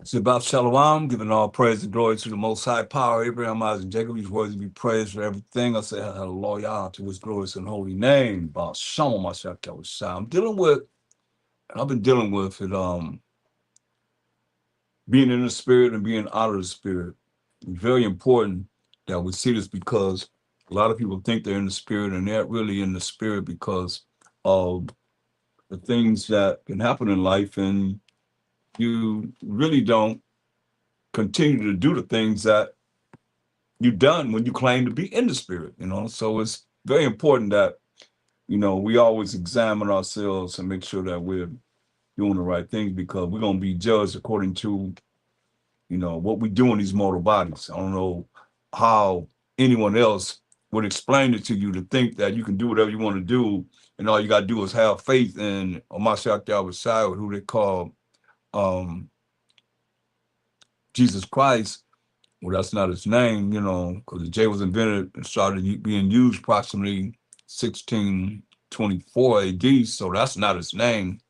Shabbat Shalom, giving all praise and glory to the Most High Power, Abraham, Isaac, Jacob. He's worthy to be praised for everything. I say hallelujah to his glorious and holy name. About Shalom, I'm dealing with, and I've been dealing with it, being in the spirit and being out of the spirit. It's very important that we see this because a lot of people think they're in the spirit and they're really in the spirit because of the things that can happen in life, and you really don't continue to do the things that you've done when you claim to be in the spirit. So it's very important that, we always examine ourselves and make sure that we're doing the right things because we're going to be judged according to, what we do in these mortal bodies. I don't know how anyone else would explain it to you to think that you can do whatever you want to do and all you got to do is have faith in Mashiach Yahushua, who they call Jesus Christ. Well, that's not his name, because the J was invented and started being used approximately 1624 AD, so that's not his name.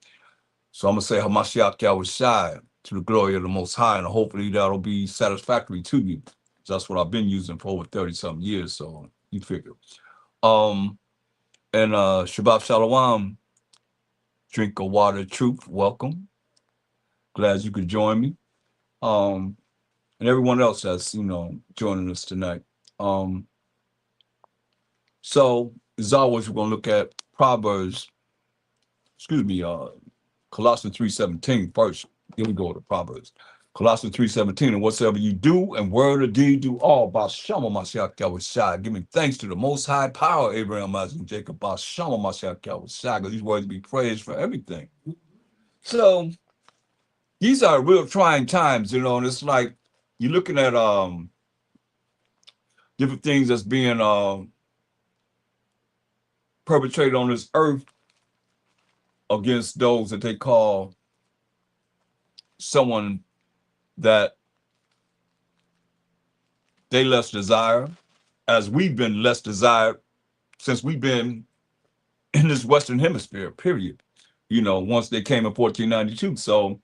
So I'm going to say Hamashiach Yahushua to the glory of the Most High, and hopefully that'll be satisfactory to you. That's what I've been using for over 30-something years, so you figure. And Shabbat Shalom, drink of water truth, welcome. Glad you could join me. And everyone else that's, joining us tonight. So as always, we're going to look at Colossians 3:17 first. Here we go to Proverbs. Colossians 3:17, and whatsoever you do and word or deed, do all by Shama Mashiach Yahushua, giving thanks to the Most High Power, Abraham, Isaac, and Jacob, by Shama Mashiach Yahushua, because these words be praised for everything. So these are real trying times, and it's like you're looking at different things that's being perpetrated on this earth against those that they call someone that they less desire, as we've been less desired since we've been in this Western Hemisphere, period. Once they came in 1492. So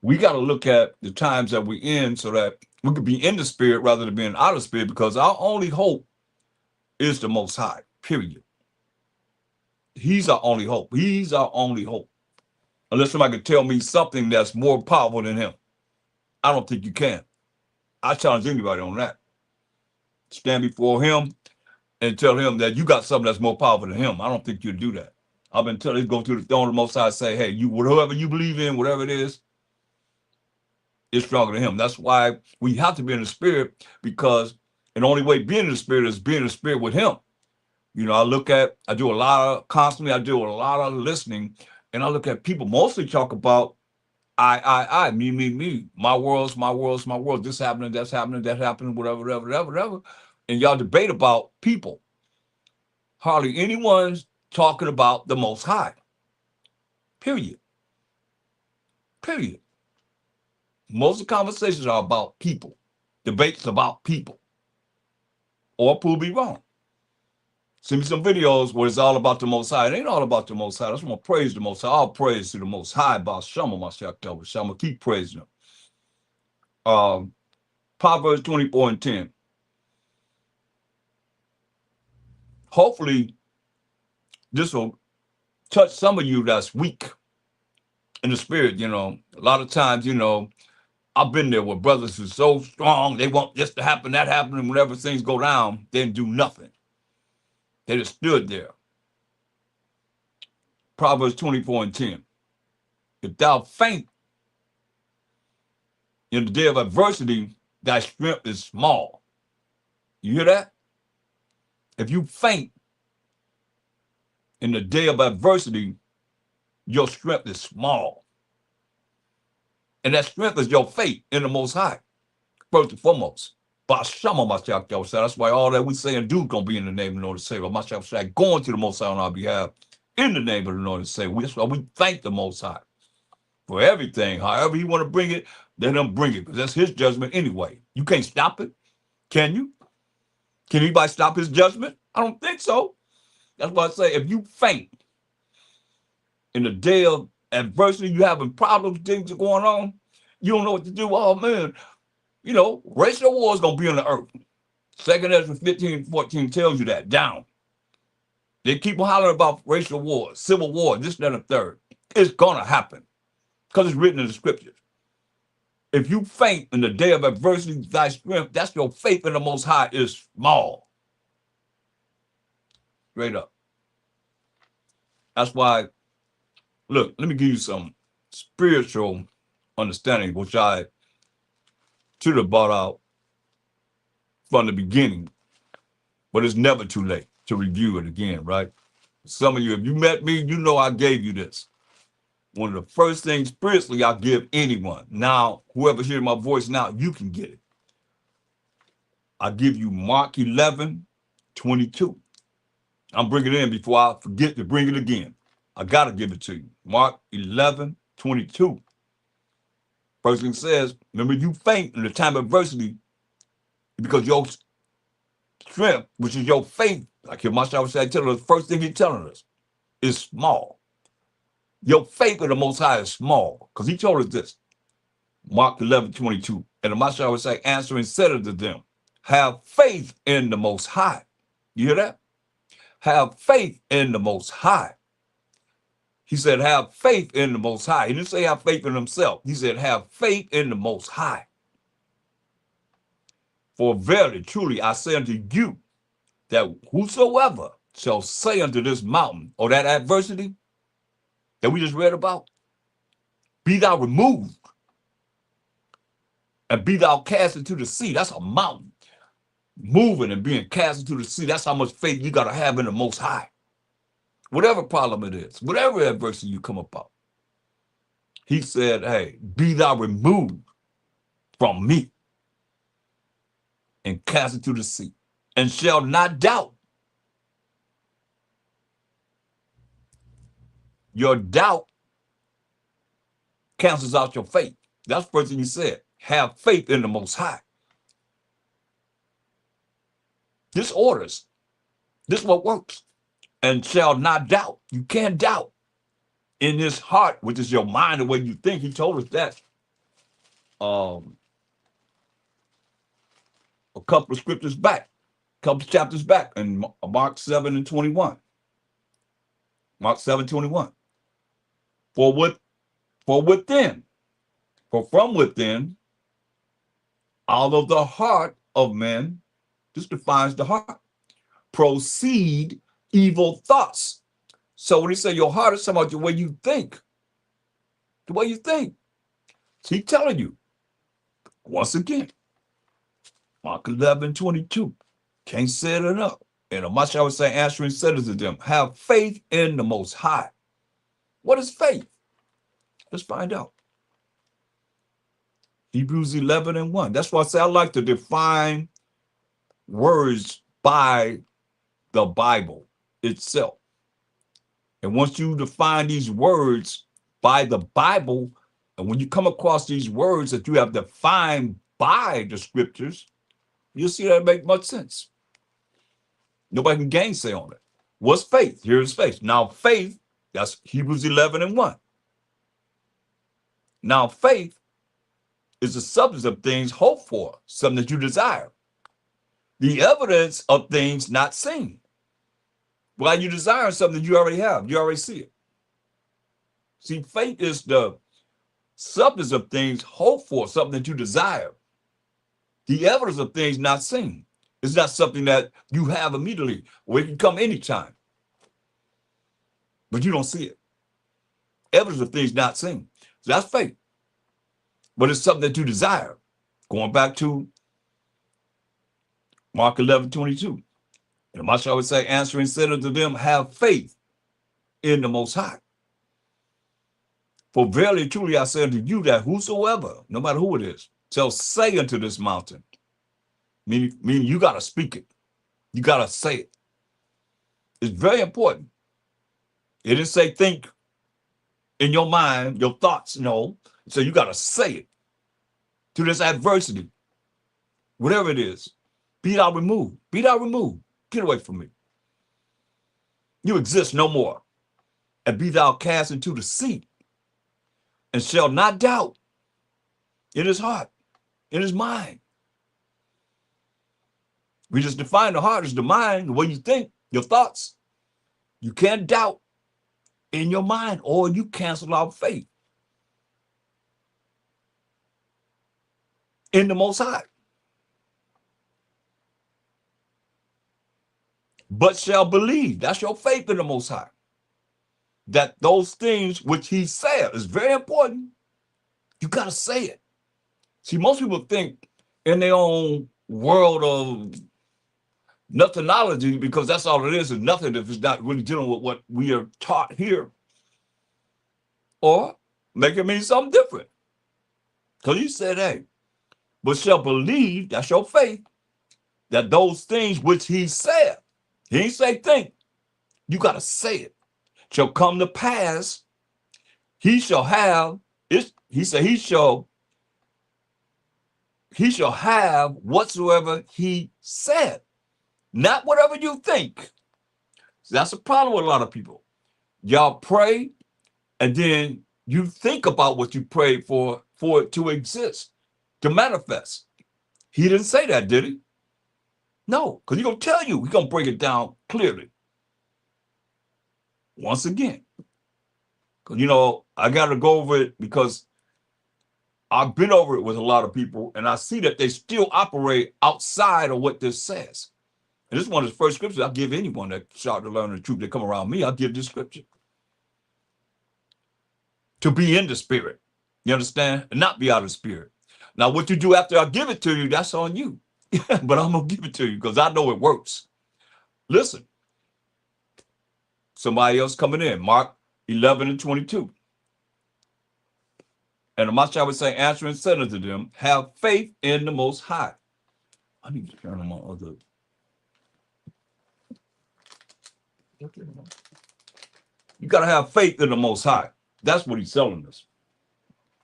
we got to look at the times that we're in so that we could be in the spirit rather than being out of spirit, because our only hope is the Most High, period. He's our only hope. He's our only hope. Unless somebody can tell me something that's more powerful than him. I don't think you can. I challenge anybody on that. Stand before him and tell him that you got something that's more powerful than him. I don't think you'll do that. I've been telling you, go to the throne of the Most High and say, hey, whatever you believe in, whatever it is stronger than him. That's why we have to be in the spirit, because the only way being in the spirit is being in the spirit with him. I do a lot of listening, and I look at people mostly talk about I, me, my world's my world, this happening, that's happening, that happening, whatever. And y'all debate about people. Hardly anyone's talking about the Most High. Period. Most of the conversations are about people. Debates about people. Or prove me wrong. Send me some videos where it's all about the Most High. It ain't all about the Most High. That's why I'm going to praise the Most High. All praise to the Most High. About Shama Mashiach Yahushua. I'm going to keep praising him. Proverbs 24:10. Hopefully, this will touch some of you that's weak in the spirit. A lot of times, I've been there where brothers are so strong, they want this to happen, that happen, and whenever things go down, they didn't do nothing. They just stood there. Proverbs 24:10. If thou faint in the day of adversity, thy strength is small. You hear that? If you faint in the day of adversity, your strength is small. And that strength is your faith in the Most High, first and foremost. That's why all that we say and do is going to be in the name of the Lord and Savior. Mashiach going to the Most High on our behalf in the name of the Lord and Savior. That's why we thank the Most High for everything. However you want to bring it, let him bring it, because that's his judgment anyway. You can't stop it, can you? Can anybody stop his judgment? I don't think so. That's why I say, if you faint in the day of adversity, you having problems, things are going on, You don't know what to do. Oh man, racial war is gonna be on the earth. Second Ezra 15:14 tells you that down. They keep hollering about racial war, civil war, this, that, and the third. It's gonna happen because it's written in the scriptures. If you faint in the day of adversity, thy strength, that's your faith in the Most High is small. Straight up. That's why, look, let me give you some spiritual understanding, which I should have brought out from the beginning, but it's never too late to review it again, right? Some of you, if you met me, you know I gave you this. One of the first things spiritually I give anyone. Now, whoever hears my voice now, you can get it. I give you Mark 11:22. I'm bringing it in before I forget to bring it again. I got to give it to you. Mark 11:22. First thing says, remember you faint in the time of adversity because your strength, which is your faith, like your master would say, tell us, the first thing he's telling us is small. Your faith in the Most High is small because he told us this. Mark 11:22. And the master would say, answering said unto them, have faith in the Most High. You hear that? Have faith in the Most High. He said, have faith in the Most High. He didn't say have faith in himself. He said, have faith in the Most High. For verily, truly, I say unto you, that whosoever shall say unto this mountain, or that adversity that we just read about, be thou removed, and be thou cast into the sea. That's a mountain. Moving and being cast into the sea. That's how much faith you got to have in the Most High. Whatever problem it is, whatever adversity you come about. He said, hey, be thou removed from me and cast into the sea, and shall not doubt. Your doubt cancels out your faith. That's the first thing he said. Have faith in the Most High. This orders. This is what works. And shall not doubt. You can't doubt. In his heart, which is your mind, the way you think. He told us that a couple of scriptures back, a couple of chapters back in Mark 7:21. Mark 7:21. For from within, out of the heart of men, this defines the heart, proceed evil thoughts. So when he say your heart is talking about the way you think, the way you think. He's telling you, once again, Mark 11:22, can't say it enough. And much I would say, answering said to them, have faith in the Most High. What is faith? Let's find out. Hebrews 11:1. That's why I say I like to define words by the Bible itself. And once you define these words by the Bible, and when you come across these words that you have defined by the scriptures, you'll see that it makes much sense. Nobody can gainsay on it. What's faith? Here's faith. Now faith, that's Hebrews 11:1. Now faith is the substance of things hoped for, something that you desire. The evidence of things not seen. Why you desire something that you already have, you already see it. See, faith is the substance of things hoped for, something that you desire. The evidence of things not seen. It's not something that you have immediately, or it can come anytime. But you don't see it. Evidence of things not seen. So that's faith. But it's something that you desire. Going back to Mark 11:22. And Masha would say, answering said unto them, have faith in the Most High. For verily, truly, I say unto you that whosoever, no matter who it is, shall say unto this mountain, meaning you got to speak it. You got to say it. It's very important. It didn't say think in your mind, your thoughts, no. So you got to say it to this adversity, whatever it is. Be thou removed. Be thou removed. Get away from me. You exist no more. And be thou cast into the sea, and shall not doubt. in his heart, in his mind. We just define the heart as the mind, the way you think, your thoughts. You can't doubt in your mind, or you cancel out faith in the Most High. But shall believe, that's your faith in the Most High, that those things which he said is very important. You got to say it. See, most people think in their own world of nothingology, because that's all it is nothing if it's not really dealing with what we are taught here, or make it mean something different. Because you said, hey, but shall believe, that's your faith, that those things which he said, he ain't say think, you got to say it, shall come to pass. He shall have, he said he shall have whatsoever he said, not whatever you think. So that's a problem with a lot of people. Y'all pray, and then you think about what you prayed for it to exist, to manifest. He didn't say that, did he? No, because he's going to tell you. He's going to break it down clearly. Once again, because, you know, I got to go over it because I've been over it with a lot of people, and I see that they still operate outside of what this says. And this is one of the first scriptures I give anyone that start to learn the truth, that come around me, I'll give this scripture. To be in the spirit, you understand? And not be out of the spirit. Now, what you do after I give it to you, that's on you. But I'm going to give it to you because I know it works. Listen. Somebody else coming in, Mark 11:22. And the Master would say, answering, said unto them, have faith in the Most High. I need to turn on my other. You got to have faith in the Most High. That's what he's telling us.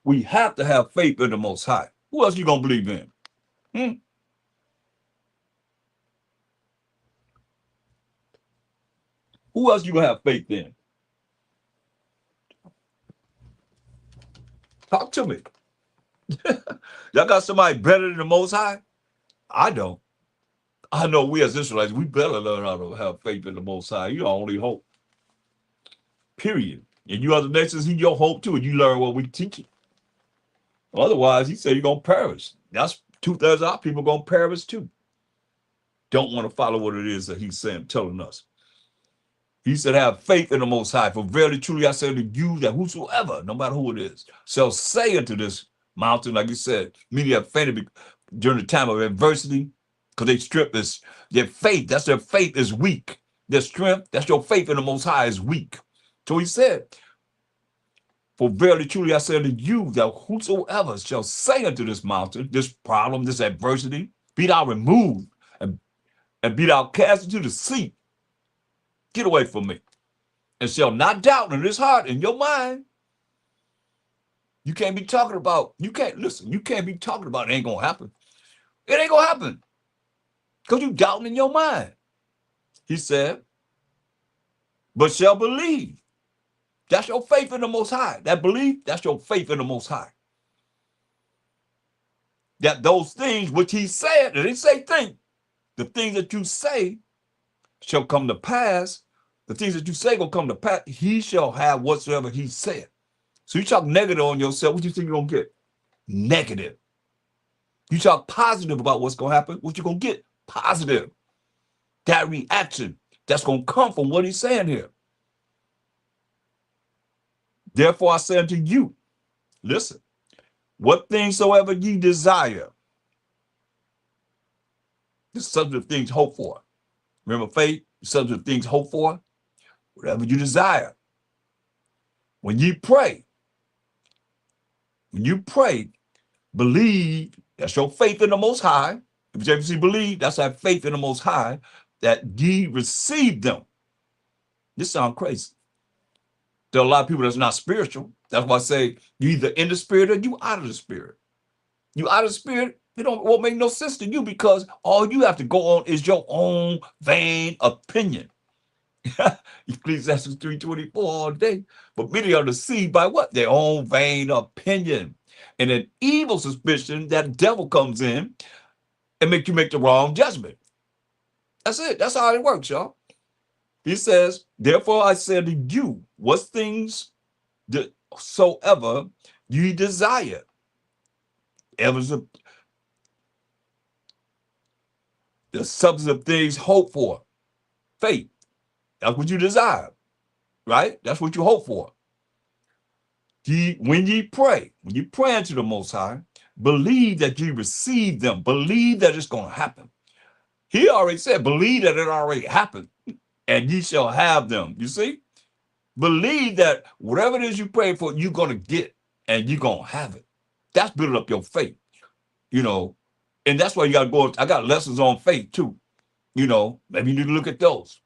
We have to have faith in the Most High. Who else you going to believe in? Who else you going to have faith in? Talk to me. Y'all got somebody better than the Most High? I don't. I know we as Israelites, we better learn how to have faith in the Most High. You only hope. Period. And you other nations, he your hope too, and you learn what we teach you. Otherwise, he said you're going to perish. That's 2/3 of our people going to perish too. Don't want to follow what it is that he's saying, telling us. He said, have faith in the Most High. For verily, truly, I say to you that whosoever, no matter who it is, shall say unto this mountain, like he said, many have fainted during the time of adversity, because they strip this, their faith, that's their faith is weak. Their strength, that's your faith in the Most High is weak. So he said, for verily, truly, I say unto you that whosoever shall say unto this mountain, this problem, this adversity, be thou removed and be thou cast into the sea. Get away from me. And shall not doubt in his heart, in your mind. You can't be talking about, you can't be talking about it ain't going to happen. It ain't going to happen. Because you doubting in your mind. He said, but shall believe. That's your faith in the Most High. That belief, that's your faith in the Most High. That those things which he said, and he say think, the things that you say shall come to pass. The things that you say will come to pass. He shall have whatsoever he said. So you talk negative on yourself, what do you think you're going to get? Negative. You talk positive about what's going to happen, what you're going to get? Positive. That reaction, that's going to come from what he's saying here. Therefore I say unto you, listen, what things soever ye desire, the subject of things hoped for. Remember faith, the subject of things hoped for, whatever you desire. When you pray, believe, that's your faith in the Most High. If you ever see believe, that's that faith in the Most High, that ye receive them. This sounds crazy. There are a lot of people that's not spiritual. That's why I say you either in the spirit or you out of the spirit. You out of the spirit, it won't make no sense to you because all you have to go on is your own vain opinion. Ecclesiastes 3:24 all day. But many are deceived by what? Their own vain opinion. And an evil suspicion that the devil comes in and make you make the wrong judgment. That's it. That's how it works, y'all. He says, therefore I said to you, what things soever you desire, ever the substance of things hoped for, faith. That's what you desire, right? That's what you hope for. When you pray unto the Most High, believe that you receive them. Believe that it's going to happen. He already said, believe that it already happened, and ye shall have them. You see? Believe that whatever it is you pray for, you're going to get, and you're going to have it. That's building up your faith, you know. And that's why you got to go. I got lessons on faith, too. You know, maybe you need to look at those.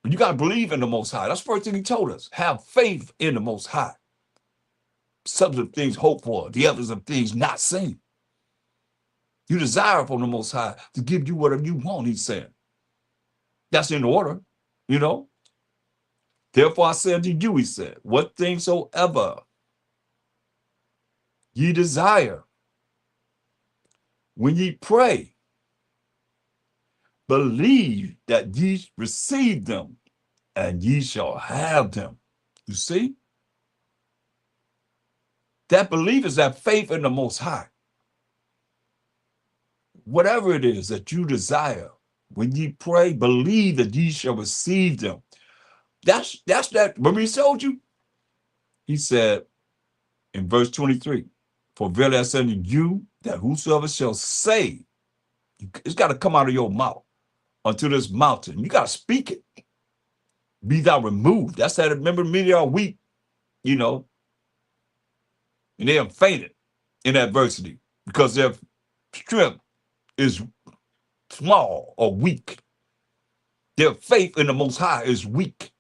But you got to believe in the Most High. That's the first thing he told us. Have faith in the Most High. Substance of things hoped for, the evidence of things not seen. You desire from the Most High to give you whatever you want, he's saying. That's in order, you know. Therefore I say unto you, he said, what things soever ye desire, when ye pray, believe that ye receive them, and ye shall have them. You see? That belief is that faith in the Most High. Whatever it is that you desire, when ye pray, believe that ye shall receive them. That's that. Remember he told you? He said in verse 23, for verily I say unto you, that whosoever shall say, it's got to come out of your mouth unto this mountain. You got to speak it. Be thou removed. That's that. Remember, many are weak, you know, and they have fainted in adversity because their strength is small or weak. Their faith in the Most High is weak.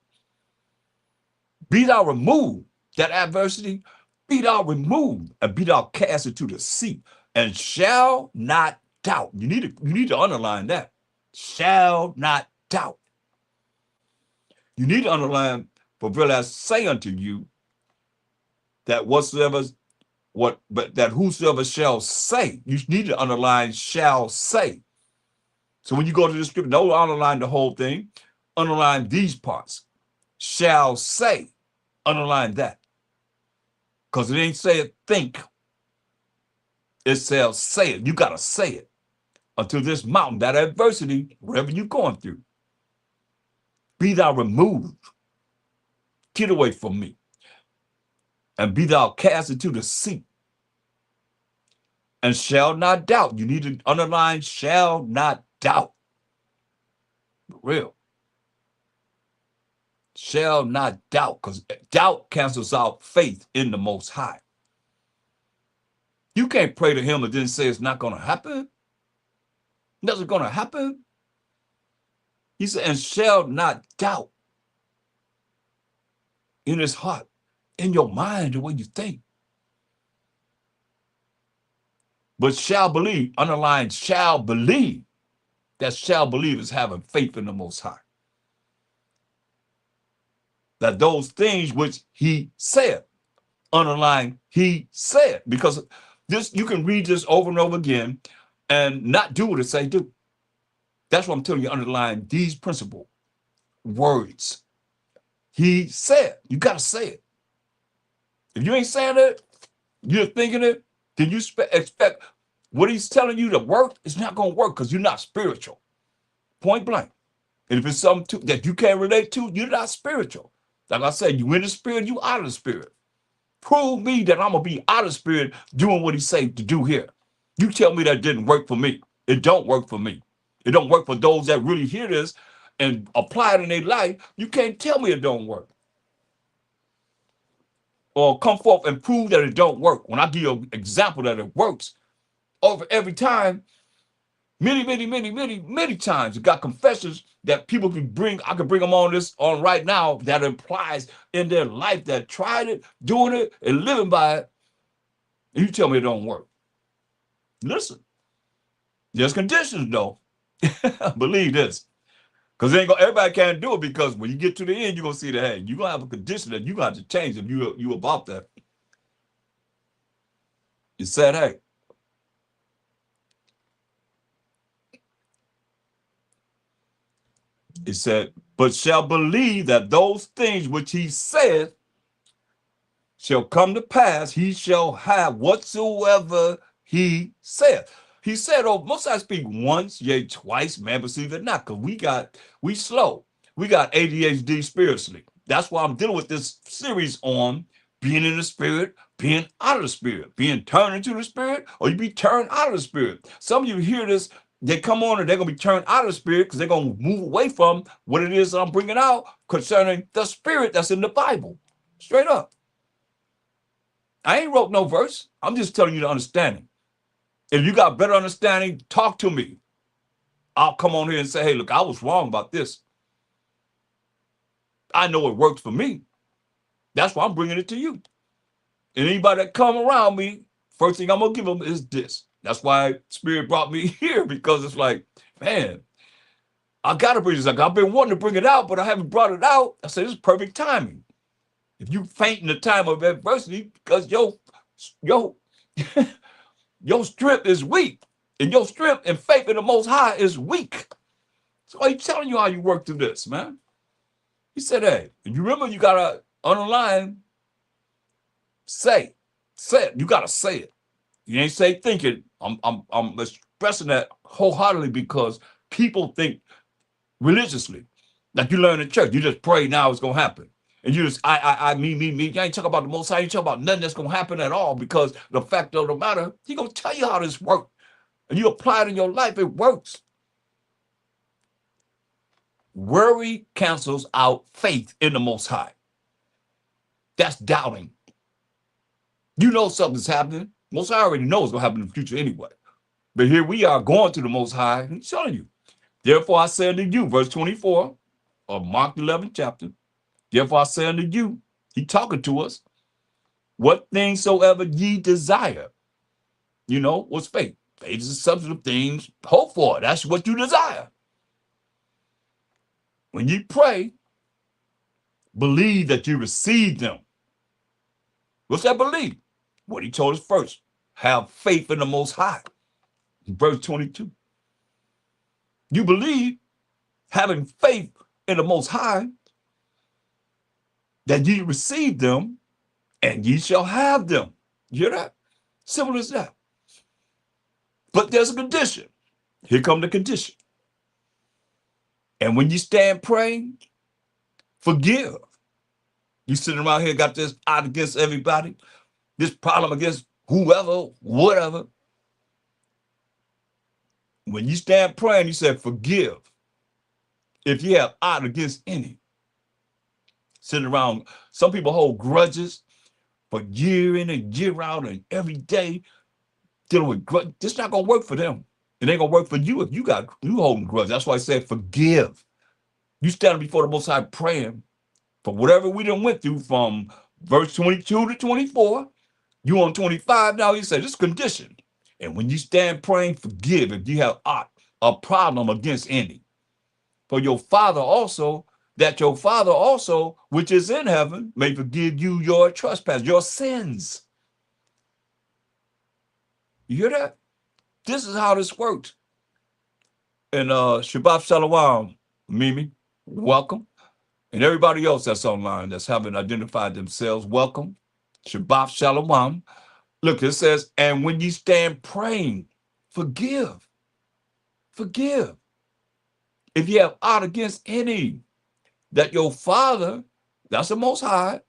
Be thou removed, that adversity, be thou removed, and be thou cast into the sea, and shall not doubt. You need to underline that. Shall not doubt. You need to underline, for verily I say unto you, that that whosoever shall say, you need to underline shall say. So when you go to the scripture, don't underline the whole thing, underline these parts. Shall say, underline that. Because it ain't say it, think. It says say it. You got to say it until this mountain, that adversity, whatever you're going through, be thou removed. Get away from me. And be thou cast into the sea. And shall not doubt. You need to underline shall not doubt. For real. Shall not doubt, because doubt cancels out faith in the Most High. You can't pray to him and then say it's not going to happen. Nothing's going to happen. He said, and shall not doubt in his heart, in your mind, the way you think. But shall believe, underline shall believe. That shall believe is having faith in the Most High. That those things which he said, underline he said, because this, you can read this over and over again and not do what it say do. That's what I'm telling you, underline these principle words. He said, you got to say it. If you ain't saying it, you're thinking it, then you expect what he's telling you to work, it's not going to work because you're not spiritual. Point blank. And if it's something that you can't relate to, you're not spiritual. Like I said, you in the spirit, you out of the spirit. Prove me that I'm going to be out of the spirit doing what he said to do here. You tell me that didn't work for me. It don't work for me. It don't work for those that really hear this and apply it in their life. You can't tell me it don't work. Or come forth and prove that it don't work. When I give you an example that it works, over every time, many times, you got confessions that people can bring. I can bring them on right now that implies in their life that tried it, doing it, and living by it. And you tell me it don't work. Listen, there's conditions though. Believe this. Because everybody can't do it, because when you get to the end, you're going to see that, hey, you're going to have a condition that you're going to have to change if you about that. It said, hey, it said, but shall believe that those things which he said shall come to pass, he shall have whatsoever he said. He said, oh, most I speak once, yea, twice, man, perceive it not, because we slow. We got ADHD spiritually. That's why I'm dealing with this series on being in the spirit, being out of the spirit, being turned into the spirit, or you be turned out of the spirit. Some of you hear this, they come on and they're going to be turned out of the spirit because they're going to move away from what it is that I'm bringing out concerning the spirit that's in the Bible. Straight up. I ain't wrote no verse. I'm just telling you the understanding. If you got better understanding, talk to me. I'll come on here and say, hey, look, I was wrong about this. I know it works for me. That's why I'm bringing it to you. And anybody that come around me, first thing I'm going to give them is this. That's why Spirit brought me here, because it's like, man, I got to bring this. Like, I've been wanting to bring it out, but I haven't brought it out. I said, this is perfect timing. If you faint in the time of adversity, because your strength is weak, and your strength and faith in the Most High is weak. So he's telling you how you work through this, man. He said, hey, you remember you got to underline, say it. You got to say it. You ain't say think it. I'm expressing that wholeheartedly because people think religiously. Like you learn in church, you just pray, now it's going to happen. And you just, me. You ain't talking about the Most High. You ain't talking about nothing that's going to happen at all, because the fact of the matter, he going to tell you how this works. And you apply it in your life, it works. Worry cancels out faith in the Most High. That's doubting. You know something's happening. Most High already knows what's going to happen in the future anyway. But here we are going to the Most High and telling you. Therefore I say unto you, verse 24 of Mark 11th chapter. Therefore I say unto you, he talking to us, what things soever ye desire. You know, what's faith? Faith is the substance of things hoped for. That's what you desire. When you pray, believe that you receive them. What's that belief? What he told us first. Have faith in the Most High. Verse 22. You believe, having faith in the Most High, that ye receive them, and ye shall have them. You hear that? Simple as that. But there's a condition. Here come the condition. And when you stand praying, forgive. You sitting around here, got this out against everybody, this problem against whoever, whatever. When you stand praying, you say, forgive. If you have out against any. Sitting around, some people hold grudges for year in and year out and every day dealing with grudge. This not going to work for them. It ain't going to work for you if you holding grudge. That's why I said forgive. You standing before the Most High praying for whatever we done went through from verse 22 to 24. You on 25 now, he said, this condition. And when you stand praying, forgive if you have a problem against any. For your Father also, that your Father also, which is in heaven, may forgive you your trespass, your sins. You hear that? This is how this works. And Shabbat Shalom, Mimi, welcome. And everybody else that's online that's haven't identified themselves, welcome. Shabbat Shalom. Look, it says, and when you stand praying, forgive. Forgive. If you have aught against any, that your Father, that's the Most High,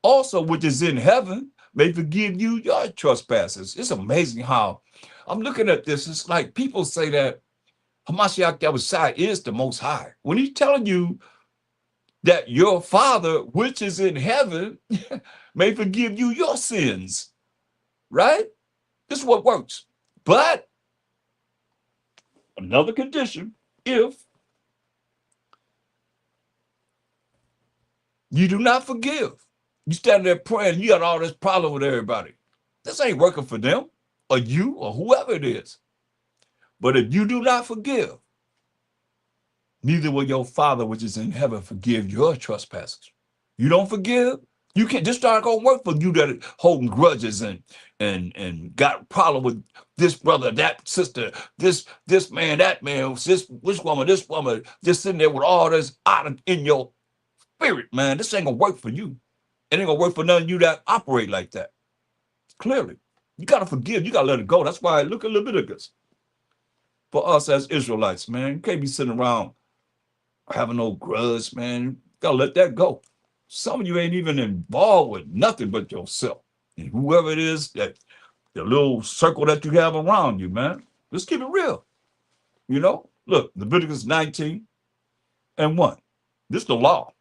also which is in heaven, may forgive you your trespasses. It's amazing how I'm looking at this. It's like people say that Hamashiach Yahushua is the Most High. When he's telling you that your Father, which is in heaven, may forgive you your sins, right? This is what works. But another condition, if you do not forgive, you stand there praying, you got all this problem with everybody. This ain't working for them or you or whoever it is. But if you do not forgive, neither will your Father which is in heaven forgive your trespasses. You don't forgive, You can't just start gonna work for you that are holding grudges and got a problem with this brother, that sister, this man, that man, this woman, just sitting there with all this out in your spirit, man. This ain't gonna work for you. It ain't gonna work for none of you that operate like that. Clearly, you gotta forgive. You gotta let it go. That's why I look at Leviticus. For us as Israelites, man, you can't be sitting around having no grudge, man. You gotta let that go. Some of you ain't even involved with nothing but yourself. And whoever it is, that the little circle that you have around you, man. Let's keep it real. You know, look, Leviticus 19:1. This is the law.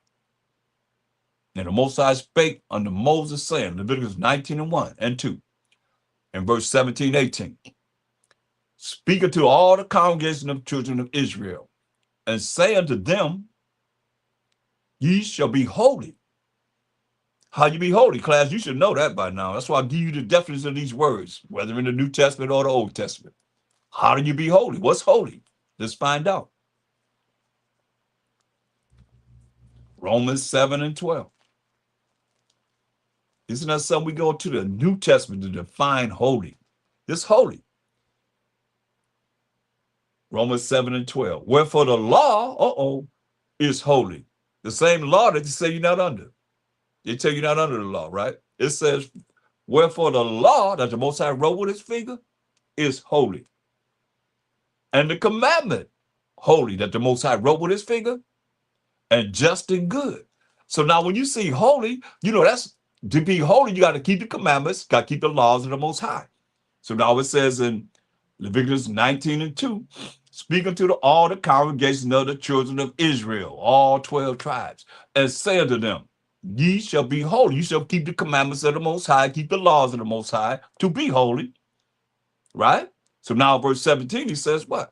And the Most High spake unto Moses, saying, Leviticus 19:1 and 2, and verse 17, 18. Speak unto all the congregation of children of Israel, and say unto them, ye shall be holy. How you be holy, class? You should know that by now. That's why I give you the definition of these words, whether in the New Testament or the Old Testament. How do you be holy? What's holy? Let's find out. Romans 7:12. Isn't that something we go to the New Testament to define holy? This holy. Romans 7:12. Wherefore the law, is holy. The same law that you say you're not under. They tell you not under the law, right? It says, wherefore the law that the Most High wrote with his finger is holy. And the commandment, holy, that the Most High wrote with his finger, and just and good. So now when you see holy, you know that's to be holy, you got to keep the commandments, got to keep the laws of the Most High. So now it says in Leviticus 19:2, speak unto all the congregation of the children of Israel, all 12 tribes, and say unto them, ye shall be holy. You shall keep the commandments of the Most High, keep the laws of the Most High to be holy. Right? So now verse 17, he says what?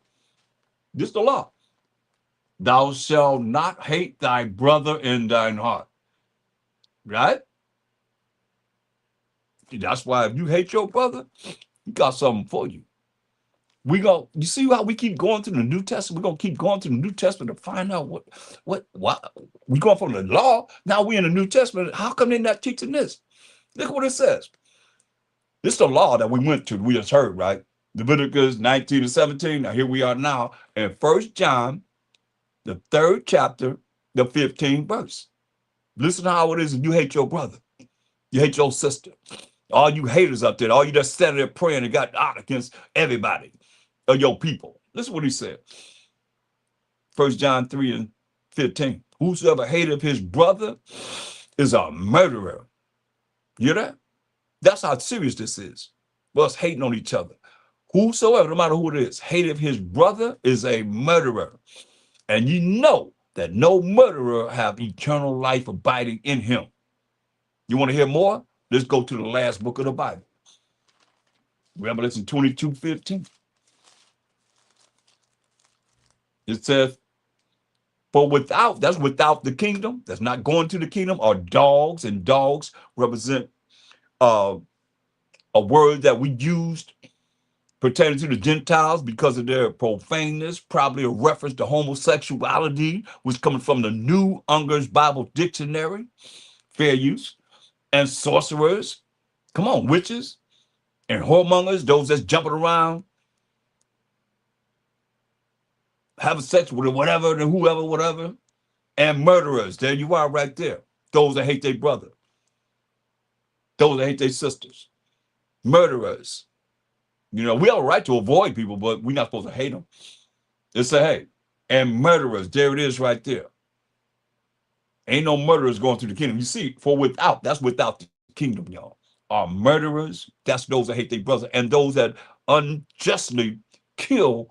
This is the law. Thou shalt not hate thy brother in thine heart. Right? That's why if you hate your brother, he got something for you. You see how we keep going to the New Testament? We're gonna keep going to the New Testament to find out what we going from the law. Now we in the New Testament. How come they're not teaching this? Look what it says. This is the law that we went to, we just heard, right? Leviticus 19:17. Now here we are now in 1 John, the 3rd chapter, the 15th verse. Listen to how it is if you hate your brother. You hate your sister. All you haters up there, all you just sat there praying and got out against everybody of your people. Listen what he said. 1 John 3:15. Whosoever hateth his brother is a murderer. You hear that? That's how serious this is. Us hating on each other. Whosoever, no matter who it is, hateth his brother is a murderer. And you know that no murderer have eternal life abiding in him. You want to hear more? Let's go to the last book of the Bible. Revelation 22:15. It says, for without, that's without the kingdom, that's not going to the kingdom, are dogs, and dogs represent a word that we used pertaining to the Gentiles because of their profaneness, probably a reference to homosexuality, which coming from the New Unger's Bible Dictionary, fair use, and sorcerers, come on, witches, and whoremongers, those that's jumping around, having sex with whatever, and whoever, whatever, and murderers. There you are right there. Those that hate their brother. Those that hate their sisters. Murderers. You know, we have a right to avoid people, but we're not supposed to hate them. They say, hey, and murderers. There it is right there. Ain't no murderers going to the kingdom. You see, for without, that's without the kingdom, y'all. Are murderers, that's those that hate their brother, and those that unjustly kill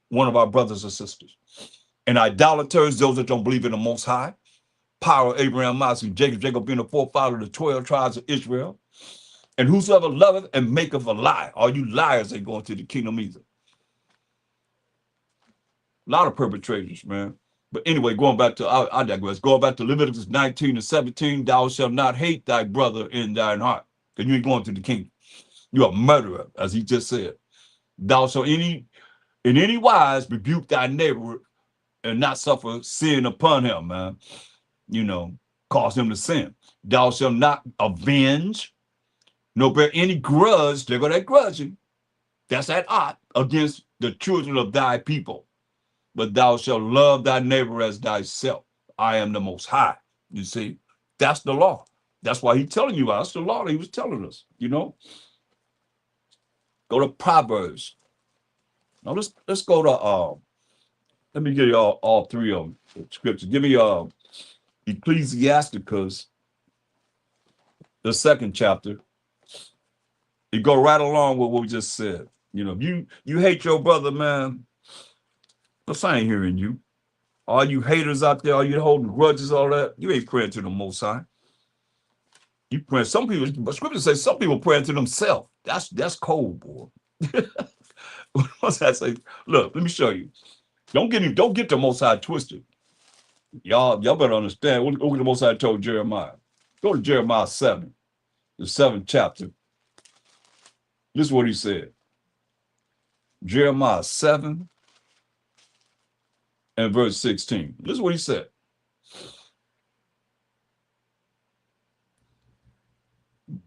one of our brothers or sisters. And idolaters, those that don't believe in the Most High. Power of Abraham, Isaac, Jacob being the forefather of the 12 tribes of Israel. And whosoever loveth and maketh a lie, all you liars ain't going to the kingdom either. A lot of perpetrators, man. But anyway, going back to, I digress. Going back to Leviticus 19:17, thou shalt not hate thy brother in thine heart, because you ain't going to the kingdom. You're a murderer, as he just said. Thou shalt in any wise rebuke thy neighbor and not suffer sin upon him, man. You know, cause him to sin. Thou shalt not avenge, nor bear any grudge. There go that grudging. That's that ought against the children of thy people. But thou shalt love thy neighbor as thyself. I am the Most High. You see, that's the law. That's why he's telling you. That's the law that he was telling us. You know. Go to Proverbs. Now let's go to let me give you all three of them scriptures. Give me Ecclesiasticus, the 2nd chapter. You go right along with what we just said. You know, you hate your brother, man. But I ain't hearing you. All you haters out there, all you holding grudges, all that, you ain't praying to the Most High. You praying. Some people, but scripture says some people praying to themselves. That's cold, boy. What's that say? Look, let me show you. Don't get the Most High twisted. Y'all better understand what the Most High told Jeremiah. Go to Jeremiah 7, the 7th chapter. This is what he said. Jeremiah 7 and verse 16. This is what he said.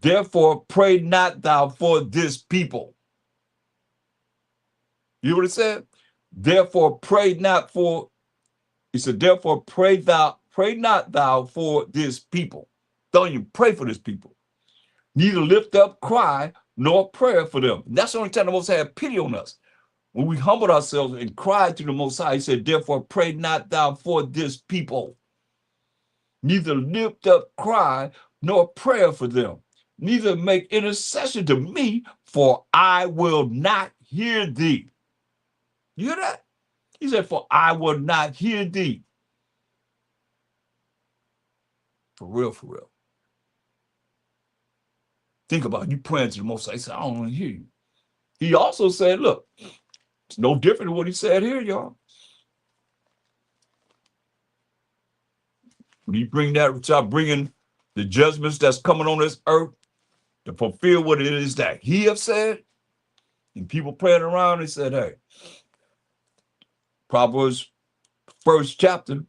Therefore, pray not thou for this people. You know what it said? Therefore, pray not for, he said, therefore, pray not thou for this people. Don't even pray for this people. Neither lift up cry nor prayer for them. And that's the only time the Most High had pity on us. When we humbled ourselves and cried to the Most High, he said, therefore, pray not thou for this people. Neither lift up cry nor prayer for them. Neither make intercession to me, for I will not hear thee. You hear that? He said, for I will not hear thee. For real, for real. Think about it. You praying to the Most High. He said, I don't want to hear you. He also said, look, it's no different than what he said here, y'all. When you start bringing the judgments that's coming on this earth to fulfill what it is that he have said, and people praying around, they said, hey, Proverbs 1st chapter,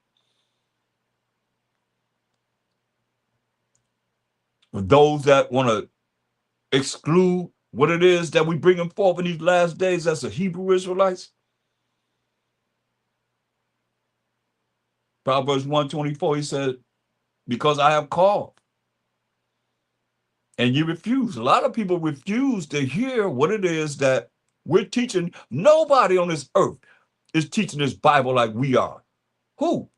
for those that want to exclude what it is that we bringing forth in these last days as the Hebrew Israelites. Proverbs 1:24, he said, because I have called and you refuse. A lot of people refuse to hear what it is that we're teaching. Nobody on this earth is teaching this Bible like we are. Who?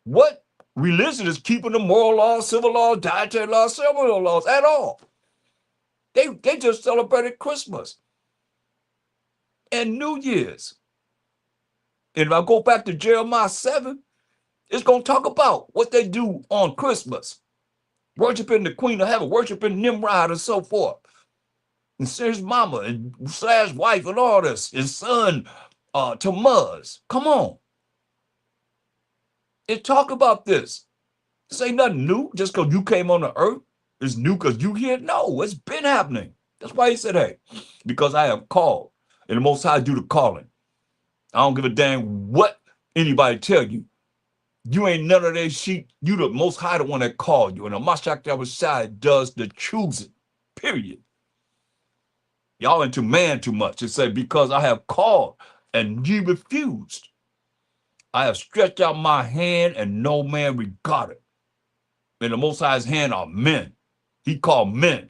What religion is keeping the moral laws, civil laws, dietary laws, ceremonial laws at all? They just celebrated Christmas and New Year's. And if I go back to Jeremiah 7, it's going to talk about what they do on Christmas. Worshiping the Queen of Heaven, worshiping Nimrod and so forth. And his mama and slash wife and all this. His son, Tammuz. Come on. It talk about this. This ain't nothing new just because you came on the earth. It's new because you here. No, it's been happening. That's why he said, hey, because I am called. And the Most High do the calling. I don't give a damn what anybody tell you. You ain't none of their sheep. You the Most High, the one that called you. And the Mashiach Yahushua does the choosing. Period. Y'all into man too much. It said, because I have called and ye refused. I have stretched out my hand and no man regarded. And the Most High's hand are men. He called men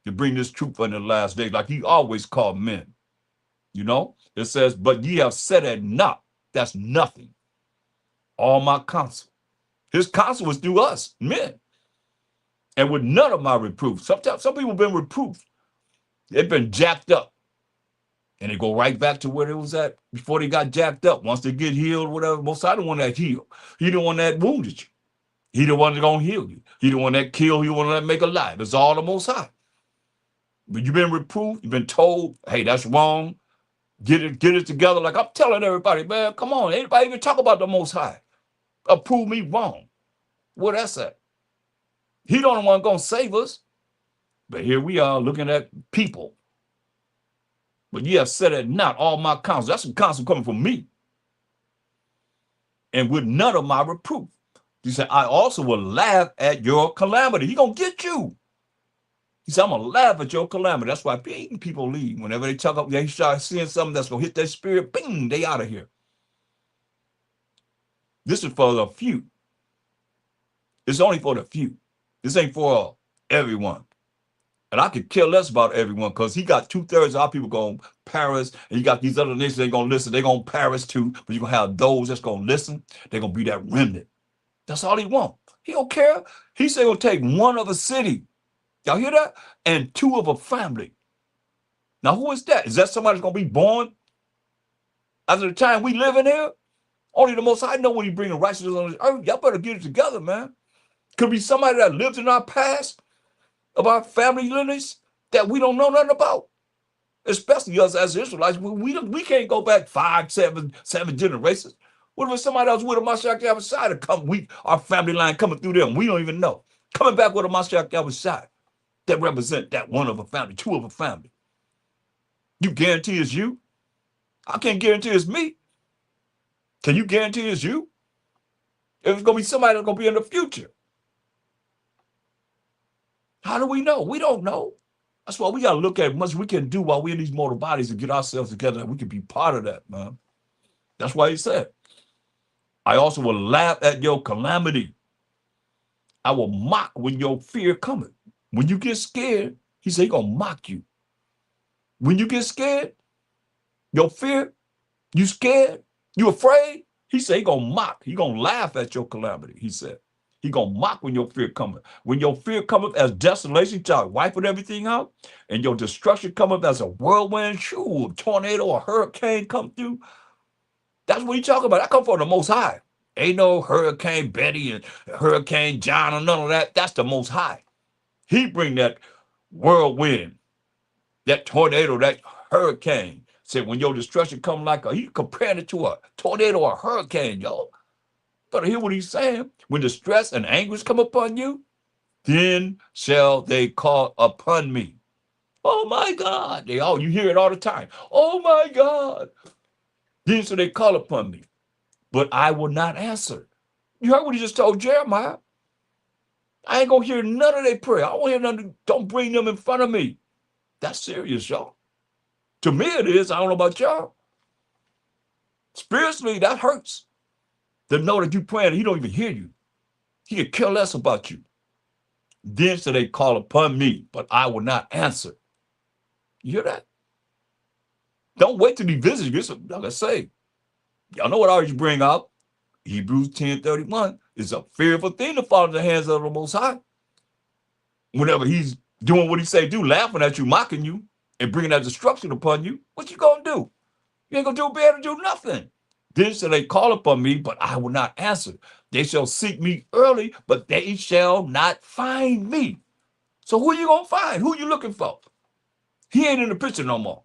to bring this truth in the last days, like he always called men. You know, it says, but ye have said at naught. That's nothing. All my counsel. His counsel was through us, men. And with none of my reproof. Sometimes some people have been reproved. They've been jacked up. And they go right back to where it was at before they got jacked up. Once they get healed, whatever. Most I the one that healed. He the one that wounded you. He the one that's gonna heal you. He the one that killed, he the one that make alive. It's all the Most High. But you've been reproved, you've been told, hey, that's wrong. Get it together. Like I'm telling everybody, man, come on. Anybody even talk about the Most High? Prove me wrong. Where that's at? He the only one gonna save us. But here we are looking at people. But ye have said it not all my counsel. That's some counsel coming from me. And with none of my reproof. He said, I also will laugh at your calamity. He gonna get you. He said, I'm gonna laugh at your calamity. That's why people leave. Whenever they talk up, they start seeing something that's gonna hit their spirit, bing, they out of here. This is for the few. It's only for the few. This ain't for everyone. And I could care less about everyone because he got 2/3 of our people going to Paris, and you got these other nations that ain't going to listen. They're going to Paris too, but you're going to have those that's going to listen. They're going to be that remnant. That's all he want. He don't care. He said he'll take one of a city. Y'all hear that? And two of a family. Now, who is that? Is that somebody that's going to be born after the time we live in here? Only the Most High know when he bring the righteousness on this earth. Y'all better get it together, man. Could be somebody that lived in our past, of our family lineage, that we don't know nothing about. Especially us as Israelites, we can't go back 5, 7 generations. What if it's somebody else with a Mashiach Yahushua to come? Our family line coming through them. We don't even know. Coming back with a Mashiach Yahushua that represent that one of a family, two of a family. You guarantee it's you? I can't guarantee it's me. Can you guarantee it's you? If it's going to be somebody that's going to be in the future. How do we know? We don't know. That's why we got to look at as much we can do while we're in these mortal bodies and get ourselves together. And we can be part of that, man. That's why he said, I also will laugh at your calamity. I will mock when your fear cometh. When you get scared, he said, he's going to mock you. When you get scared, your fear, you scared, you afraid, he said, he's going to mock. He's going to laugh at your calamity, he said. He gonna mock when your fear cometh. When your fear cometh as desolation, start wiping everything out, and your destruction cometh as a whirlwind, a tornado, a hurricane come through. That's what he talking about. I come from the Most High. Ain't no Hurricane Betty and Hurricane John or none of that. That's the Most High. He bring that whirlwind, that tornado, that hurricane. Said when your destruction come he compared it to a tornado or a hurricane, y'all. But hear what he's saying. When distress and anguish come upon you, then shall they call upon me. Oh my God. You hear it all the time. Oh my God. Then shall they call upon me. But I will not answer. You heard what he just told Jeremiah. I ain't gonna hear none of their prayer. I don't hear none. Don't bring them in front of me. That's serious, y'all. To me it is. I don't know about y'all. Spiritually, that hurts. To know that you praying, he don't even hear you. He could care less about you. Then shall they call upon me, but I will not answer. You hear that? Don't wait till he visits you. Like I say, y'all know what I always bring out. Hebrews 10:31 is a fearful thing to fall in the hands of the Most High. Whenever he's doing what he say do, laughing at you, mocking you, and bringing that destruction upon you, what you gonna do? You ain't gonna be able to do nothing. Then shall they call upon me, but I will not answer. They shall seek me early, but they shall not find me. So who you gonna find? Who you looking for? He ain't in the picture no more.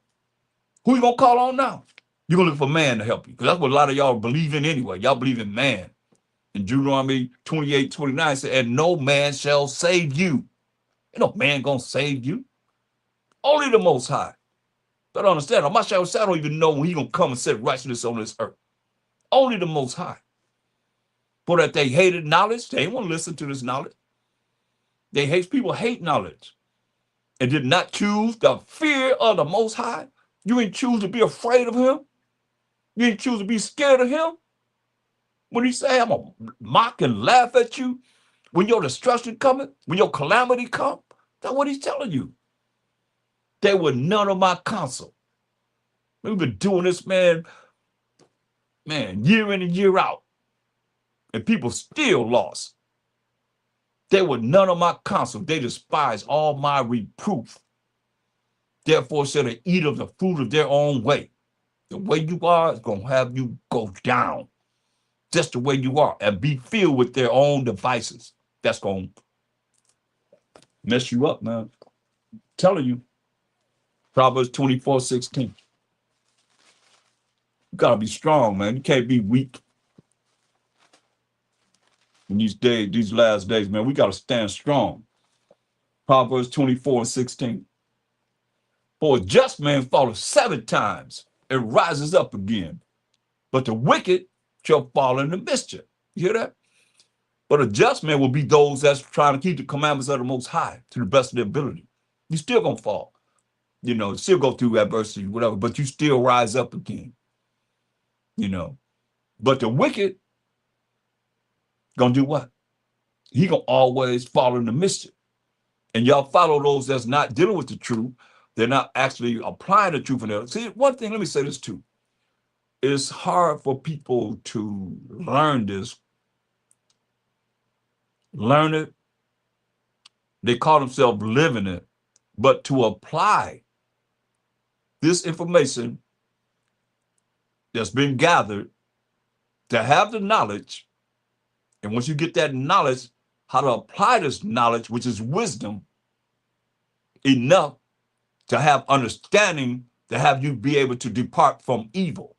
Who you gonna call on now? You're gonna look for man to help you, because that's what a lot of y'all believe in anyway. Y'all believe in man. In Deuteronomy 28:29 said, and no man shall save you. Ain't no man gonna save you. Only the Most High. But understand, my shadow don't even know when he gonna come and set righteousness on this earth. Only the Most High. For that they hated knowledge, they ain't want to listen to this knowledge. People hate knowledge and did not choose the fear of the Most High. You ain't choose to be afraid of him. You ain't choose to be scared of him. When he say, I'm going to mock and laugh at you when your destruction coming, when your calamity come, that's what he's telling you. They were none of my counsel. We've been doing this, man, year in and year out. And people still lost. They were none of my counsel. They despised all my reproof. Therefore shall they eat of the fruit of their own way. The way you are is going to have you go down. Just the way you are. And be filled with their own devices. That's going to mess you up, man. I'm telling you. Proverbs 24:16. You got to be strong, man. You can't be weak. In these last days, man, we got to stand strong. Proverbs 24:16. For a just man falleth 7 times and rises up again, but the wicked shall fall into mischief. You hear that? But a just man will be those that's trying to keep the commandments of the Most High to the best of their ability. You still gonna fall, still go through adversity, whatever, but you still rise up again, you know. But the wicked gonna do what? He gonna always fall in the mischief. And y'all follow those that's not dealing with the truth. They're not actually applying the truth in there. See, one thing, let me say this too. It's hard for people to learn this, learn it. They call themselves living it, but to apply this information that's been gathered, to have the knowledge, and once you get that knowledge, how to apply this knowledge, which is wisdom, enough to have understanding to have you be able to depart from evil.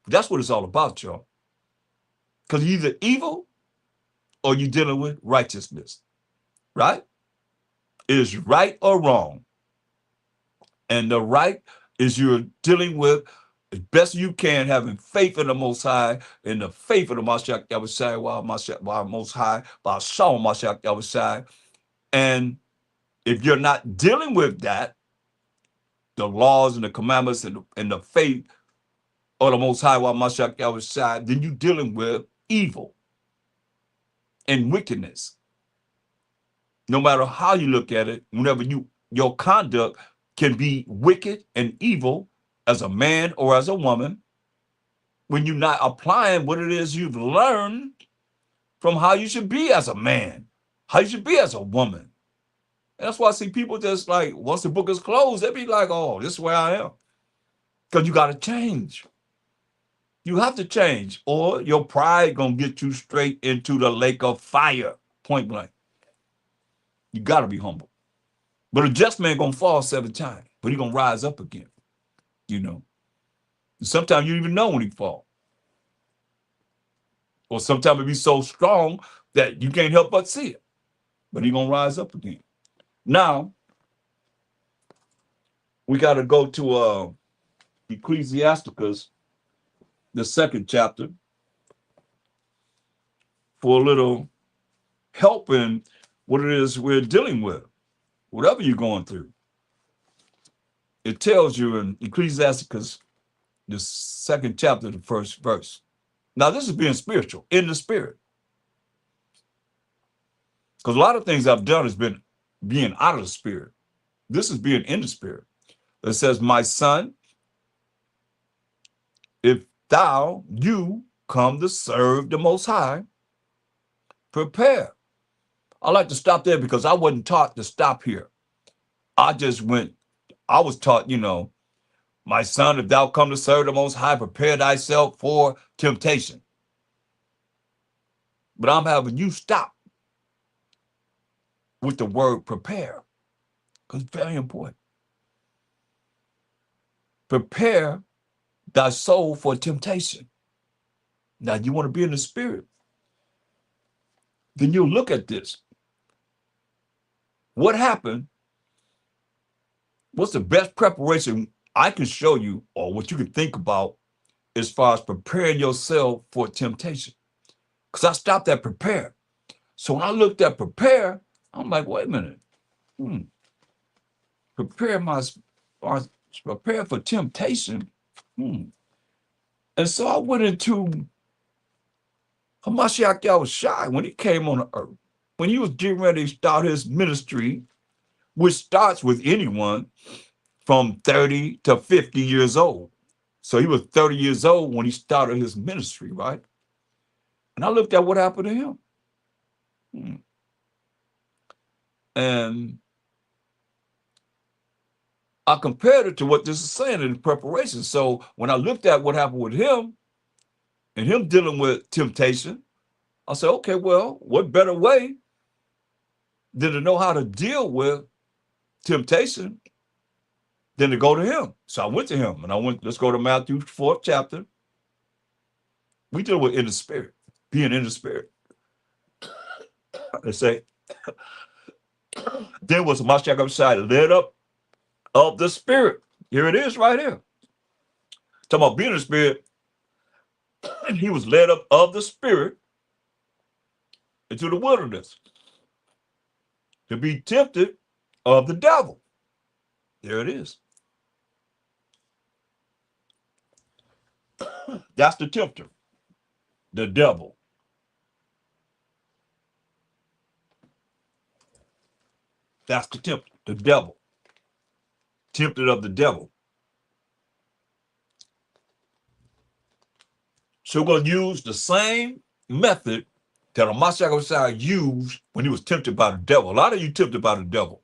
That's what it's all about, y'all. Because you're either evil or you're dealing with righteousness, right? It is right or wrong. And the right is you're dealing with as best you can, having faith in the Most High, in the faith of the Mashiach Yahushua, while Most High, by Shalom Mashiach Yahushua. And if you're not dealing with that, the laws and the commandments and the faith of the Most High, while Mashiach Yahushua, then you're dealing with evil and wickedness. No matter how you look at it, whenever your conduct can be wicked and evil as a man or as a woman, when you're not applying what it is you've learned from how you should be as a man, how you should be as a woman. And that's why I see people just like, once the book is closed, they be like, oh, this is where I am. Because you got to change. You have to change, or your pride gonna get you straight into the lake of fire, point blank. You got to be humble. But a just man gonna fall 7 times, but he gonna rise up again, Sometimes you don't even know when he fall. Or sometimes it be so strong that you can't help but see it. But he gonna rise up again. Now, we got to go to Ecclesiasticus, the 2nd chapter, for a little help in what it is we're dealing with, whatever you're going through. It tells you in Ecclesiasticus, the 2nd chapter, the 1st verse. Now, this is being spiritual, in the spirit. Because a lot of things I've done has been being out of the spirit. This is being in the spirit. It says, my son, if you come to serve the Most High, prepare. I like to stop there because I wasn't taught to stop here. I was taught, my son, if thou come to serve the Most High, prepare thyself for temptation. But I'm having you stop with the word prepare, because it's very important. Prepare thy soul for temptation. Now, you want to be in the spirit, then you'll look at this. What happened? What's the best preparation I can show you, or what you can think about as far as preparing yourself for temptation? Because I stopped at prepare. So when I looked at prepare, I'm like, wait a minute. Prepare for temptation. And so I went into Hamashiach Yahushua when he came on the earth, when he was getting ready to start his ministry, which starts with anyone from 30 to 50 years old. So he was 30 years old when he started his ministry, right? And I looked at what happened to him. And I compared it to what this is saying in preparation. So when I looked at what happened with him and him dealing with temptation, I said, okay, well, what better way than to know how to deal with temptation than to go to him? So I went to him and let's go to Matthew 4th chapter. We deal with in the spirit, being in the spirit. They say, there was a Mashiach upside led up of the spirit. Here it is right here. Talking about being in the spirit. And he was led up of the spirit into the wilderness to be tempted of the devil. There it is. That's the tempter, the devil. That's the tempter, the devil. Tempted of the devil. So we're going to use the same method that Mashiach used when he was tempted by the devil. A lot of you tempted by the devil.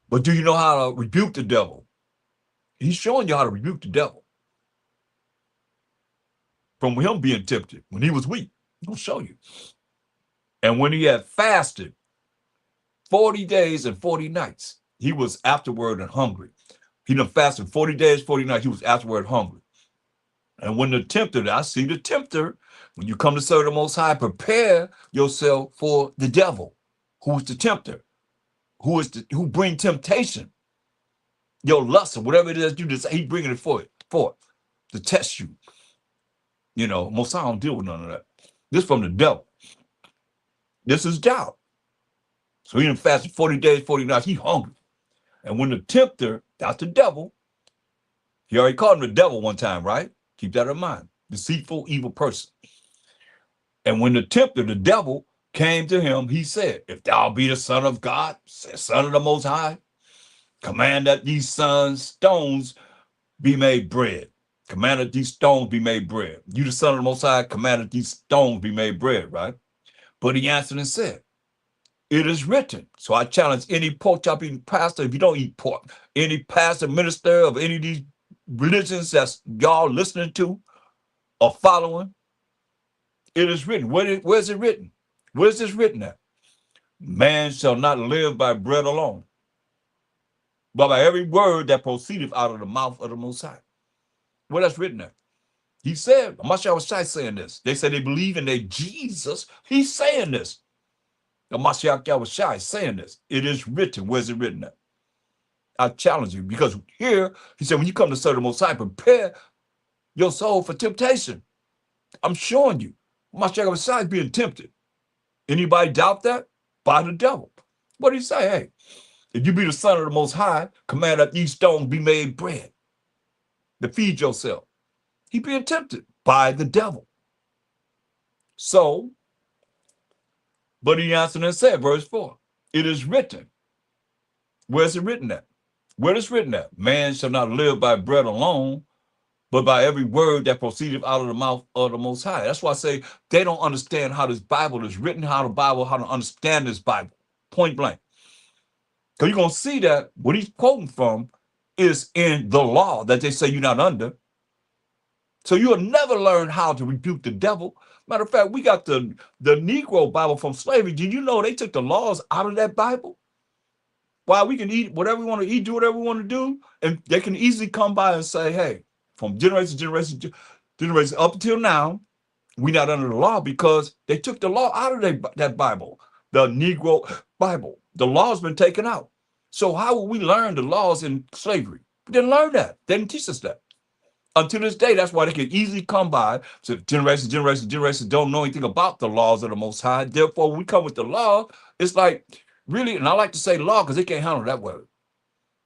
But do you know how to rebuke the devil? He's showing you how to rebuke the devil. From him being tempted, when he was weak, he's going to show you. And when he had fasted 40 days and 40 nights, he was afterward and hungry. He done fasted 40 days, 40 nights, he was afterward hungry. And when the tempter, I see the tempter, when you come to serve the Most High, prepare yourself for the devil, who is the tempter, who bring temptation, your lust or whatever it is you desire. He bringing it forth to test you. You know, Most High don't deal with none of that. This from the devil. This is doubt. So he done fasted 40 days, 40 nights. He hungry. And when the tempter, that's the devil. He already called him the devil one time, right? Keep that in mind. Deceitful, evil person. And when the tempter, the devil, came to him, he said, if thou be the Son of God, Son of the Most High, command that these stones be made bread. Command that these stones be made bread. You, the Son of the Most High, command that these stones be made bread, right? But he answered and said, it is written. So I challenge any pork chop eating pastor, if you don't eat pork, any pastor, minister of any of these religions that's y'all listening to or following, it is written. Where's it written? Where's this written at? Man shall not live by bread alone, but by every word that proceedeth out of the mouth of the Most High. Where that's written at? He said, Mashiach was saying this. They said they believe in their Jesus. He's saying this. The Mashiach Yahushua is saying this. It is written. Where's it written at? I challenge you, because here he said, when you come to serve the Most High, prepare your soul for temptation. I'm showing you. Mashiach Yahushua is being tempted. Anybody doubt that? By the devil. What did he say? Hey, if you be the Son of the Most High, command that these stones be made bread to feed yourself. He being tempted by the devil. So, but he answered and said, verse 4, it is written. Where's it written at? Where is written at? Man shall not live by bread alone, but by every word that proceedeth out of the mouth of the Most High. That's why I say they don't understand how this Bible is written, how to understand this Bible, point blank. Because you're going to see that what he's quoting from is in the law that they say you're not under. So you'll never learn how to rebuke the devil. Matter of fact, we got the Negro Bible from slavery. Did you know they took the laws out of that Bible? Why we can eat whatever we want to eat, do whatever we want to do, and they can easily come by and say, hey, from generation to generation up until now, we're not under the law because they took the law out of that Bible, the Negro Bible. The law's been taken out. So how will we learn the laws in slavery? We didn't learn that. They didn't teach us that. Until this day, that's why they can easily come by. So generations don't know anything about the laws of the Most High. Therefore, when we come with the law, it's like, really, and I like to say law because they can't handle that word.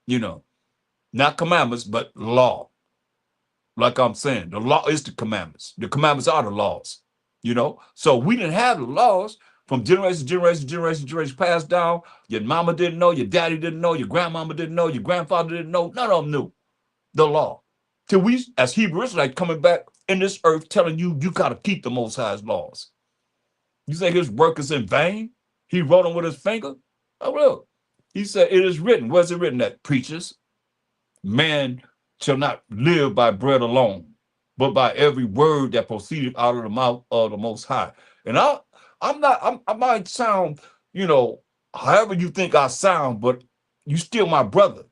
You know, not commandments, but law. Like I'm saying, the law is the commandments. The commandments are the laws, you know? So we didn't have the laws from generation to generation passed down. Your mama didn't know, your daddy didn't know, your grandmama didn't know, your grandfather didn't know. None of them knew the law. Till we, as Hebrew Israelites, coming back in this earth telling you, you got to keep the Most High's laws. You think his work is in vain? He wrote them with his finger? Oh, well, he said, it is written. Where's it written at, preachers? Man shall not live by bread alone, but by every word that proceeded out of the mouth of the Most High. And I might sound, you know, however you think I sound, but you still my brother.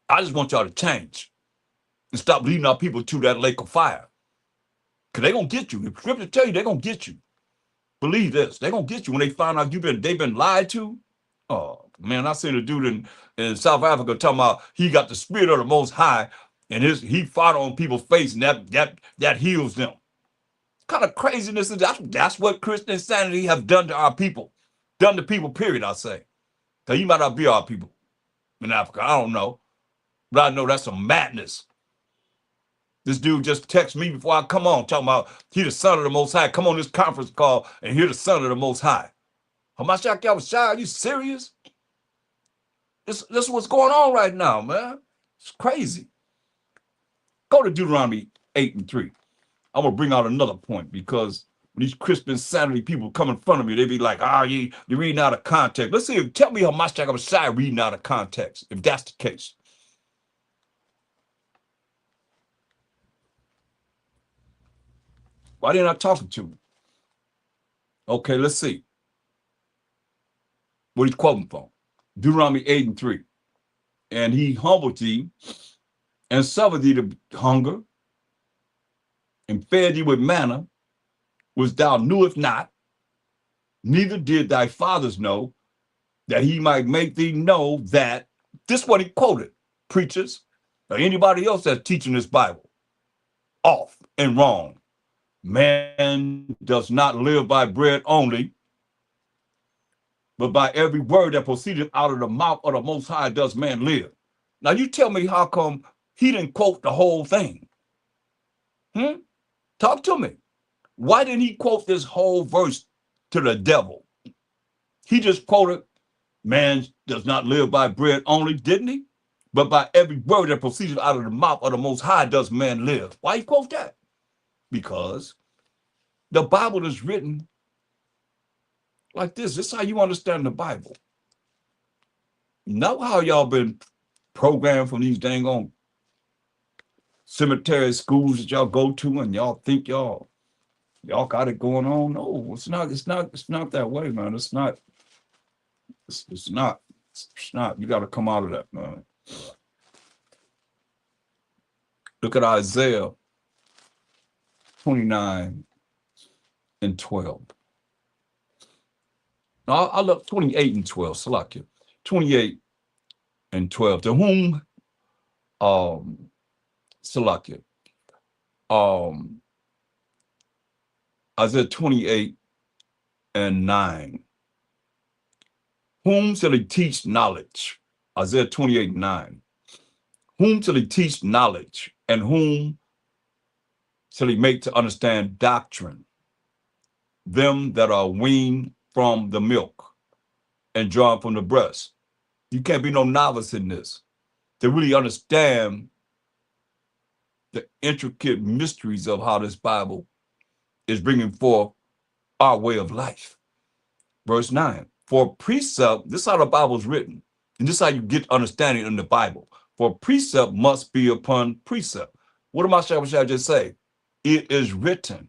I just want y'all to change and stop leading our people to that lake of fire. Because they're going to get you. If scripture tell you, they're going to get you. Believe this. They're going to get you when they find out they've been lied to. Oh, man, I seen a dude in South Africa talking about he got the spirit of the Most High and he fought on people's face and that heals them. kind of craziness is that? That's what Christian insanity have done to our people. Done to people, period, I say. Because you might not be our people in Africa. I don't know. But I know that's some madness. This dude just texted me before I come on, talking about he the son of the Most High. Come on this conference call and hear the son of the Most High. Hamashiach Yahushua, are you serious? This is what's going on right now, man. It's crazy. Go to Deuteronomy 8:3. I'm going to bring out another point, because when these Christian insanity people come in front of me, they be like, you're reading out of context. Let's see, tell me how Hamashiach Yahushua reading out of context, if that's the case. Why didn't I talk to me? Okay, let's see what he's quoting from. Deuteronomy 8:3. And he humbled thee and suffered thee to hunger and fed thee with manna, which thou knewest not, neither did thy fathers know, that he might make thee know that, this is what he quoted, preachers, or anybody else that's teaching this Bible, off and wrong. Man does not live by bread only, but by every word that proceedeth out of the mouth of the Most High does man live. Now you tell me how come he didn't quote the whole thing? Talk to me. Why didn't he quote this whole verse to the devil? He just quoted, man does not live by bread only, didn't he? But by every word that proceedeth out of the mouth of the Most High does man live. Why he quote that? Because the Bible is written like this. This is how you understand the Bible. Know how y'all been programmed from these dang on cemetery schools that y'all go to, and y'all think y'all got it going on? No, it's not that way, man. It's not. You got to come out of that, man. Look at Isaiah 29:12. Now, I look 28:12, Salakia. 28:12. To whom, Salakia, Isaiah 28:9. Whom shall he teach knowledge? Isaiah 28:9. Whom shall he teach knowledge, and whom shall he make to understand doctrine? Them that are weaned from the milk and drawn from the breast. You can't be no novice in this to really understand the intricate mysteries of how this Bible is bringing forth our way of life. Verse 9, for precept, this is how the Bible is written, and this is how you get understanding in the Bible. For precept must be upon precept. What am I just say? It is written.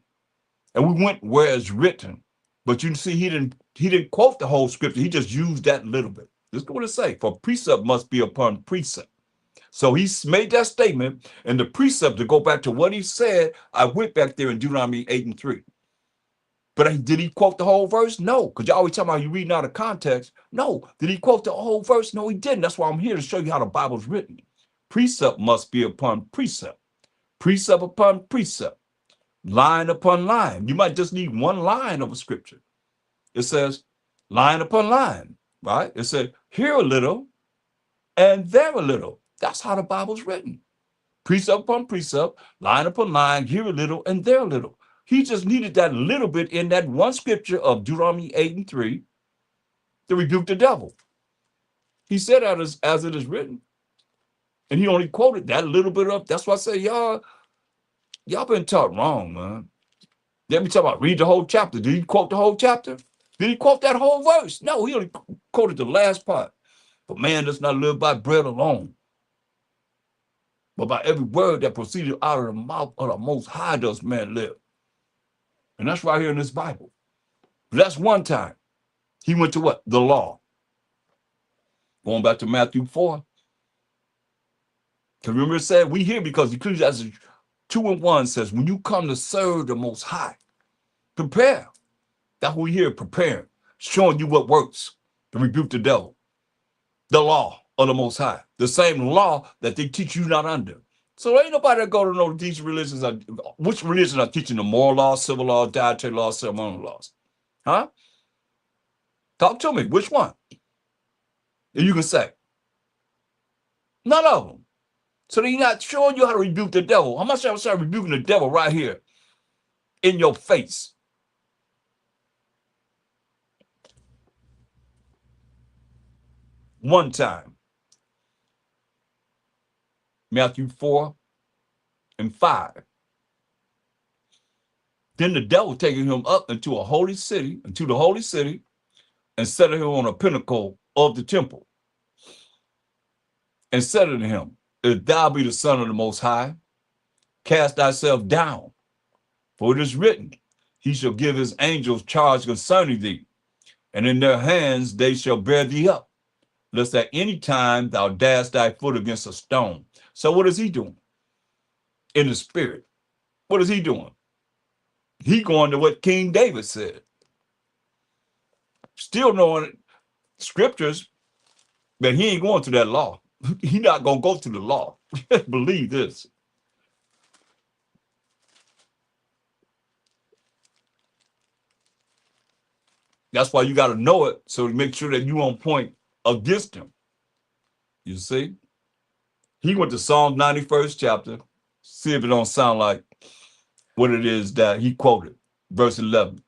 And we went where it's written. But you see, he didn't quote the whole scripture. He just used that little bit. This is what it say. For precept must be upon precept. So he made that statement, and the precept, to go back to what he said, I went back there in Deuteronomy 8:3. But did he quote the whole verse? No, because you always talking about you reading out of context. No. Did he quote the whole verse? No, he didn't. That's why I'm here to show you how the Bible's written. Precept must be upon precept. Precept upon precept. Line upon line. You might just need one line of a scripture. It says line upon line, right? It said here a little and there a little. That's how the Bible's written. Precept upon precept, line upon line, here a little and there a little. He just needed that little bit in that one scripture of Deuteronomy 8:3 to rebuke the devil. He said that as it is written. And he only quoted that little bit up. That's why I say, y'all been taught wrong, man. Let me talk about read the whole chapter. Did he quote the whole chapter? Did he quote that whole verse? No, he only quoted the last part. But man does not live by bread alone, but by every word that proceeded out of the mouth of the Most High does man live. And that's right here in this Bible. But that's one time. He went to what? The law. Going back to Matthew 4. Because remember it said, we here because Ecclesiastes 2:1 says, when you come to serve the Most High, prepare. That's what we hear, prepare. Showing you what works to rebuke the devil. The law of the Most High. The same law that they teach you not under. So ain't nobody that go to know these religions are, which religions are teaching the moral laws, civil laws, dietary laws, ceremonial laws. Huh? Talk to me. Which one? And you can say. None of them. So they're not showing you how to rebuke the devil. How much I was rebuking the devil right here in your face. One time. Matthew 4:5. Then the devil taking him up into a holy city, into the holy city, and set him on a pinnacle of the temple. And said unto him, if thou be the Son of the Most High, cast thyself down. For it is written, he shall give his angels charge concerning thee, and in their hands they shall bear thee up, lest at any time thou dash thy foot against a stone. So what is he doing? In the spirit. What is he doing? He going to what King David said. Still knowing scriptures, but he ain't going to that law. He not going to go to the law. Believe this. That's why you got to know it, so to make sure that you on point against him. You see? He went to Psalm 91st chapter. See if it don't sound like what it is that he quoted. Verse 11.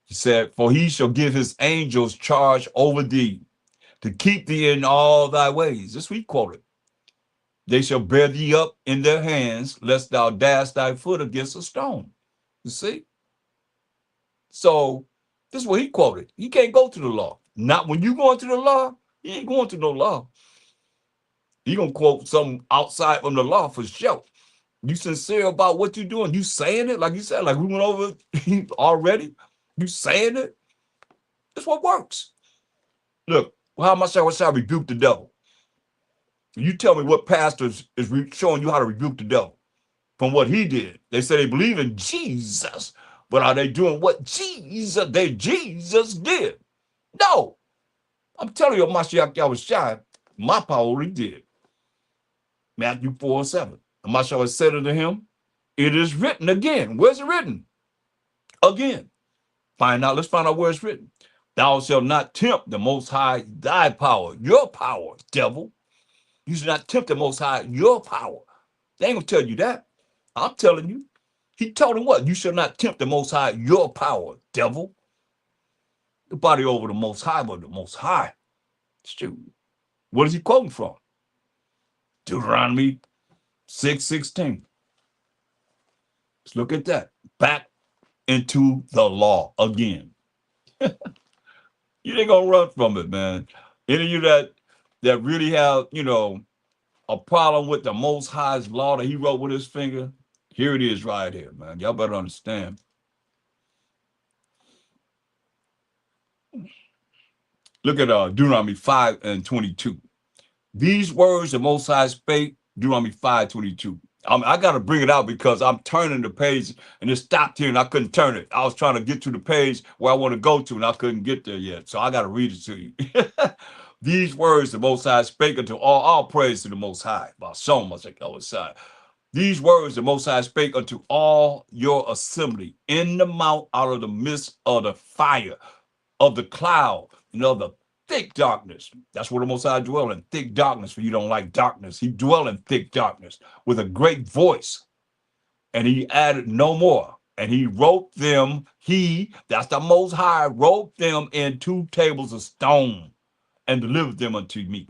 He said, for he shall give his angels charge over thee, to keep thee in all thy ways. This we quoted. They shall bear thee up in their hands, lest thou dash thy foot against a stone. You see? So this is what he quoted. He can't go to the law. Not when you go into the law, he ain't going to no law. He gonna quote something outside from the law for sure. You sincere about what you're doing? You saying it? Like you said, like we went over already? You saying it? That's what works. Look, how much I rebuke the devil? You tell me what pastors is showing you how to rebuke the devil from what he did. They say they believe in Jesus, but are they doing what Jesus did? No. I'm telling you, Mashiach Yahushua, my power already did. Matthew 4:7. Mashiach said unto him, it is written again. Where's it written? Again. Let's find out where it's written. Thou shalt not tempt the Most High thy power, your power, devil. You should not tempt the Most High your power. They ain't gonna tell you that. I'm telling you. He told him what? You shall not tempt the Most High your power, devil. The body over the Most High, but the Most High. Shoot. What is he quoting from? Deuteronomy 6:16. Let's look at that. Back into the law again. You ain't gonna run from it, man. Any of you that really have, a problem with the Most High's law that he wrote with his finger, here it is right here, man. Y'all better understand. Look at Deuteronomy 5:22. These words the Most High spake, Deuteronomy 5:22. I got to bring it out because I'm turning the page and it stopped here and I couldn't turn it. I was trying to get to the page where I want to go to and I couldn't get there yet. So I got to read it to you. These words the Most High spake unto all praise to the Most High. About so much like I was saying. These words the Most High spake unto all your assembly in the mount out of the midst of the fire, of the cloud, the thick darkness. That's where the Most High dwell in, thick darkness, for you don't like darkness. He dwell in thick darkness with a great voice. And he added no more. And he wrote them, that's the Most High, wrote them in 2 tables of stone and delivered them unto me.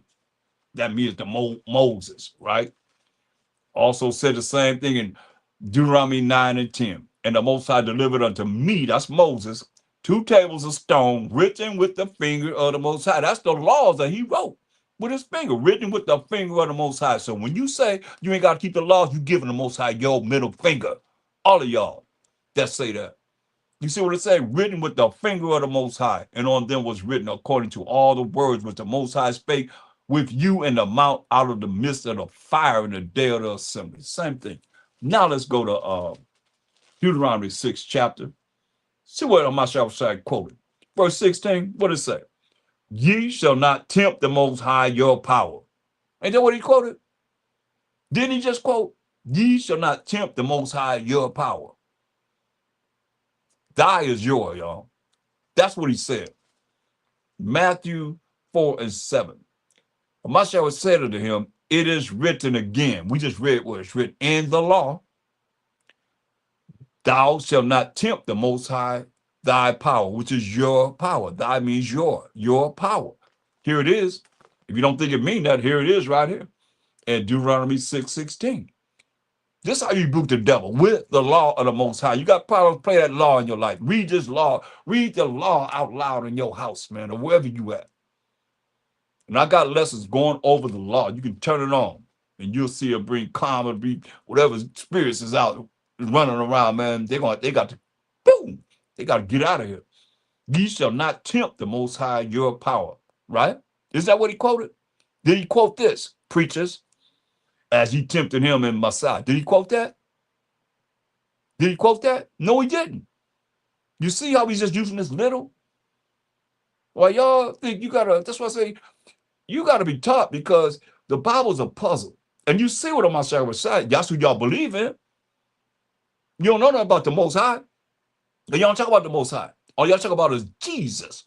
That means the Moses, right? Also said the same thing in Deuteronomy 9:10. And the Most High delivered unto me, that's Moses, 2 tables of stone written with the finger of the Most High. That's the laws that he wrote with his finger, written with the finger of the Most High. So when you say you ain't got to keep the laws, you giving the Most High your middle finger. All of y'all that say that. You see what it say? Written with the finger of the Most High. And on them was written according to all the words which the Most High spake with you in the mount out of the midst of the fire in the day of the assembly. Same thing. Now let's go to Deuteronomy 6 chapter. See what Mashiach quoted. Verse 16, what it say? Ye shall not tempt the Most High your power. Ain't that what he quoted? Didn't he just quote, ye shall not tempt the Most High your power. Thy is yours, y'all. That's what he said. Matthew 4:7. Mashiach said unto him, it is written again. We just read what it's written in the law. Thou shalt not tempt the Most High thy power, which is your power. Thy means your power. Here it is. If you don't think it means that, here it is right here. And Deuteronomy 6:16. This is how you rebuke the devil, with the law of the Most High. You got power to play that law in your life. Read this law. Read the law out loud in your house, man, or wherever you at. And I got lessons going over the law. You can turn it on, and you'll see it bring calm and be whatever spirits is out running around, man. They got to, boom, they got to get out of here. Ye shall not tempt the Most High your power, right? Is that what he quoted? Did he quote this, preachers, as he tempted him in Massah? Did he quote that? Did he quote that? No, he didn't. You see how he's just using this little? Well, y'all think you gotta, that's why I say, you gotta be taught, because the Bible's a puzzle. And you see what Mashiach was saying. That's who y'all believe in. You don't know nothing about the Most High. Y'all don't talk about the Most High. All y'all talk about is Jesus.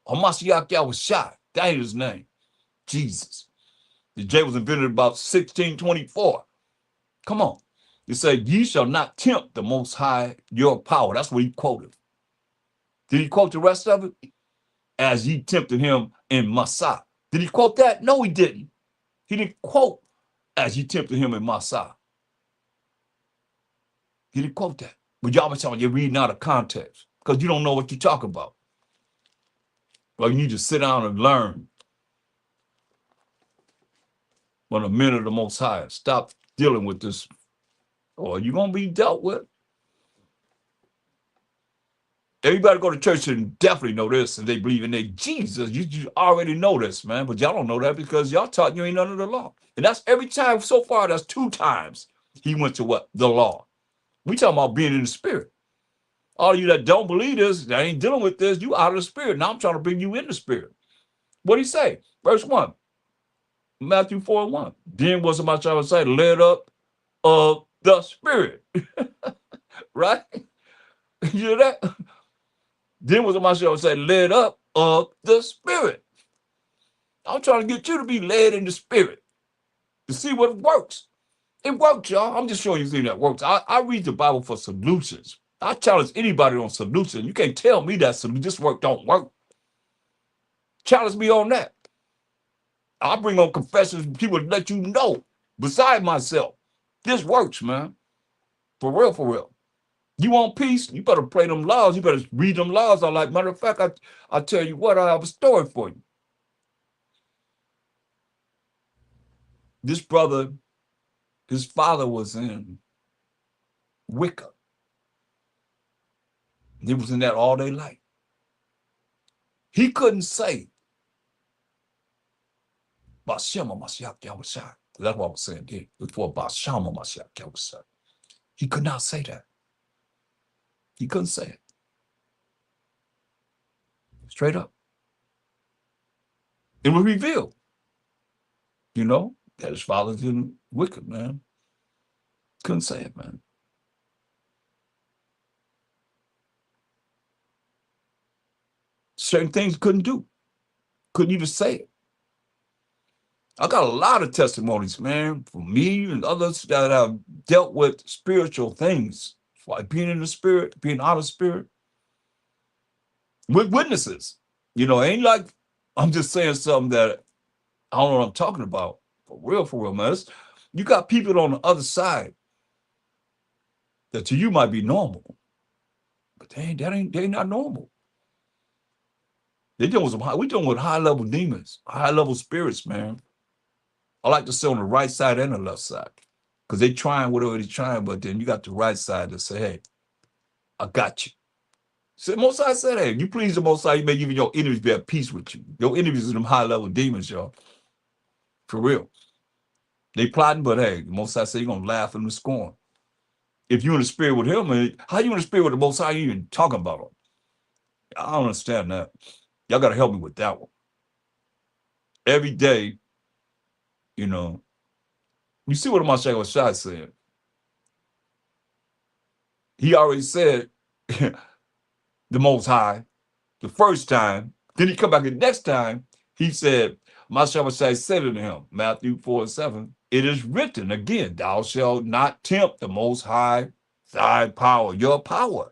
Mashiach Yahushua. That ain't his name. Jesus. The J was invented about 1624. Come on. He said, ye shall not tempt the Most High your power. That's what he quoted. Did he quote the rest of it? As ye tempted him in Massah. Did he quote that? No, he didn't. He didn't quote as ye tempted him in Massah. He didn't quote that. But y'all be talking, you're reading out of context because you don't know what you're talking about. Well, you need to sit down and learn. When the men of the Most High, stop dealing with this, or you're going to be dealt with. Everybody go to church and definitely know this, and they believe in their Jesus. You already know this, man, but y'all don't know that because y'all taught you ain't under the law. And that's every time so far, that's 2 times he went to what? The law. We talking about being in the spirit. All of you that don't believe this, that ain't dealing with this, you out of the spirit. Now I'm trying to bring you in the spirit. What did he say? Verse 1, Matthew 4:1. Then was my trying to say, led up of the spirit. Right? You hear that? Then was my show say, led up of the spirit. I'm trying to get you to be led in the spirit to see what works. It works, y'all. I'm just showing you things that works. I read the Bible for solutions. I challenge anybody on solution. You can't tell me that this work don't work. Challenge me on that. I bring on confessions, people let you know, beside myself, this works, man. For real, for real. You want peace? You better play them laws. You better read them laws. I like, matter of fact, I tell you what, I have a story for you. This brother, his father was in Wicca. He was in that all day life. He couldn't say Bashama Mashiach Yahushua. That's what I was saying here. Before Bashama Mashiach Yahushua. He could not say that. He couldn't say it. Straight up. It was revealed, that his father's in Wicca, man. Couldn't say it, man. Certain things couldn't do. Couldn't even say it. I got a lot of testimonies, man, from me and others that have dealt with spiritual things, like being in the spirit, being out of spirit, with witnesses. Ain't like I'm just saying something that I don't know what I'm talking about. For real, man. You got people on the other side that to you might be normal, but they not normal. We dealing with high level demons, high level spirits, man. I like to say on the right side and the left side, because they trying whatever they're trying, but then you got the right side to say, hey, I got you. So Most High said, hey, you please the Most High, you make even your enemies be at peace with you. Your enemies are them high level demons, y'all. For real. They plotting, but hey, the Most High said you're gonna laugh and scorn. If you're in the spirit with him, how you in the spirit with the Most High, you even talking about him? I don't understand that. Y'all gotta help me with that one. Every day, You see what Mashiach said? He already said the Most High the first time. Then he come back the next time. He said, Mashiach said unto him, Matthew 4:7, it is written again, thou shalt not tempt the Most High, thy power, your power.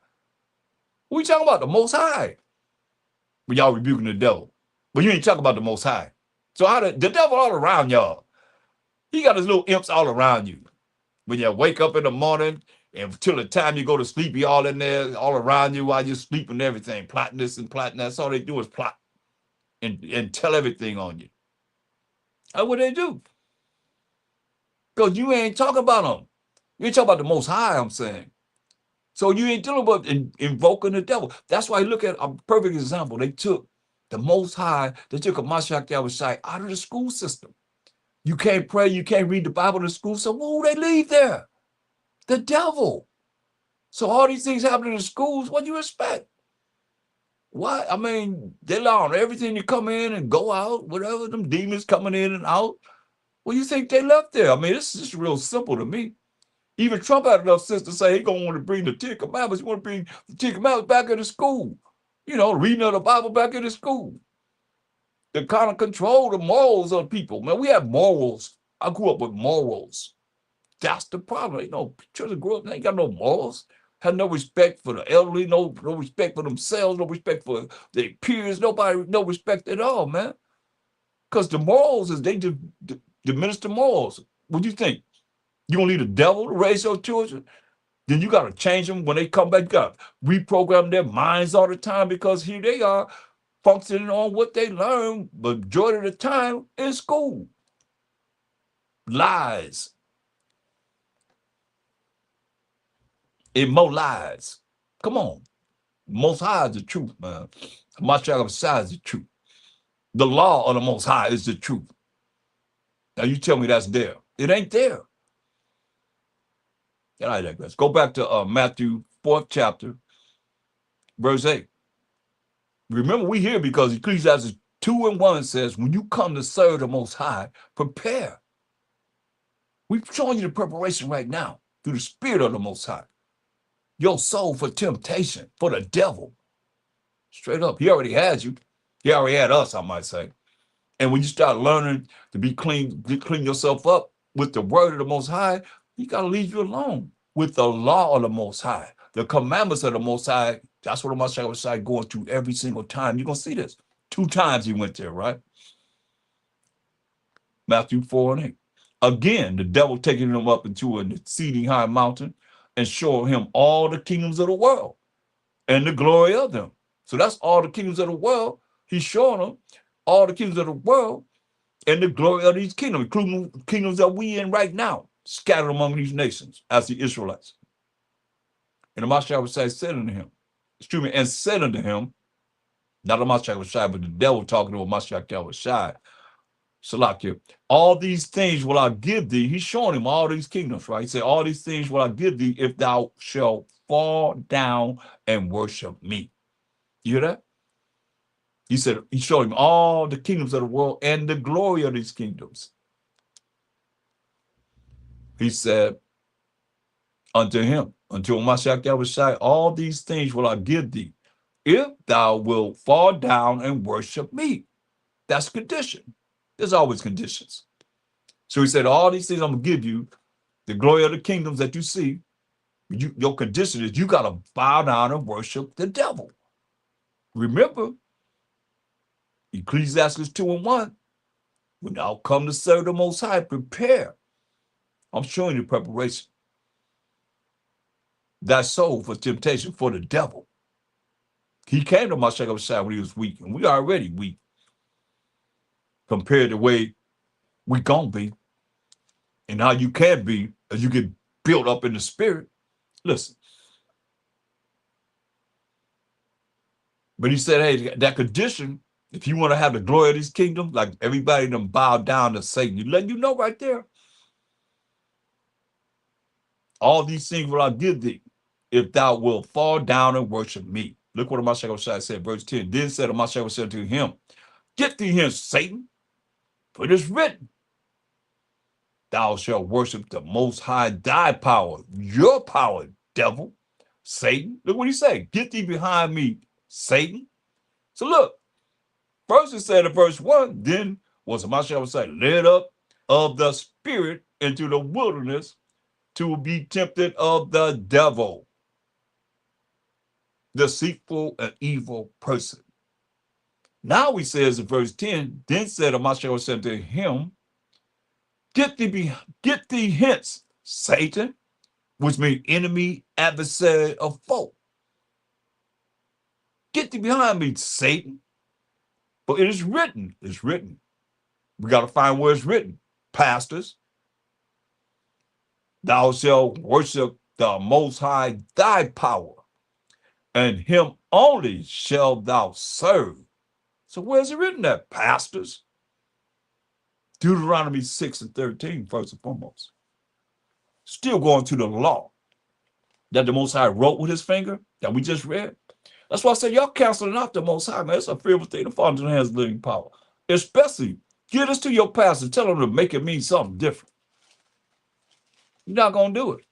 What are you talking about? The Most High. But y'all rebuking the devil. But you ain't talking about the Most High. So how the devil all around y'all. He got his little imps all around you. When you wake up in the morning and till the time you go to sleep, he all in there, all around you while you're sleeping and everything, plotting this and plotting that. That's all they do is plot and tell everything on you. That's what they do. Because you ain't talking about them. You ain't talking about the Most High, I'm saying. So you ain't dealing with invoking the devil. That's why you look at a perfect example. They took the Most High, they took a Mashiach Yahushua out of the school system. You can't pray, you can't read the Bible in the school, so who they leave there? The devil. So all these things happen in the schools, what do you expect? What? I mean, they allow everything to come in and go out, whatever, them demons coming in and out. What do you think they left there? I mean, this is just real simple to me. Even Trump had enough sense to say he gonna want to bring the Ten Commandments. He want to bring the Ten Commandments back into school. You know, reading of the Bible back into school. To kind of control the morals of people. Man, we have morals. I grew up with morals. That's the problem. You know, children grew up, they ain't got no morals. Have no respect for the elderly, no respect for themselves, no respect for their peers, nobody, no respect at all, man. Because the morals is they diminish the morals. What do you think? You gonna leave the devil to raise your children? Then you gotta change them when they come back. You gotta reprogram their minds all the time because here they are functioning on what they learn majority of the time in school. Lies. And more lies. Come on. Most High is the truth, man. Mashiach Messiah is the truth. The law of the Most High is the truth. Now you tell me that's there. It ain't there. And I digress. Go back to Matthew 4th chapter, verse 8. Remember, we here because Ecclesiastes 2:1 says, when you come to serve the Most High, prepare. We've shown you the preparation right now through the Spirit of the Most High. Your soul for temptation, for the devil. Straight up. He already had you. He already had us, I might say. And when you start learning to be clean, to clean yourself up with the word of the Most High, he got to leave you alone with the law of the Most High, the commandments of the Most High. That's what the Most High was going through every single time. You're going to see this. 2 times he went there, right? Matthew 4:8. Again, the devil taking him up into an exceeding high mountain and showing him all the kingdoms of the world and the glory of them. So that's all the kingdoms of the world. He's showing them all the kingdoms of the world and the glory of these kingdoms, including kingdoms that we in right now, scattered among these nations as the Israelites. And the Mashiach said unto him, and said unto him, not the Mashiach, but the devil talking to Mashiach Yahushua, Salakia, all these things will I give thee. He's showing him all these kingdoms, right? He said, all these things will I give thee if thou shalt fall down and worship me. You hear that? He said, he showed him all the kingdoms of the world and the glory of these kingdoms. He said unto him, until Mashiach Yahushua, all these things will I give thee if thou wilt fall down and worship me. That's condition. There's always conditions. So he said, all these things I'm going to give you, the glory of the kingdoms that you see, your condition is you got to bow down and worship the devil. Remember, Ecclesiastes 2:1, when thou come to serve the Most High, prepare. I'm showing you preparation. Thy soul for temptation, for the devil. He came to Mashiach when he was weak, and we are already weak compared to the way we gonna be and how you can be as you get built up in the spirit. Listen. But he said, hey, that condition, if you want to have the glory of these kingdoms, like everybody them bow down to Satan, you let you know right there. All these things will I give thee if thou wilt fall down and worship me. Look what Mashiach said, verse 10. Then said Mashiach to him, get thee hence, Satan, for it is written, thou shalt worship the Most High, thy power, your power, devil, Satan. Look what he said. Get thee behind me, Satan. So look, first it said in verse 1, then was Mashiach say, led up of the spirit into the wilderness to be tempted of the devil, deceitful and evil person. Now he says in verse 10, then said Mashiach said to him, get thee hence, Satan, which means enemy, adversary, or foe. Get thee behind me, Satan. But it is written. It's written. We got to find where it's written. Pastors, thou shalt worship the Most High, thy power, and him only shalt thou serve. So where's it written at, pastors? Deuteronomy 6 and 13, first and foremost. Still going to the law that the Most High wrote with his finger that we just read. That's why I said y'all canceling out the Most High, man. It's a fearful thing to fall into the hands of living power. Especially, give this to your pastor. Tell them to make it mean something different. You're not going to do it.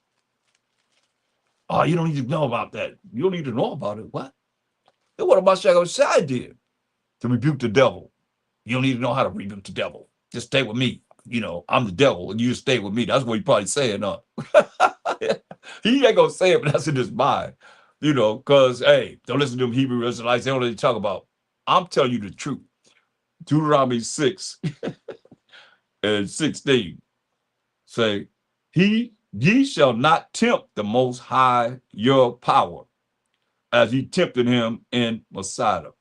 Oh, you don't need to know about that. You don't need to know about it. What? Then what about Mashiach did to rebuke the devil? You don't need to know how to rebuke the devil. Just stay with me. You know, I'm the devil, and you just stay with me. That's what he probably saying. He ain't going to say it, but that's in his mind. You know, because, hey, don't listen to them Hebrew Israelites. They don't really talk about. I'm telling you the truth. Deuteronomy 6 and 16 say, ye shall not tempt the Most High your power, as he tempted him in Masada.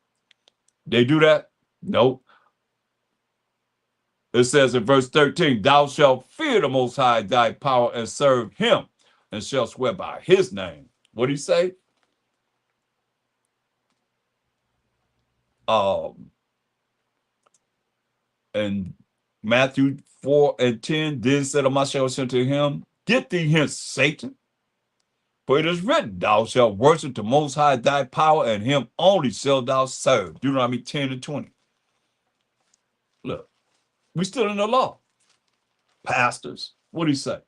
They do that? Nope. It says in verse 13, thou shalt fear the Most High thy power and serve him, and shall swear by his name. What do you say? And Matthew 4 and 10, then said Mashiach unto him, get thee hence, Satan. For it is written, thou shalt worship the Most High thy power, and him only shalt thou serve. Deuteronomy 10 and 20. Look, we still in the law. Pastors, what do he say?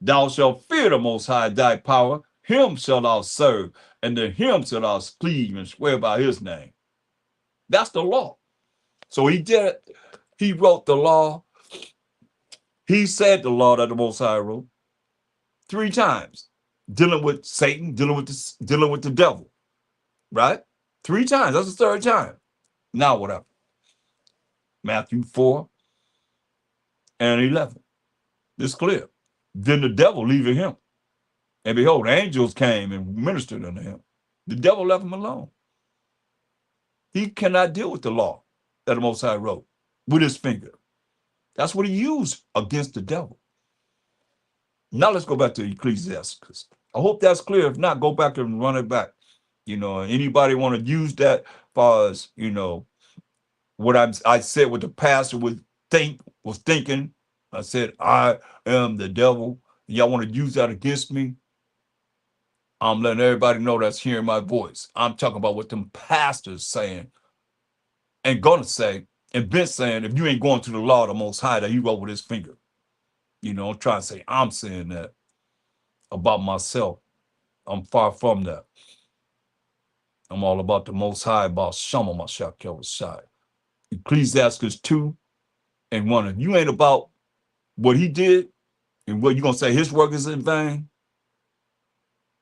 Thou shalt fear the Most High thy power, him shalt thou serve, and to him shalt thou cleave and swear by his name. That's the law. So he did it. He wrote the law. He said the law that the Most High wrote 3 times, dealing with Satan, dealing with the devil, right? 3 times. That's the 3rd time. Now what happened? Matthew 4 and 11. It's clear. Then the devil leaving him, and behold, angels came and ministered unto him. The devil left him alone. He cannot deal with the law that the Most High wrote with his finger. That's what he used against the devil. Now let's go back to Ecclesiastes. I hope that's clear. If not, go back and run it back. You know, anybody want to use that as far as, you know, what I said what the pastor was thinking. I said, I am the devil. Y'all want to use that against me? I'm letting everybody know that's hearing my voice. I'm talking about what them pastors saying and gonna say and been saying, if you ain't going to the law of the Most High that he wrote with his finger. You know, I'm trying to say I'm saying that about myself. I'm far from that. I'm all about the Most High, about Shama Mashiach Yahushua. Ecclesiastes 2 and 1. If you ain't about what he did and what you gonna say his work is in vain,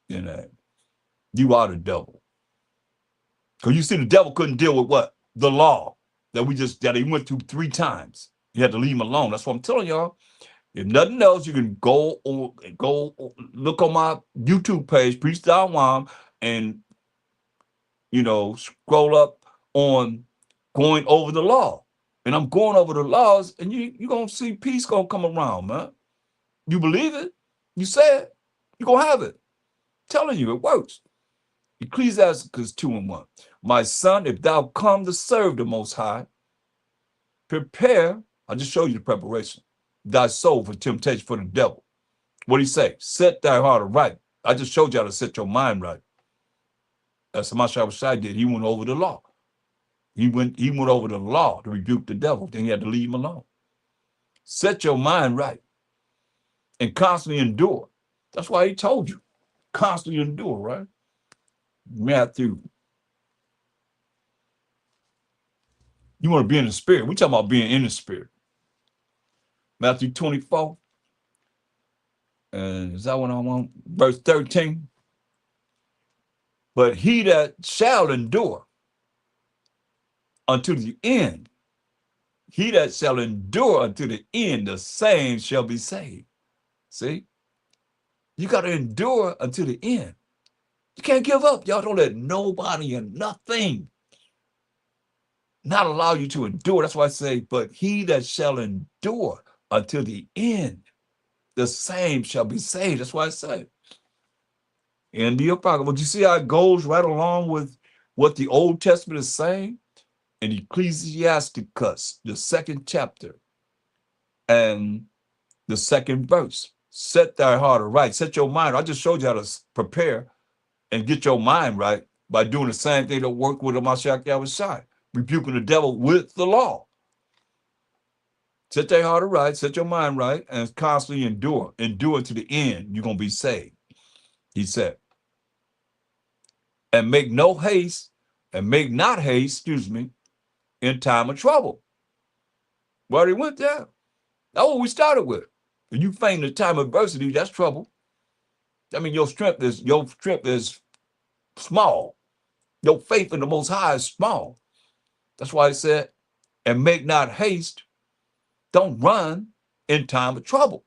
you know, you are the devil. Because you see, the devil couldn't deal with what? The law that he went through 3 times. You had to leave him alone. That's what I'm telling y'all. If nothing else, you can go look on my YouTube page, Priest Dawam, and, you know, scroll up on going over the law. And I'm going over the laws, and you're going to see peace going to come around, man. You believe it? You say it? You're going to have it. I'm telling you, it works. Ecclesiastes 2 and 1. My son, if thou come to serve the Most High, prepare, I just showed you the preparation, thy soul for temptation for the devil. What do he say? Set thy heart aright. I just showed you how to set your mind right. That's what Mashiach did. He went over the law. He went over the law to rebuke the devil. Then he had to leave him alone. Set your mind right. and constantly endure. That's why he told you, constantly endure, right? Matthew. You want to be in the spirit. We're talking about being in the spirit. Matthew 24. And is that what I want? Verse 13. But he that shall endure unto the end, he that shall endure unto the end, the same shall be saved. See? You got to endure until the end. You can't give up. Y'all don't let nobody and nothing not allow you to endure. That's why I say, but he that shall endure until the end, the same shall be saved. That's why I say. In the Apocrypha, but you see how it goes right along with what the Old Testament is saying? In Ecclesiasticus, the 2nd chapter and the 2nd verse. Set thy heart aright. Set your mind. I just showed you how to prepare and get your mind right by doing the same thing that worked with the Mashiach Yahushua, rebuking the devil with the law. Set thy heart right, set your mind right, and constantly endure. Endure to the end. You're going to be saved, he said. And make no haste, and make not haste, excuse me, in time of trouble. We already went there. That's what we started with. If you faint in time of adversity, that's trouble. I mean, your strength is small. Your faith in the Most High is small. That's why it said, and make not haste. Don't run in time of trouble.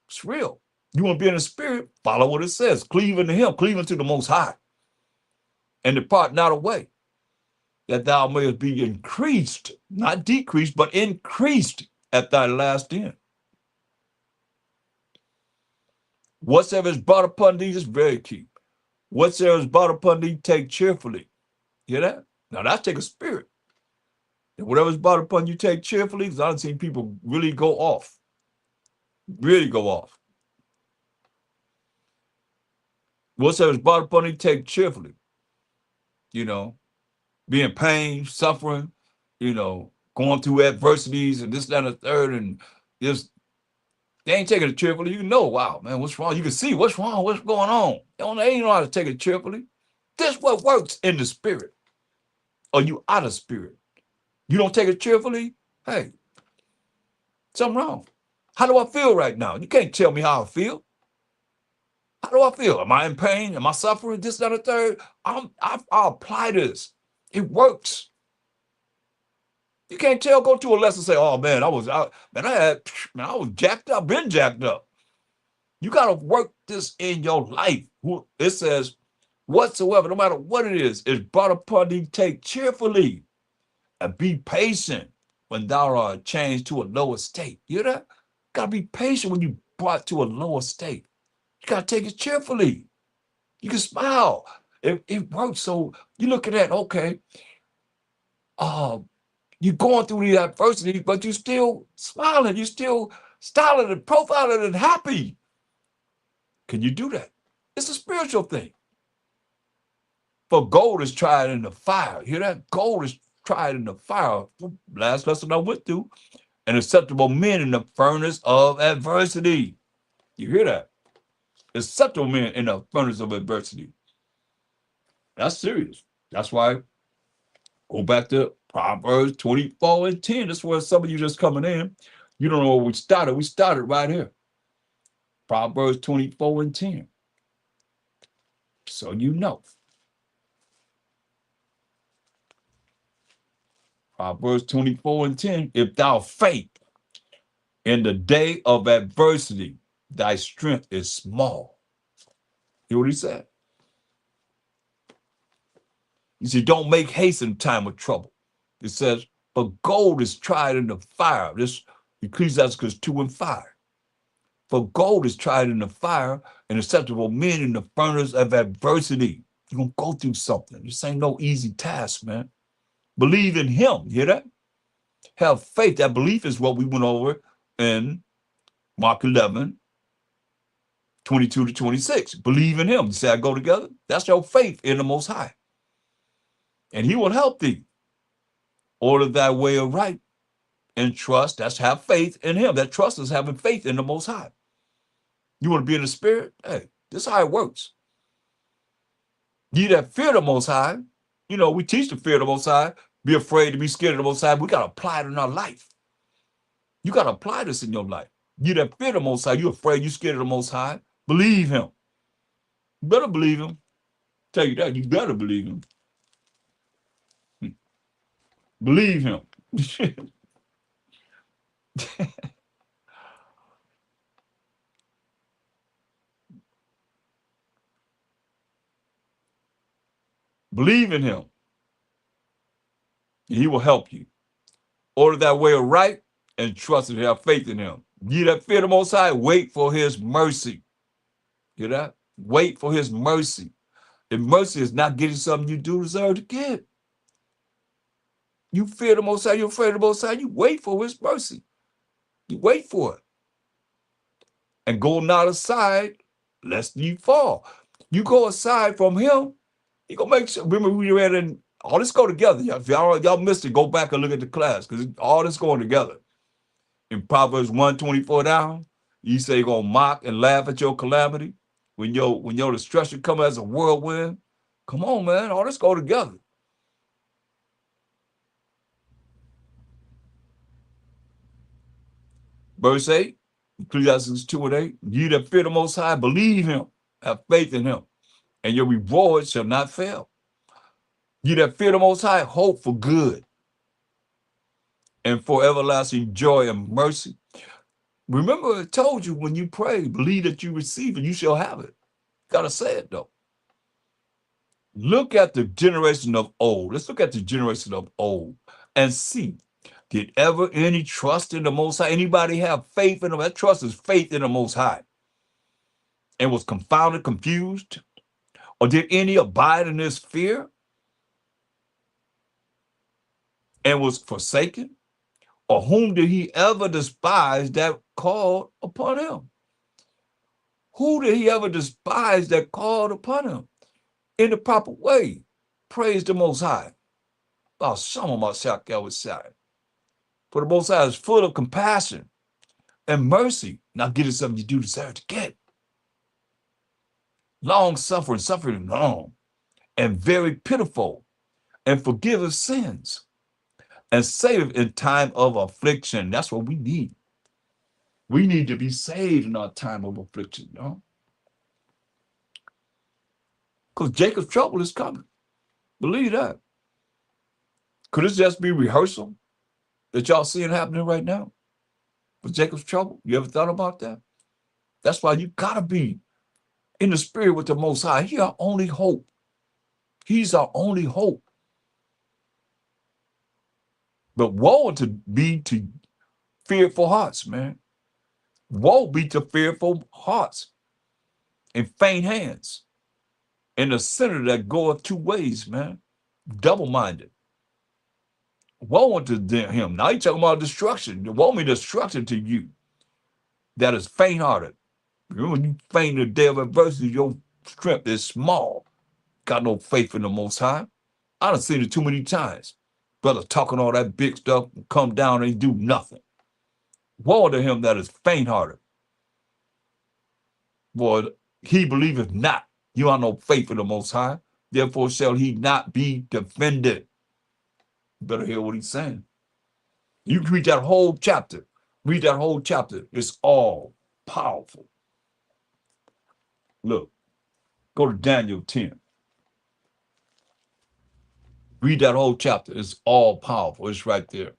It's real. You want to be in the spirit? Follow what it says. Cleave unto him. Cleave unto the Most High. And depart not away, that thou mayest be increased, not decreased, but increased at thy last end. Whatsoever is brought upon thee is very key. Whatsoever is brought upon thee, take cheerfully. Hear that? Now that's take a spirit. And whatever is brought upon you, take cheerfully, because I've seen people really go off. Really go off. Whatsoever is brought upon thee, take cheerfully. You know, be in pain, suffering, you know, going through adversities and this, that, and the third, and just they ain't taking it cheerfully. You know, wow, man, what's wrong? You can see what's wrong, what's going on. They ain't know how to take it cheerfully. This is what works in the spirit. Or you out of spirit. You don't take it cheerfully, hey, something wrong. How do I feel right now? You can't tell me how I feel. How do I feel? Am I in pain? Am I suffering? This, that, and the third? I'll apply this. It works. You can't tell, go to a lesson and say, oh man, I was jacked up, been jacked up. You got to work this in your life. It says, whatsoever, no matter what it is brought upon thee, take cheerfully and be patient when thou art changed to a lower state. You hear that? Got to be patient when you brought to a lower state. You got to take it cheerfully. You can smile. It works. So you look at that, okay, you're going through these adversities, but you're still smiling. You're still styling and profiling and happy. Can you do that? It's a spiritual thing. For gold is tried in the fire. Hear that? Gold is tried in the fire. Last lesson I went through. And acceptable men in the furnace of adversity. You hear that? Acceptable men in the furnace of adversity. That's serious. That's why go back to Proverbs 24 and 10. That's where some of you just coming in. You don't know where we started. We started right here. Proverbs 24 and 10. So you know. Proverbs 24 and 10. If thou faint in the day of adversity, thy strength is small. Hear what he said? He said, don't make haste in time of trouble. It says, but gold is tried in the fire. This Ecclesiasticus 2 and 5. For gold is tried in the fire, and acceptable men in the furnace of adversity. You're going to go through something. This ain't no easy task, man. Believe in him. You hear that? Have faith. That belief is what we went over in Mark 11, 22 to 26. Believe in him. You say I go together? That's your faith in the Most High. And he will help thee. Order thy way aright, and trust. That's have faith in him. That trust is having faith in the Most High. You want to be in the spirit? Hey, this is how it works. You that fear the Most High, you know, we teach to fear the Most High, be afraid to be scared of the Most High. We got to apply it in our life. You got to apply this in your life. You that fear the Most High, you afraid, you scared of the Most High, believe him. You better believe him. Tell you that, you better believe him. Believe him. Believe in him. He will help you. Order that way of right and trust and have faith in him. Ye that fear the Most High, wait for his mercy. Hear that? Wait for his mercy. And mercy is not getting something you do deserve to get. You fear the Most High, you're afraid of the Most High, you wait for his mercy. You wait for it. And go not aside, lest you fall. You go aside from him, he gonna make sure. Remember, we read in all this go together. If y'all missed it, go back and look at the class, because all this going together. In Proverbs 1:24 down, you say you're gonna mock and laugh at your calamity when your destruction come as a whirlwind. Come on, man, all this go together. Verse 8, Ecclesiastes 2:8, ye that fear the Most High, believe him, have faith in him, and your reward shall not fail. Ye that fear the Most High, hope for good and for everlasting joy and mercy. Remember, it told you when you pray, believe that you receive it, you shall have it. Gotta say it though. Look at the generation of old. Let's look at the generation of old and see, did ever any trust in the Most High? Anybody have faith in him? That trust is faith in the Most High. And was confounded, confused? Or did any abide in this fear and was forsaken? Or whom did he ever despise that called upon him? Who did he ever despise that called upon him? In the proper way, praise the Most High. For the Most High is full of compassion and mercy. Not getting something you do deserve to get. Long suffering, suffering long, and very pitiful, and forgiveth sins, and saveth in time of affliction. That's what we need. We need to be saved in our time of affliction, you know? Because Jacob's trouble is coming. Believe that. Could this just be rehearsal that y'all seeing happening right now? For Jacob's trouble? You ever thought about that? That's why you gotta be in the spirit with the Most High. He's our only hope. He's our only hope. But woe to fearful hearts, man. Woe be to fearful hearts and faint hands, and the sinner that goeth two ways, man. Double-minded. Woe unto him. Now he's talking about destruction. Woe means destruction to you that is faint-hearted. When you faint in the day of adversity, your strength is small. Got no faith in the Most High. I done seen it too many times. Brothers talking all that big stuff, come down and do nothing. Woe to him that is faint-hearted. For he believeth not. You have no faith in the Most High. Therefore shall he not be defended. You better hear what he's saying. You can read that whole chapter. Read that whole chapter. It's all powerful. Look, go to Daniel 10. Read that whole chapter. It's all powerful. It's right there.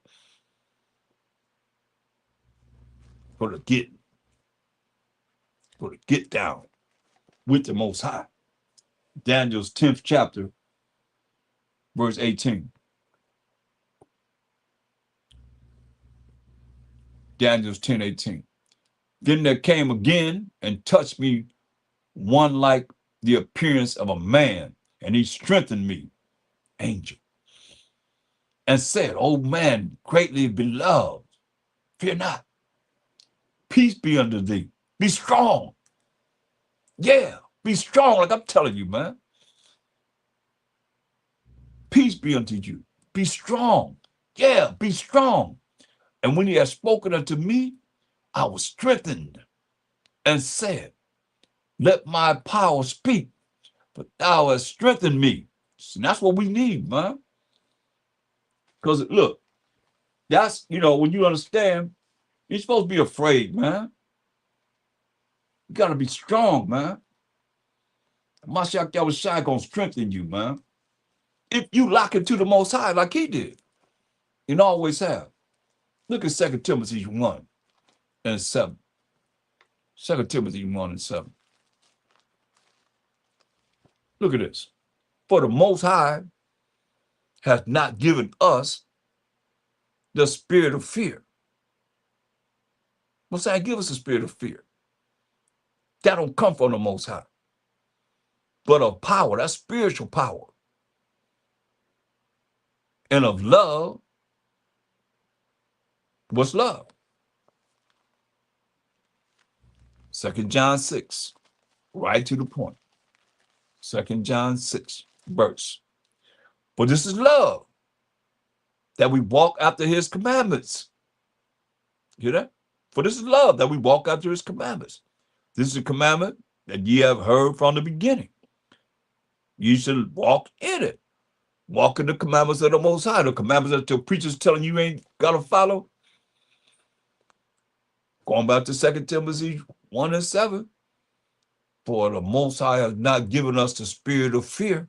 Go to get down with the Most High. Daniel's 10th chapter, verse 18. Daniel's 10:18. Then there came again and touched me one like the appearance of a man, and he strengthened me, angel, and said, O man, greatly beloved, fear not. Peace be unto thee. Be strong. Yeah, be strong, like I'm telling you, man. Peace be unto you. Be strong. Yeah, be strong. And when he had spoken unto me, I was strengthened and said, let my power speak, but thou hast strengthened me. And that's what we need, man. Because look, that's, when you understand, you're supposed to be afraid, man. You got to be strong, man. Mashiach Yahushua going to strengthen you, man. If you lock into the Most High like he did, and always have. Look at 2 Timothy 1 and 7. 2 Timothy 1 and 7. Look at this. For the Most High has not given us the spirit of fear. Most High give us a spirit of fear. That don't come from the Most High. But of power, that's spiritual power. And of love. What's love? 2 John 6, right to the point. 2 John 6, verse. For this is love, that we walk after his commandments. Hear that? For this is love, that we walk after his commandments. This is a commandment that ye have heard from the beginning. You should walk in it. Walk in the commandments of the Most High. The commandments that your preacher's telling you ain't got to follow. Going back to 2 Timothy 1 and 7. For the Most High has not given us the spirit of fear,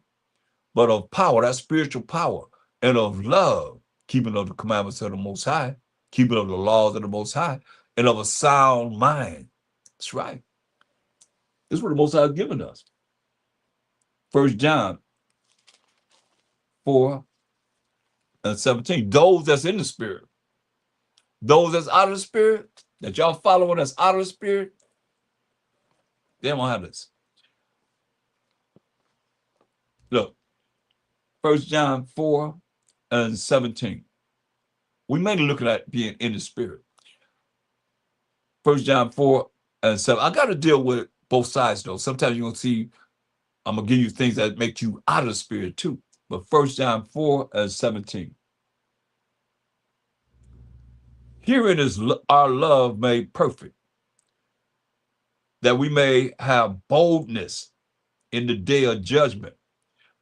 but of power, that's spiritual power, and of love, keeping of the commandments of the Most High, keeping of the laws of the Most High, and of a sound mind. That's right. This is what the Most High has given us. 1 John 4 and 17. Those that's in the spirit, those that's out of the spirit, that y'all following that's out of the spirit, they don't have this. Look, 1 John 4 and 17. We may look at being in the spirit. 1 John 4 and 7. I got to deal with both sides, though. Sometimes you're going to see, I'm going to give you things that make you out of the spirit, too. But 1 John 4 and 17. Herein is our love made perfect, that we may have boldness in the day of judgment,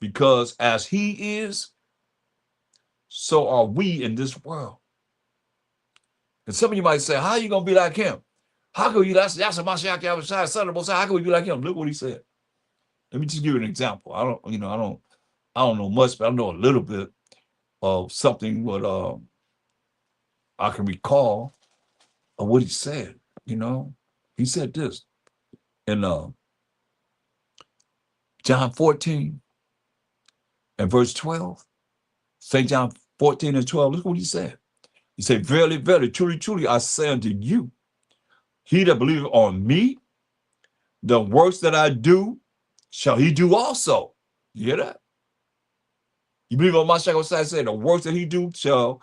because as he is, so are we in this world. And some of you might say, how are you going to be like him? How can you, that's a Mashiach Yahushua, son of the Most High, how can we be like him? Look what he said. Let me just give you an example. I don't know much, but I know a little bit of something what I can recall of what he said. He said this in John 14 and verse 12. St. John 14 and 12. Look what he said. He said, verily, verily, truly, truly, I say unto you, he that believeth on me, the works that I do, shall he do also. You hear that? You believe on Mashiach said, the works that he do, shall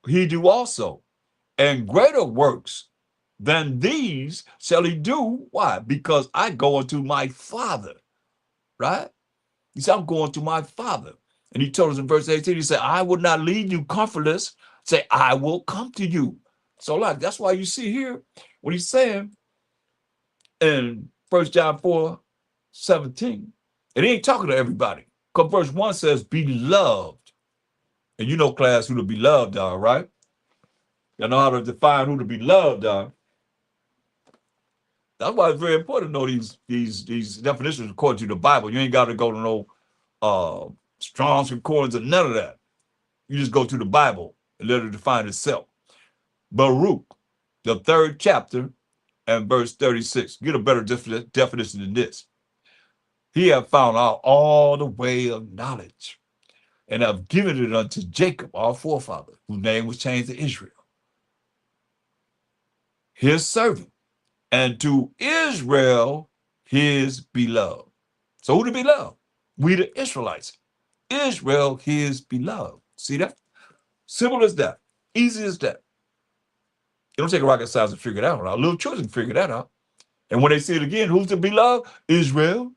he do also. And greater works than these shall he do. Why? Because I go unto my Father. Right? He said, I'm going to my Father. And he told us in verse 18, he said, I will not leave you comfortless. Say, I will come to you. So that's why you see here what he's saying in 1 John 4, 17. And he ain't talking to everybody. Because verse 1 says, be loved. And you know, class, who the beloved are, right? You know how to define who the beloved are. That's why it's very important to know these definitions according to the Bible. You ain't got to go to no Strong's Concordance or none of that. You just go to the Bible and let it define itself. Baruch, the 3rd chapter and verse 36. Get a better definition than this. He have found out all the way of knowledge and have given it unto Jacob, our forefather, whose name was changed to Israel, his servant, and to Israel, his beloved. So who the beloved? We the Israelites. Israel, his beloved. See that? Simple as that. Easy as that. It don't take a rocket science to figure that out. Little children figure that out. And when they see it again, who's the beloved? Israel.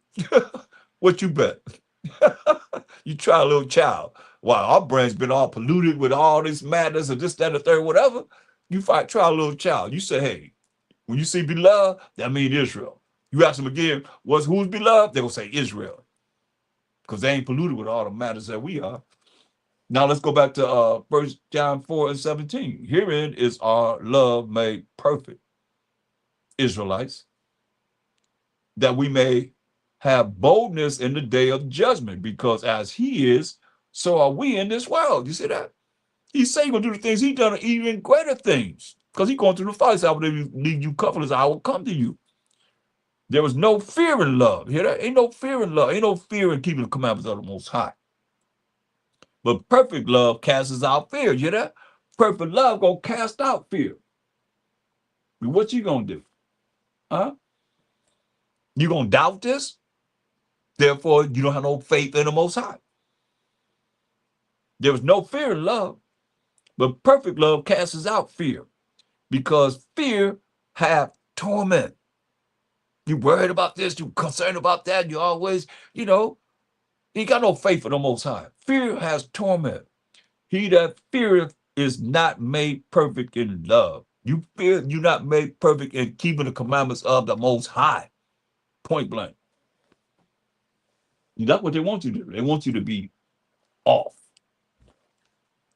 What you bet? You try a little child. Wow, our brain's been all polluted with all this madness and this, that, and the third, whatever. You try a little child. You say, hey, when you see beloved, that means Israel. You ask them again, who's beloved? They're going to say Israel. Because they ain't polluted with all the matters that we are. Now let's go back to 1 John 4:17. Herein is our love made perfect, Israelites, that we may have boldness in the day of judgment, because as he is, so are we in this world. You see that? He's saying he's going to do the things he's done, even greater things, because he's going through the fire. I will leave you comfortless. I will come to you. There was no fear in love. You hear that? Ain't no fear in love. Ain't no fear in keeping the commandments of the Most High. But perfect love casts out fear. You hear that? Perfect love gonna cast out fear. What you gonna do? Huh? You gonna doubt this? Therefore, you don't have no faith in the Most High. There was no fear in love, but perfect love casts out fear, because fear have torment. You worried about this, you concerned about that, you always, you got no faith in the Most High. Fear has torment. He that feareth is not made perfect in love. You fear, you're not made perfect in keeping the commandments of the Most High. Point blank. That's what they want you to do. They want you to be off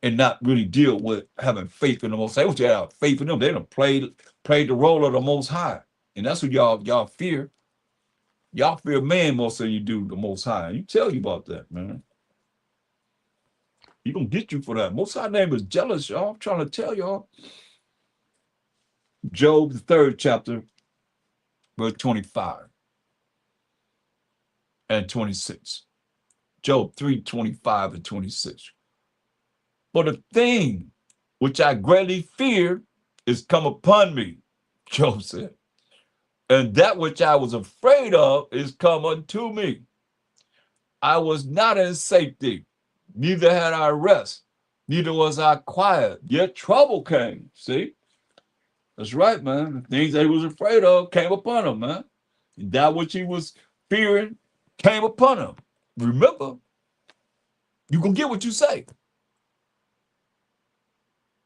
and not really deal with having faith in the Most High. They want you to have faith in them. They don't play the role of the Most High. And that's what y'all fear. Y'all fear man more than you do the Most High. You tell you about that, man. He gonna get you for that. Most High name is jealous, y'all. I'm trying to tell y'all. Job, the 3rd chapter, verse 25 and 26. Job 3:25 and 26. For the thing which I greatly fear is come upon me, Job said. And that which I was afraid of is come unto me. I was not in safety, neither had I rest, neither was I quiet, yet trouble came. See? That's right, man. The things that he was afraid of came upon him, man. And that which he was fearing came upon him. Remember, you can get what you say.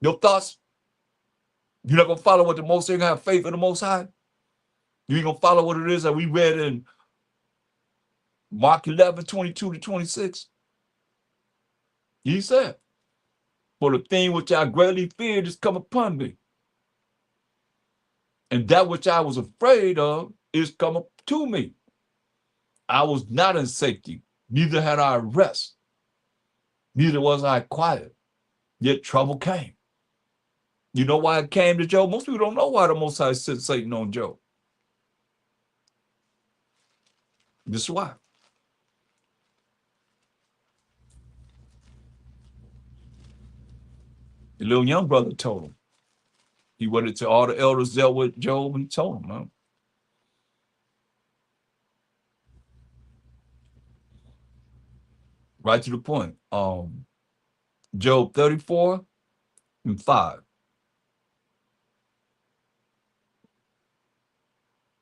Your thoughts, you're not going to follow what the Most High, you're going to have faith in the Most High. You ain't going to follow what it is that we read in Mark 11:22 to 26. He said, for the thing which I greatly feared is come upon me. And that which I was afraid of is come up to me. I was not in safety, neither had I rest, neither was I quiet, yet trouble came. You know why it came to Job? Most people don't know why the Most High sent Satan on Job. This is why. The little young brother told him. He went into all the elders dealt with Job and told him, man. Right to the point. Job 34:5.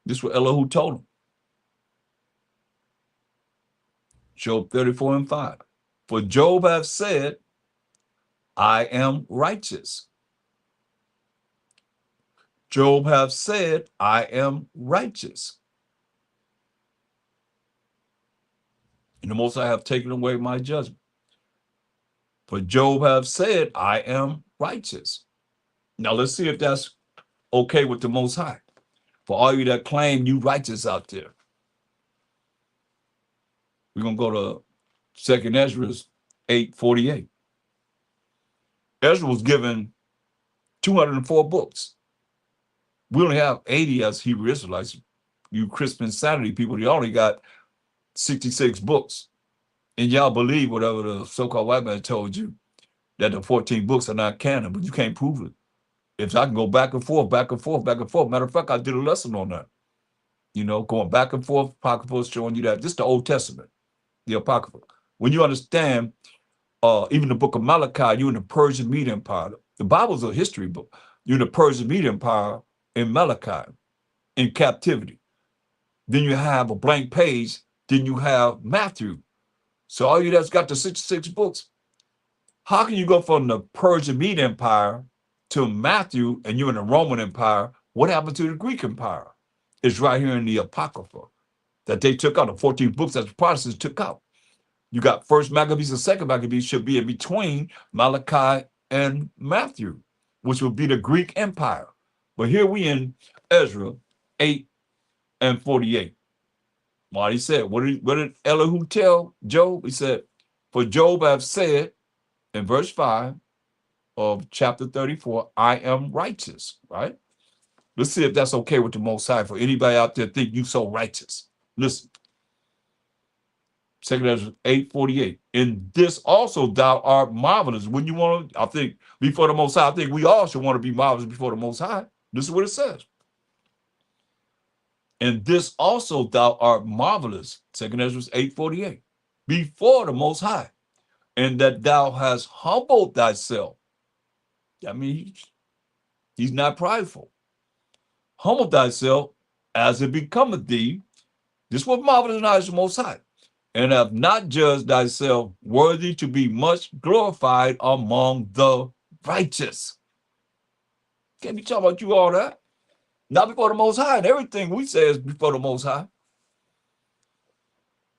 This is what Elihu told him. Job 34:5. For Job hath said, I am righteous. Job hath said, I am righteous. And the Most High have taken away my judgment. For Job hath said, I am righteous. Now let's see if that's okay with the Most High. For all you that claim you righteous out there. We're going to go to 2nd Ezra 8:48. Ezra was given 204 books. We only have 80 as Hebrew Israelites. You Christian Insanity people, they only got 66 books. And y'all believe whatever the so-called white man told you, that the 14 books are not canon, but you can't prove it. If I can go back and forth, back and forth, back and forth. Matter of fact, I did a lesson on that. Going back and forth, Apocrypha is showing you that. This is the Old Testament, the Apocrypha. When you understand, even the book of Malachi, you're in the Persian Media Empire. The Bible's a history book. You're in the Persian Media Empire in Malachi, in captivity. Then you have a blank page. Then you have Matthew. So all you that's got the 66 books, how can you go from the Persian Media Empire to Matthew and you're in the Roman Empire, what happened to the Greek Empire? It's right here in the Apocrypha that they took out, the 14 books that the Protestants took out. You got First Maccabees and Second Maccabees should be in between Malachi and Matthew, which would be the Greek Empire. But here we in Ezra 8 and 48. Well, he said, what did Elihu tell Job? He said, for Job have said in verse 5 of chapter 34, I am righteous, right? Let's see if that's okay with the Most High for anybody out there think you so righteous. Listen. 2 Ezra 8:48. In this also thou art marvelous. When you want to, I think, before the Most High, I think we all should want to be marvelous before the Most High. This is what it says. In this also thou art marvelous. 2 Ezra 8:48. Before the Most High. And that thou hast humbled thyself. I mean, he's not prideful. Humble thyself as it becometh thee. This was marvelous in the eyes of the Most High. And have not judged thyself worthy to be much glorified among the righteous. Can't be talking about you all that. Not before the Most High. And everything we say is before the Most High.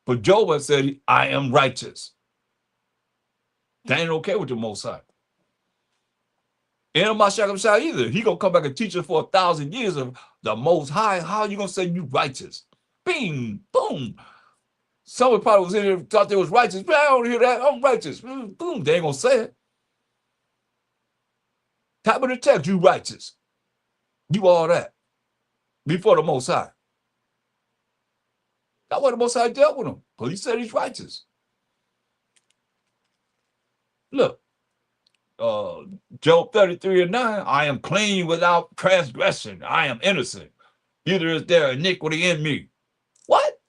But Job has said, I am righteous. That ain't okay with the Most High. Ain't Mashiach either. He gonna come back and teach us for 1,000 years of the Most High. How are you gonna say you righteous? Bing, boom. Someone probably was in here thought they was righteous. I don't hear that. I'm righteous. Boom. They ain't gonna say it. Type of the text, you righteous. You all that. Before the Most High. That's why the Most High dealt with him. Because he said he's righteous. Look. Job 33 and 9, I am clean without transgression. I am innocent. Neither is there iniquity in me. What?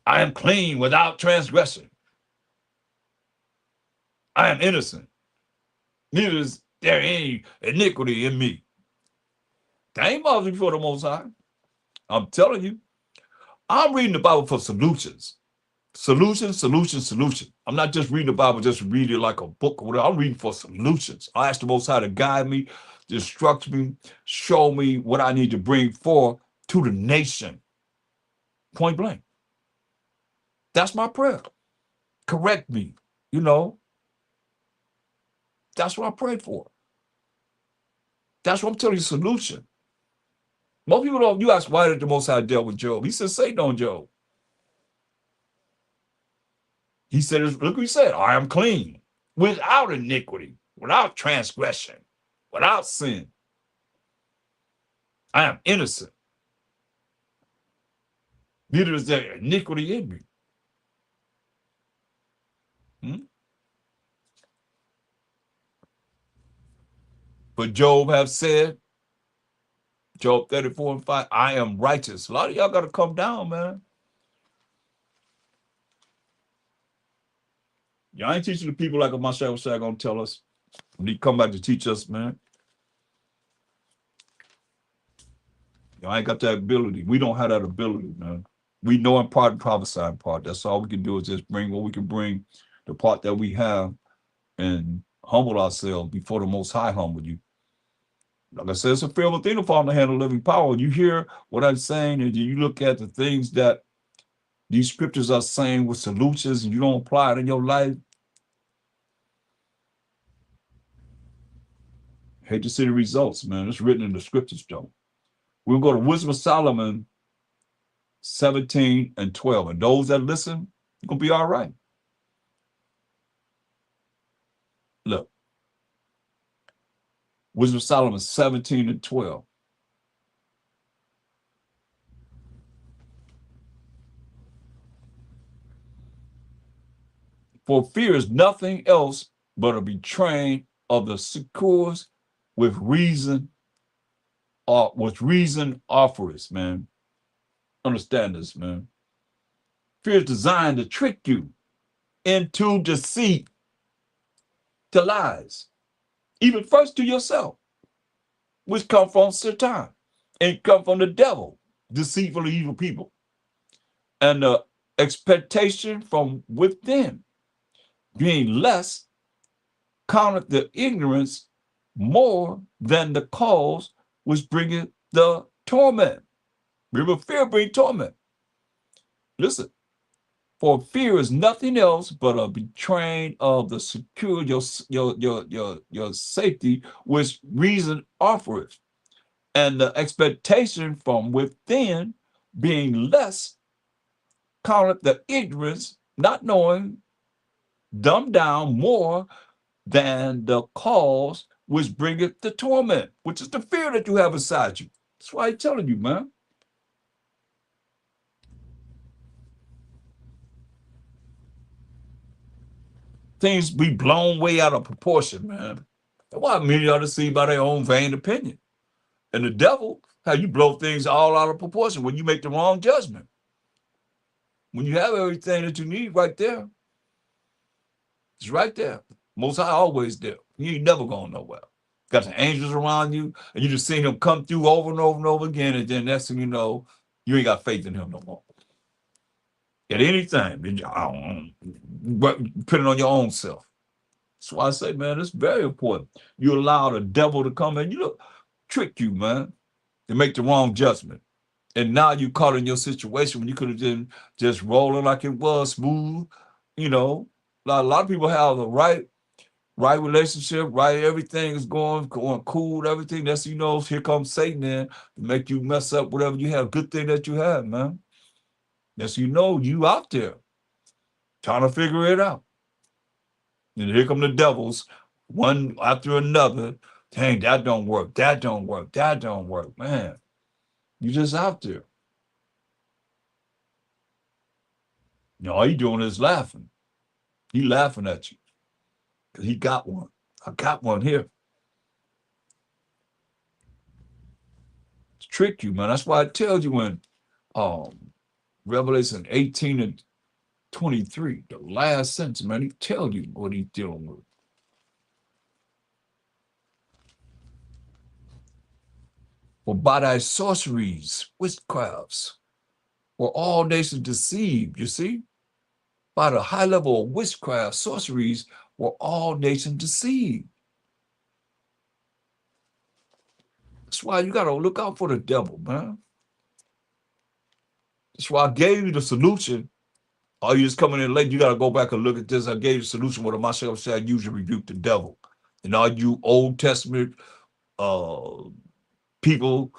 I am clean without transgression. I am innocent. Neither is there any iniquity in me. That ain't marvelous before the Most High. I'm telling you. I'm reading the Bible for solutions. Solution. I'm not just reading the Bible, just read it like a book or whatever. I'm reading for solutions. I ask the Most High to guide me, to instruct me, show me what I need to bring forth to the nation. Point blank. That's my prayer. Correct me, you know. That's what I pray for. That's what I'm telling you, solution. Most people don't, you ask why did the Most High deal with Job? He said, Satan on Job. He said, look what he said, I am clean, without iniquity, without transgression, without sin. I am innocent. Neither is there iniquity in me. But Job have said, Job 34 and 5, I am righteous. A lot of y'all got to come down, man. Y'all ain't teaching the people like a Mashiach going to tell us. When he come back to teach us, man. Y'all ain't got that ability. We don't have that ability, man. We know in part and prophesy in part. That's all we can do is just bring what we can bring, the part that we have, and humble ourselves before the Most High humble you. Like I said, it's a fearful thing to fall in the hand of living power. You hear what I'm saying, and you look at the things that these scriptures are saying with solutions, and you don't apply it in your life. Hate to see the results, man. It's written in the scriptures, though. We'll go to Wisdom of Solomon 17 and 12. And those that listen, you're going to be all right. Look. Wisdom of Solomon 17 and 12. For fear is nothing else but a betraying of the secures with reason offers, man. Understand this, man. Fear is designed to trick you into deceit, to lies, even first to yourself, which come from Satan and come from the devil, deceitful evil people, and the expectation from within being less counteth the ignorance more than the cause which bringeth the torment. Remember, fear brings torment. Listen, for fear is nothing else but a betraying of the secure your safety, which reason offereth, and the expectation from within being less counteth the ignorance, not knowing, dumbed down more than the cause which bringeth the torment, which is the fear that you have inside you. That's why I'm telling you, man. Things be blown way out of proportion, man. That's why many are deceived by their own vain opinion. And the devil, how you blow things all out of proportion when you make the wrong judgment. When you have everything that you need right there, it's right there. Most High always there. You ain't never going nowhere. Got the angels around you, and you just seen him come through over and over and over again, and then next thing you know, you ain't got faith in him no more. At any time, put it on your own self. That's why I say, man, it's very important. You allow the devil to come and trick you, man, to make the wrong judgment. And now you caught in your situation when you could have been just rolling like it was smooth. You know, a lot of people have the right relationship, right, everything is going cool, everything. That's, here comes Satan in to make you mess up whatever you have. Good thing that you have, man. That's, you out there trying to figure it out. And here come the devils, one after another. Dang, that don't work. That don't work. That don't work, man. You just out there. All he doing is laughing. He laughing at you because he got one. I got one here. To trick you, man. That's why I tell you in Revelation 18 and 23, the last sentence, man, he tell you what he's dealing with. For by thy sorceries, witchcrafts, were all nations deceived, you see? By the high level of witchcraft, sorceries, were all nations deceived. That's why you got to look out for the devil, man. That's why I gave you the solution. Or you just coming in late, you got to go back and look at this. I gave you the solution what myself said I usually rebuke the devil. And all you Old Testament people,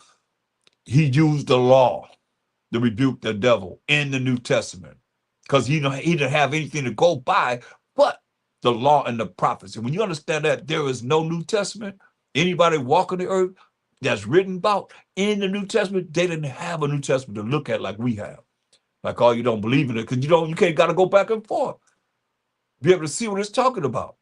he used the law to rebuke the devil in the New Testament. Because he didn't have anything to go by but the law and the prophets. And when you understand that there is no New Testament, anybody walking the earth that's written about in the New Testament, they didn't have a New Testament to look at like we have. Like, oh, you don't believe in it because you can't got to go back and forth. Be able to see what it's talking about.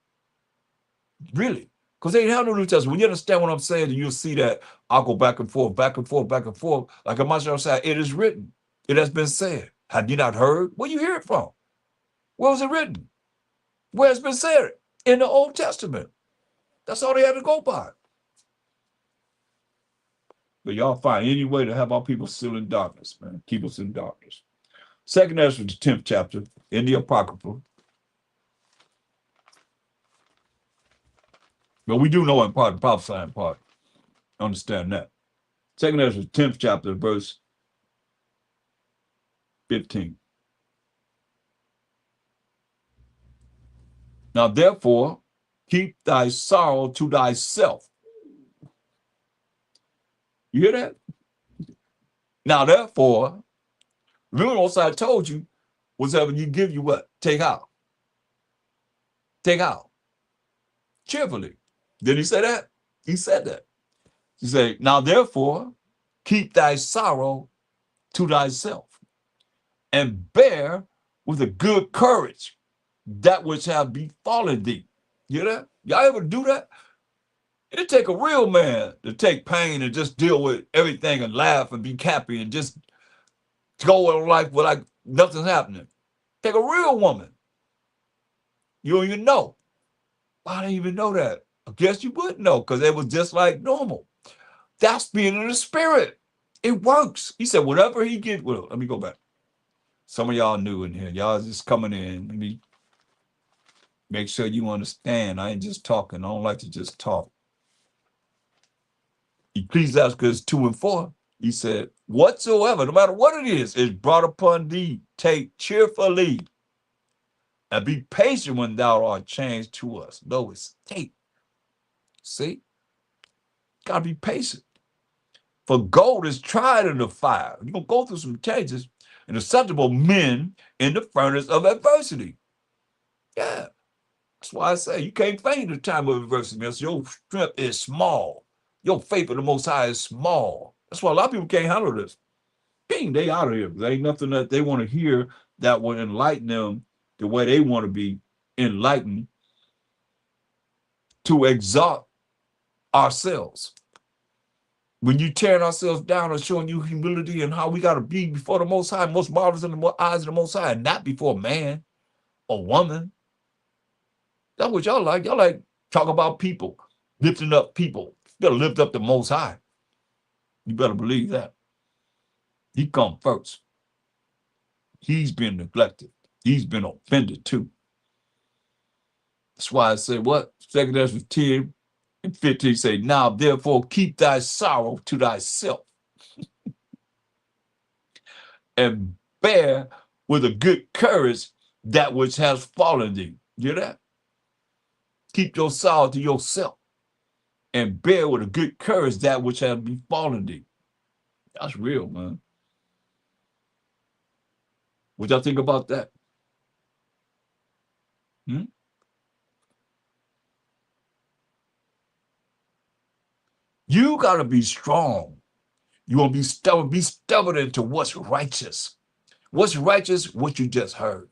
Really. Because they didn't have no New Testament. When you understand what I'm saying, you'll see that I'll go back and forth, back and forth, back and forth. Like myself said, it is written. It has been said. Have you not heard? Where you hear it from? Where was it written? Where it's been said? In the Old Testament. That's all they had to go by. But y'all find any way to have our people still in darkness, man. Keep us in darkness. Second Ezra, the 10th chapter, in the Apocrypha. But we do know in part, prophesy in part. Understand that. Second Ezra, 10th chapter, verse 15. Now, therefore, keep thy sorrow to thyself. You hear that? Now, therefore, remember what I told you, whatever you give you what? Take out. Take out. Cheerfully. Did he say that? He said that. He said, now, therefore, keep thy sorrow to thyself and bear with a good courage that which have befallen thee. You hear that? Y'all ever do that? It take a real man to take pain and just deal with everything and laugh and be happy and just go in life with like nothing's happening. Take a real woman. You don't even know. I didn't even know that. I guess you would know because it was just like normal. That's being in the spirit. It works. He said, whatever he gives, well, let me go back. Some of y'all new in here. Y'all just coming in. Make sure you understand. I ain't just talking. I don't like to just talk. Ecclesiastes 2 and 4, he said, whatsoever, no matter what it is brought upon thee, take cheerfully and be patient when thou art changed to us. No escape. See? Gotta be patient. For gold is tried in the fire. You're gonna go through some changes, and acceptable men in the furnace of adversity. Yeah. That's why I say you can't faint in the time of adversity, man. So your strength is small. Your faith in the Most High is small. That's why a lot of people can't handle this. Bing, they out of here. There ain't nothing that they want to hear that will enlighten them the way they want to be enlightened to exalt ourselves. When you tearing ourselves down and showing you humility and how we got to be before the Most High, most marvelous in the eyes of the Most High, not before man or woman. That's what y'all like. Y'all like talk about people, lifting up people. You better lift up the Most High. You better believe that. He come first. He's been neglected. He's been offended too. That's why I say what? 2 Ezra 10 and 15 say, now therefore keep thy sorrow to thyself and bear with a good courage that which has fallen thee. You hear that? Keep your sorrow to yourself and bear with a good courage that which has befallen thee. That's real, man. What y'all think about that? You got to be strong. You want to be stubborn into what's righteous. What's righteous? What you just heard.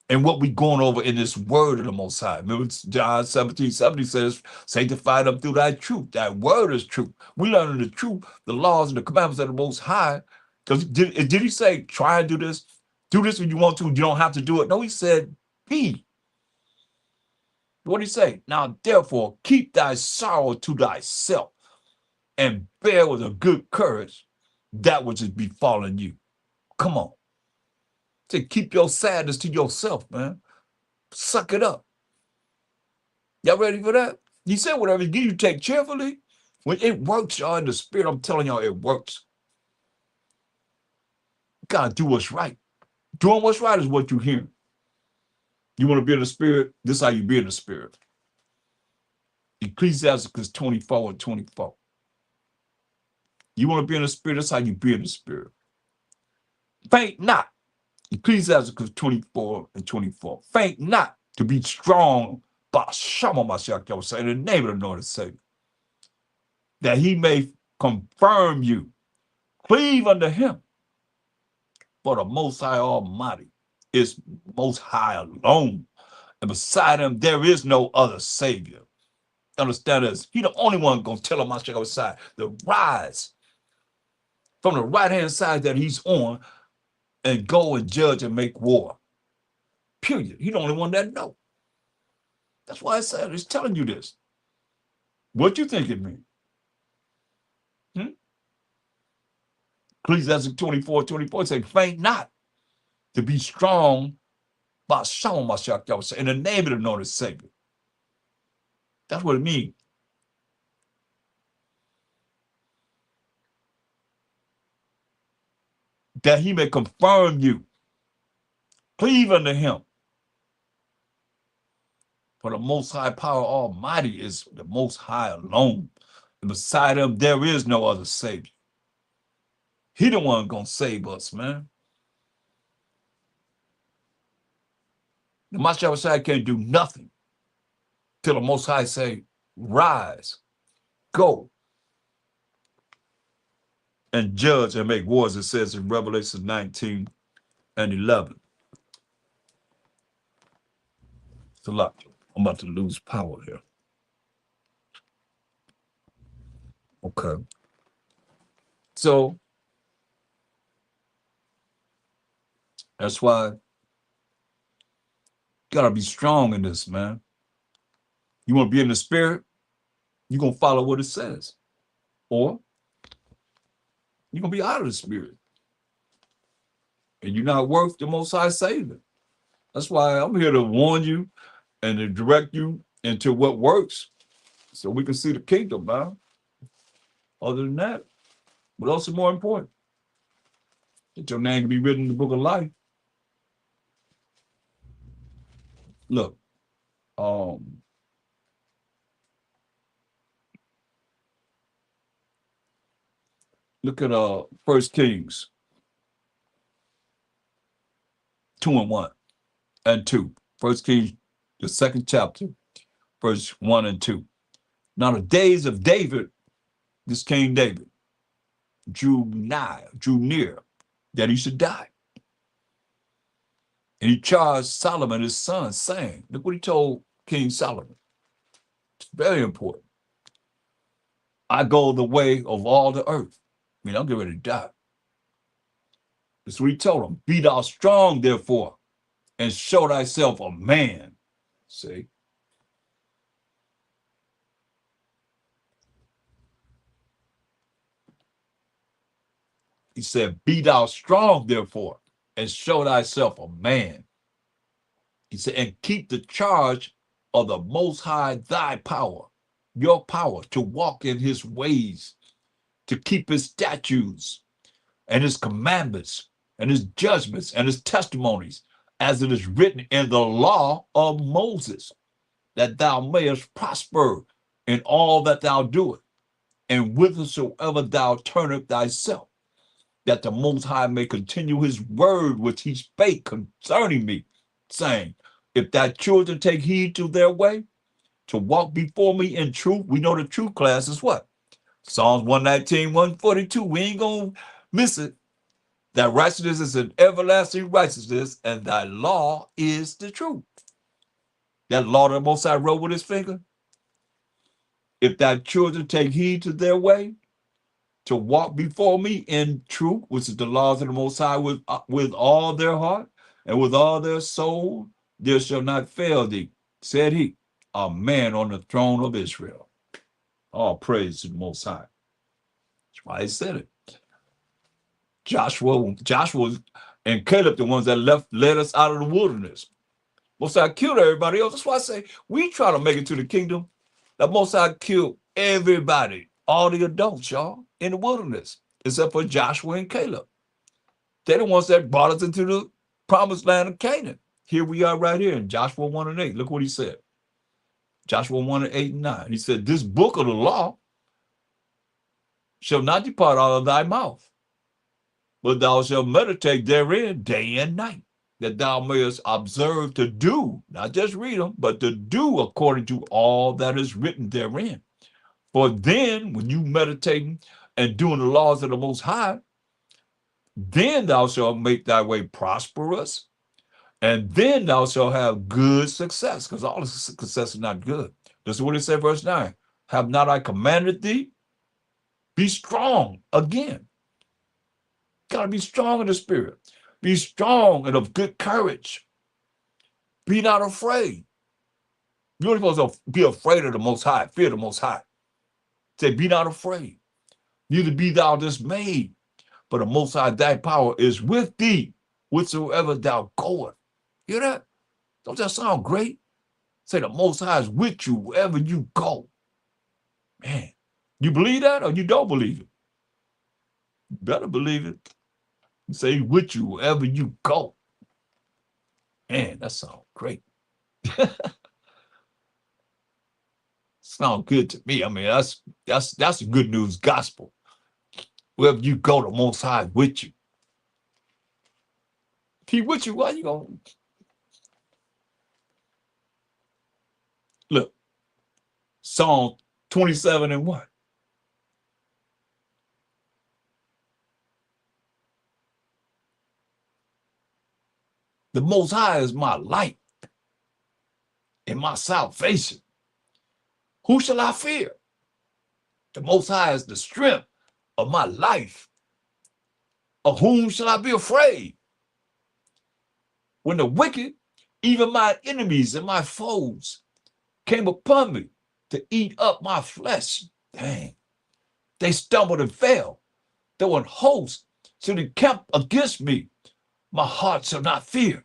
And what we going over in this word of the Most High. Remember John 17:70 says, sanctify them through thy truth. That word is truth. We learn the truth, the laws and the commandments of the Most High. Because did he say, try and do this? Do this when you want to. You don't have to do it. No, he said, be. What did he say? Now, therefore, keep thy sorrow to thyself and bear with a good courage that which is befallen you. Come on. To keep your sadness to yourself, man. Suck it up. Y'all ready for that? He said whatever he give you, take cheerfully. When it works, y'all, in the spirit, I'm telling y'all, it works. You gotta do what's right. Doing what's right is what you hear. You want to be in the spirit? This is how you be in the spirit. Ecclesiastes 24 and 24. You want to be in the spirit? That's how you be in the spirit. Faint not. Ecclesiastes 24 and 24. Faint not to be strong by Shama Mashiach, in the name of the Lord and Savior, that he may confirm you. Cleave unto him. For the Most High Almighty is Most High alone. And beside him, there is no other Savior. Understand this. He the only one going to tell him Mashiach to rise from the right-hand side that he's on and go and judge and make war. Period. He the only one that know. That's why I said it's telling you this. What you think it means? Ecclesiastes 24:24 says, faint not to be strong by Shama Mashiach, in the name of the Lord and Savior. That's what it means. That he may confirm you. Cleave unto him. For the Most High Power Almighty is the Most High alone. And beside him, there is no other Savior. He the one gonna save us, man. The Mashiach can't do nothing till the Most High say, rise, go, and judge and make wars, it says in Revelation 19 and 11. It's a lot. I'm about to lose power here. Okay. So that's why you gotta be strong in this, man. You want to be in the spirit, you're gonna follow what it says. Or you're gonna be out of the spirit. And you're not worth the Most High saving. That's why I'm here to warn you and to direct you into what works so we can see the kingdom, man. Other than that, what else is more important? That your name can be written in the book of life. Look, um, look at First Kings 2 and 2. First Kings, the second chapter, verse 1 and 2. Now the days of David, this King David, drew near that he should die. And he charged Solomon, his son, saying, look what he told King Solomon. It's very important. I go the way of all the earth. I mean, I'm getting ready to die. That's what he told him. Be thou strong, therefore, and show thyself a man. See? He said, be thou strong, therefore, and show thyself a man. He said, and keep the charge of the Most High thy power, your power to walk in his ways, to keep his statutes and his commandments and his judgments and his testimonies, as it is written in the law of Moses, that thou mayest prosper in all that thou doest, and whithersoever thou turnest thyself, that the Most High may continue his word which he spake concerning me, saying, if thy children take heed to their way, to walk before me in truth. We know the truth class is what? Psalms 119, 142. We ain't going to miss it. That righteousness is an everlasting righteousness, and thy law is the truth. That law that Most High wrote with his finger. If thy children take heed to their way, to walk before me in truth, which is the laws of the Most High, with all their heart and with all their soul, there shall not fail thee, said he, a man on the throne of Israel. All praise to the Most High. That's why he said it. Joshua and Caleb, the ones that led us out of the wilderness. Most High killed everybody else. That's why I say we try to make it to the kingdom. The Most High killed everybody, all the adults, y'all, in the wilderness, except for Joshua and Caleb. They're the ones that brought us into the promised land of Canaan. Here we are right here in Joshua 1 and 8. Look what he said. Joshua 1 and 8 and 9. He said, this book of the law shall not depart out of thy mouth, but thou shalt meditate therein day and night, that thou mayest observe to do, not just read them, but to do according to all that is written therein. For then, when you meditating and doing the laws of the Most High, then thou shalt make thy way prosperous, and then thou shalt have good success, because all the success is not good. This is what it said, verse 9. Have not I commanded thee? Be strong again. Got to be strong in the spirit. Be strong and of good courage. Be not afraid. You're supposed to be afraid of the Most High, fear the Most High. Say, be not afraid. Neither be thou dismayed, for the Most High thy power is with thee, whithersoever thou goest. Hear that? Don't that sound great? Say the Most High is with you wherever you go. Man, you believe that or you don't believe it? You better believe it. Say with you wherever you go. Man, that sounds great. Sounds good to me. I mean, that's a good news gospel. Wherever you go, the Most High with you. If he with you, why you going? Look, Psalm 27 and 1. The Most High is my light and my salvation. Who shall I fear? The Most High is the strength of my life. Of whom shall I be afraid? When the wicked, even my enemies and my foes, came upon me to eat up my flesh, dang, they stumbled and fell. Though an host should encamp against me, my heart shall not fear.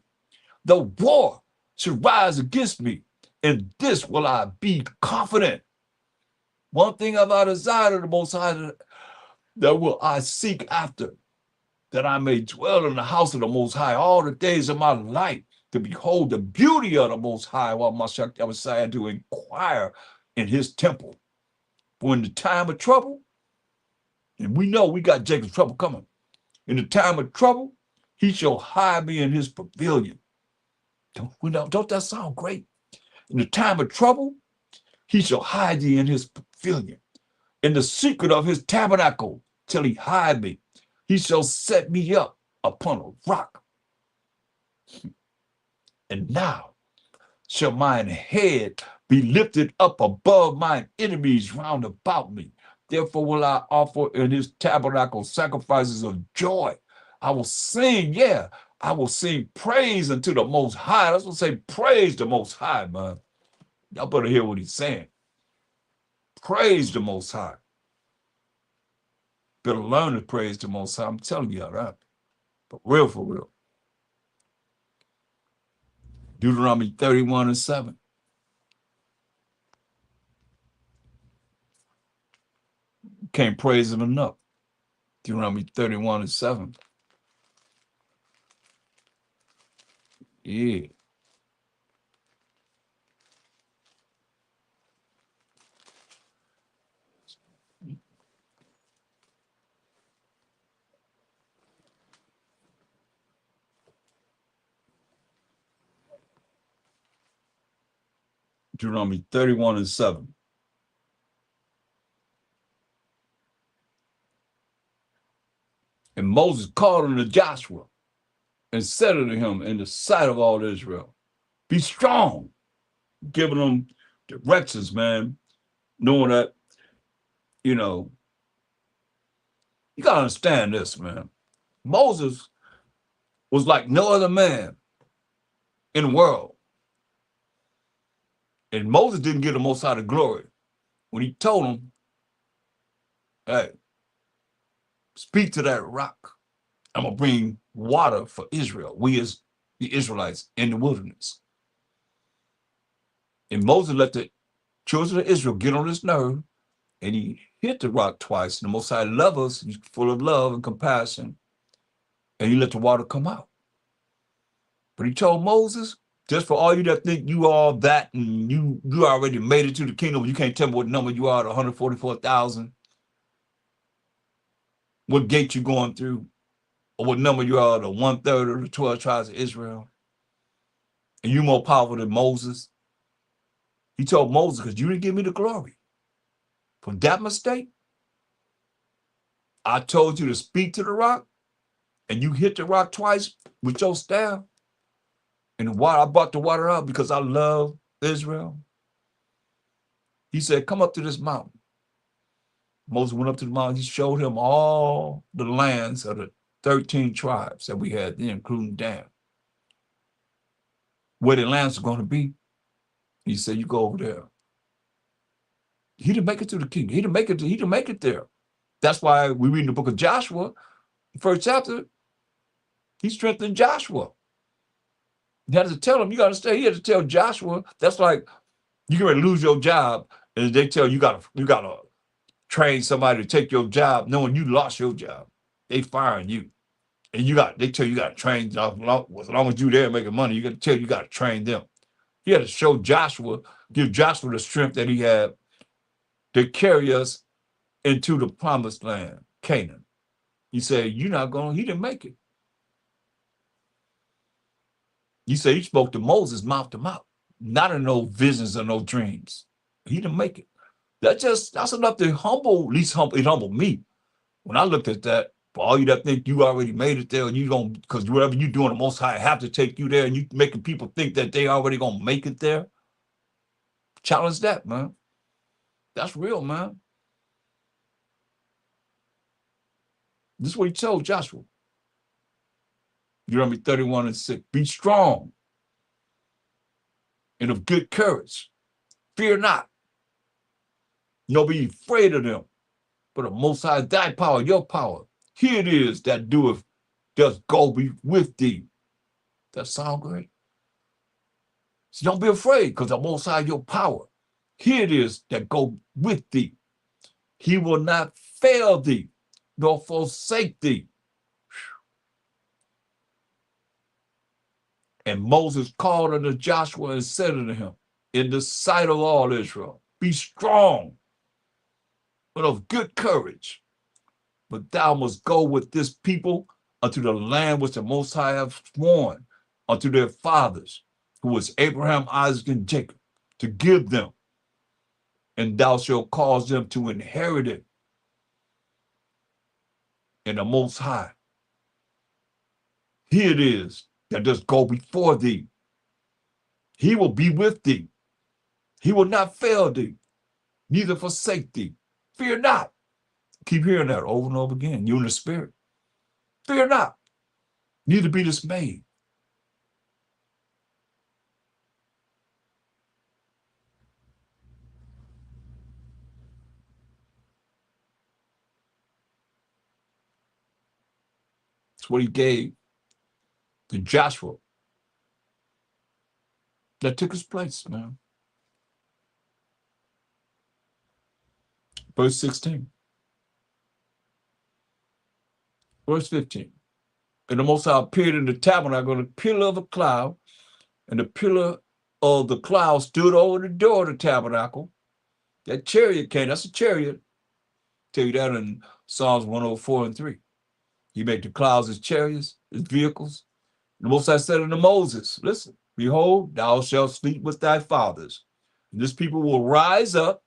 Though war should rise against me, In this will I be confident. One thing have I desired of the Most High, that will I seek after, that I may dwell in the house of the Most High all the days of my life, to behold the beauty of the Most High, while my Messiah to inquire in his temple. For in the time of trouble, and we know we got Jacob's trouble coming, in the time of trouble, he shall hide me in his pavilion. Don't that sound great? In the time of trouble, he shall hide thee in his pavilion. In the secret of his tabernacle, till he hide me. He shall set me up upon a rock. And now shall mine head be lifted up above mine enemies round about me. Therefore will I offer in his tabernacle sacrifices of joy. I will sing, I will sing praise unto the Most High. That's what say, praise the Most High, man. Y'all better hear what he's saying. Praise the Most High. Better learn to praise the Most High. I'm telling you, all right? But real for real. Deuteronomy 31:7. Can't praise him enough. Deuteronomy 31:7. Yeah. Deuteronomy 31:7. And Moses called unto Joshua and said unto him in the sight of all Israel, be strong, giving them directions, man, knowing that, you know, you got to understand this, man. Moses was like no other man in the world. And Moses didn't get the Most High the glory when he told him, hey, speak to that rock. I'm going to bring water for Israel. We as the Israelites in the wilderness. And Moses let the children of Israel get on his nerve, and he hit the rock twice. And the Most High loves us. He's full of love and compassion. And he let the water come out. But he told Moses, just for all you that think you are that and you already made it to the kingdom, you can't tell me what number you are, the 144,000, what gate you're going through, or what number you are, the 1/3 of the 12 tribes of Israel. And you're more powerful than Moses. He told Moses, because you didn't give me the glory. For that mistake, I told you to speak to the rock, and you hit the rock twice with your staff. And the water, I brought the water up because I love Israel. He said, come up to this mountain. Moses went up to the mountain. He showed him all the lands of the 13 tribes that we had then, including Dan. Where the lands are going to be. He said, you go over there. He didn't make it to the kingdom. He didn't make it there. That's why we read in the book of Joshua, the first chapter, he strengthened Joshua. He had to tell him, you got to stay. He had to tell Joshua, that's like you're going to lose your job, and they tell you got to train somebody to take your job, knowing you lost your job. They firing you. And they tell you got to train, as long as you there making money, you got to train them. He had to show Joshua, give Joshua the strength that he had to carry us into the promised land, Canaan. He said, he didn't make it. He said he spoke to Moses mouth to mouth, not in no visions or no dreams. He didn't make it. That's enough to it humbled me. When I looked at that, for all you that think you already made it there, and you don't, because whatever you doing, the Most High have to take you there, and you making people think that they already gonna make it there. Challenge that, man. That's real, man. This is what he told Joshua. Deuteronomy 31:6. Be strong and of good courage. Fear not. Nor be afraid of them. But the Most High, thy power, your power. Here it is that does go be with thee. That sound great? So don't be afraid, because the Most High, your power. Here it is that go with thee. He will not fail thee, nor forsake thee. And Moses called unto Joshua and said unto him, in the sight of all Israel, be strong and of good courage, but thou must go with this people unto the land which the Most High hath sworn unto their fathers, who was Abraham, Isaac, and Jacob, to give them, and thou shalt cause them to inherit it. And the Most High, here it is that does go before thee. He will be with thee. He will not fail thee, neither forsake thee. Fear not. Keep hearing that over and over again. You in the spirit. Fear not, neither be dismayed. That's what he gave to Joshua. That took his place, man. Verse 16. Verse 15. And the Most High appeared in the tabernacle in a pillar of a cloud, and the pillar of the cloud stood over the door of the tabernacle. That chariot came. That's a chariot. Tell you that in Psalms 104 and 3. He made the clouds his chariots, his vehicles. And the Most High said unto Moses, listen, behold, thou shalt sleep with thy fathers. And this people will rise up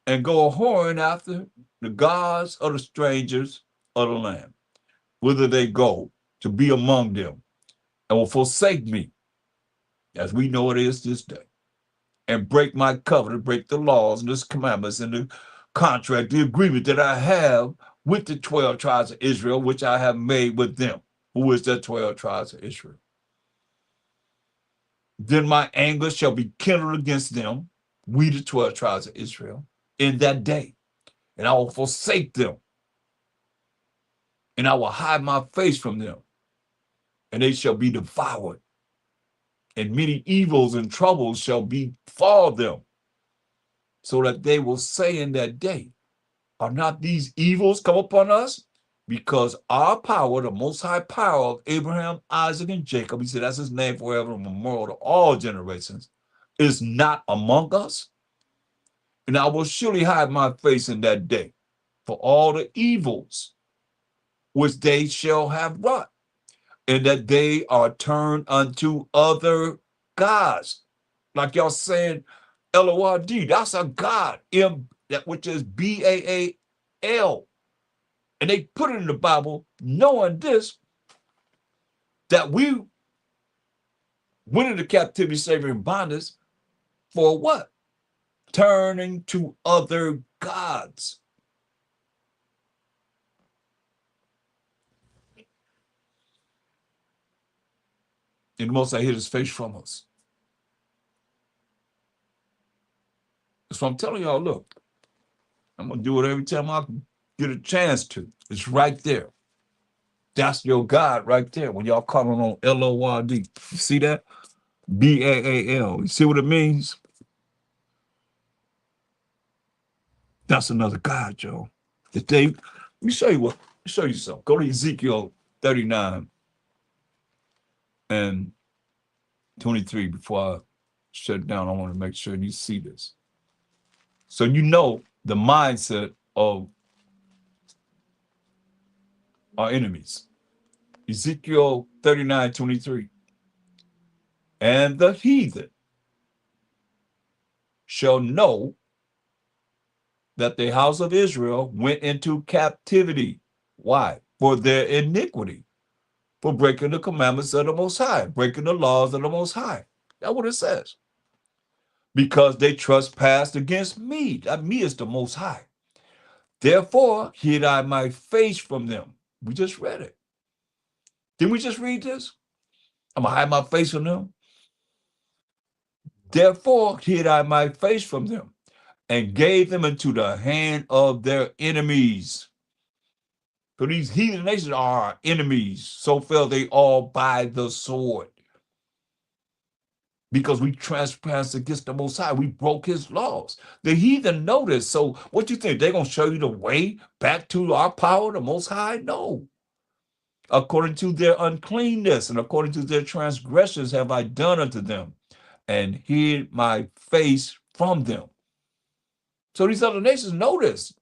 and go a whoring after the gods of the strangers of the land, whither they go to be among them, and will forsake me, as we know it is this day, and break my covenant, break the laws and the commandments and the contract, the agreement that I have with the 12 tribes of Israel, which I have made with them, who is the 12 tribes of Israel. Then my anger shall be kindled against them, we the 12 tribes of Israel, in that day, and I will forsake them, and I will hide my face from them, and they shall be devoured, and many evils and troubles shall befall them, so that they will say in that day, are not these evils come upon us? Because our power, the Most High power of Abraham, Isaac, and Jacob, he said that's his name forever, a memorial to all generations, is not among us. And I will surely hide my face in that day for all the evils which they shall have wrought, and that they are turned unto other gods. Like y'all saying, L-O-R-D, that's a God, that which is B-A-A-L. And they put it in the Bible, knowing this, that we went into captivity, slavery, and bondage for what? Turning to other gods. And the Most High hid his face from us. So I'm telling y'all, look, I'm going to do it every time I get a chance to. It's right there. That's your God right there. When y'all calling on L-O-R-D. You see that? B-A-A-L. You see what it means? That's another God, Joe. Let me show you what. Let me show you something. Go to Ezekiel 39 and 23 before I shut it down. I want to make sure you see this. So you know the mindset of our enemies. Ezekiel 39:23. And the heathen shall know that the house of Israel went into captivity. Why? For their iniquity, for breaking the commandments of the Most High, breaking the laws of the Most High. That's what it says. Because they trespassed against me. That me is the Most High. Therefore hid I my face from them. We just read it. Didn't we just read this? I'm going to hide my face from them. Therefore hid I my face from them, and gave them into the hand of their enemies. For these heathen nations are our enemies. So fell they all by the sword. because we trespassed against the Most High. We broke his laws. The heathen know this. So what you think? They're going to show you the way back to our power, the Most High? No. According to their uncleanness and according to their transgressions have I done unto them, and hid my face from them. So these other nations know this.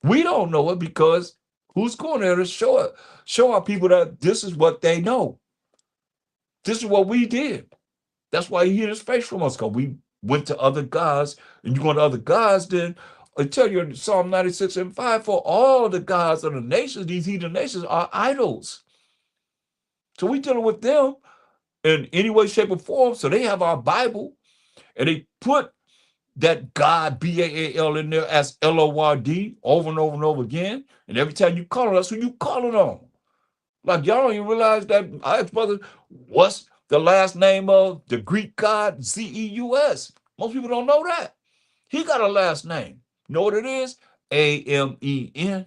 We don't know it because who's going there to show our people that this is what they know. This is what we did. That's why he hid his face from us, because we went to other gods, and you go to other gods, then I tell you in Psalm 96:5, for all the gods of the nations, these heathen nations are idols. So we dealing with them in any way, shape, or form. So they have our Bible, and they put that God, B-A-A-L, in there as L-O-R-D over and over and over again. And every time you call it, that's who you calling on. Like, y'all don't even realize that. I asked brother, what's the last name of the Greek god Zeus? Most people don't know that. He got a last name. You know what it is? A-M-E-N.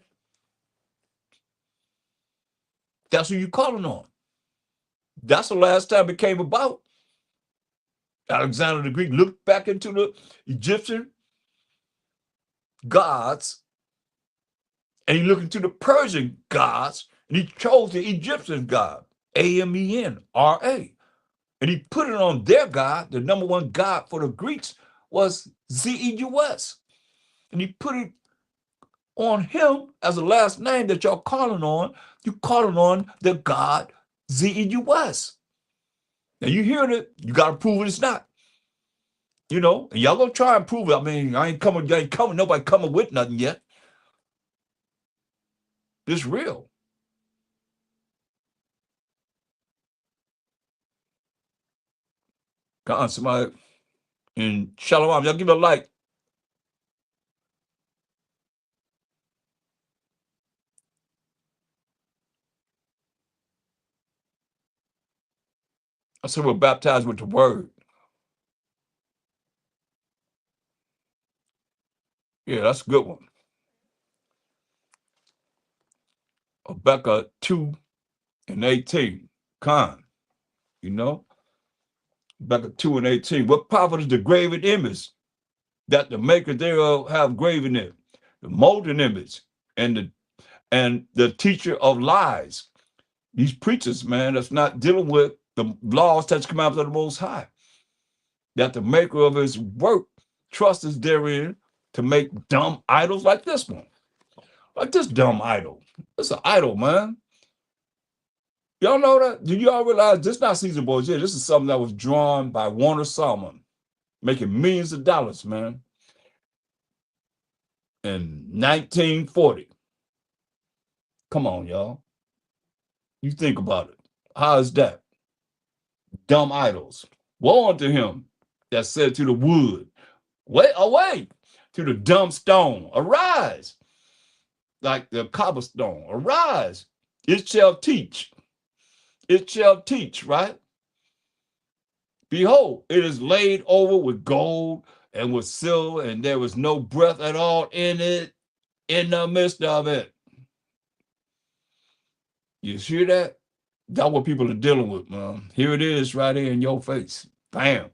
That's who you calling on. That's the last time it came about. Alexander the Greek looked back into the Egyptian gods, and he looked into the Persian gods, and he chose the Egyptian god, A-M-E-N-R-A. And he put it on their god. The number one god for the Greeks was Zeus. And he put it on him as the last name that y'all calling on. You calling on the god Zeus. Now you hearing it, you got to prove it's not. You know, and y'all gonna try and prove it. I mean, nobody coming with nothing yet. It's real. Come on, somebody in Shalom, y'all give it a like. I said we're baptized with the word. Yeah, that's a good one. Habakkuk 2:18. Con, you know, Habakkuk 2:18. What profit is the graven image that the maker thereof have graven it? The molten image and the teacher of lies. These preachers, man, that's not dealing with the laws that's come out of the Most High. That the maker of his work trusts is therein to make dumb idols like this one. Like this dumb idol. It's an idol, man. Y'all know that? Do y'all realize this is not Caesar Borgia? This is something that was drawn by Warner Salmon, making millions of dollars, man, in 1940. Come on, y'all. You think about it. How is that? Dumb idols. Woe unto him that said to the wood, wait, away, to the dumb stone, arise, like the cobblestone, arise. It shall teach. It shall teach, right? Behold, it is laid over with gold and with silver, and there was no breath at all in it, in the midst of it. You hear that? That's what people are dealing with, man. Here it is right here in your face. Bam.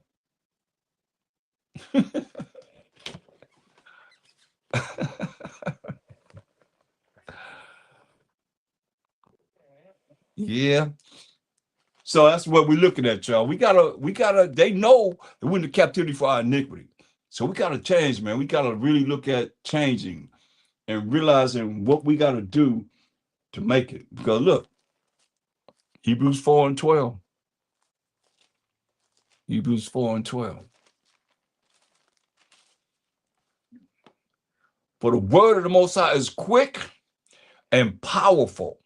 Yeah. So that's what we're looking at, y'all. They know that we're in the captivity for our iniquity. So we gotta change, man. We gotta really look at changing and realizing what we gotta do to make it. Because look, Hebrews 4:12. Hebrews 4:12. For the word of the Most High is quick and powerful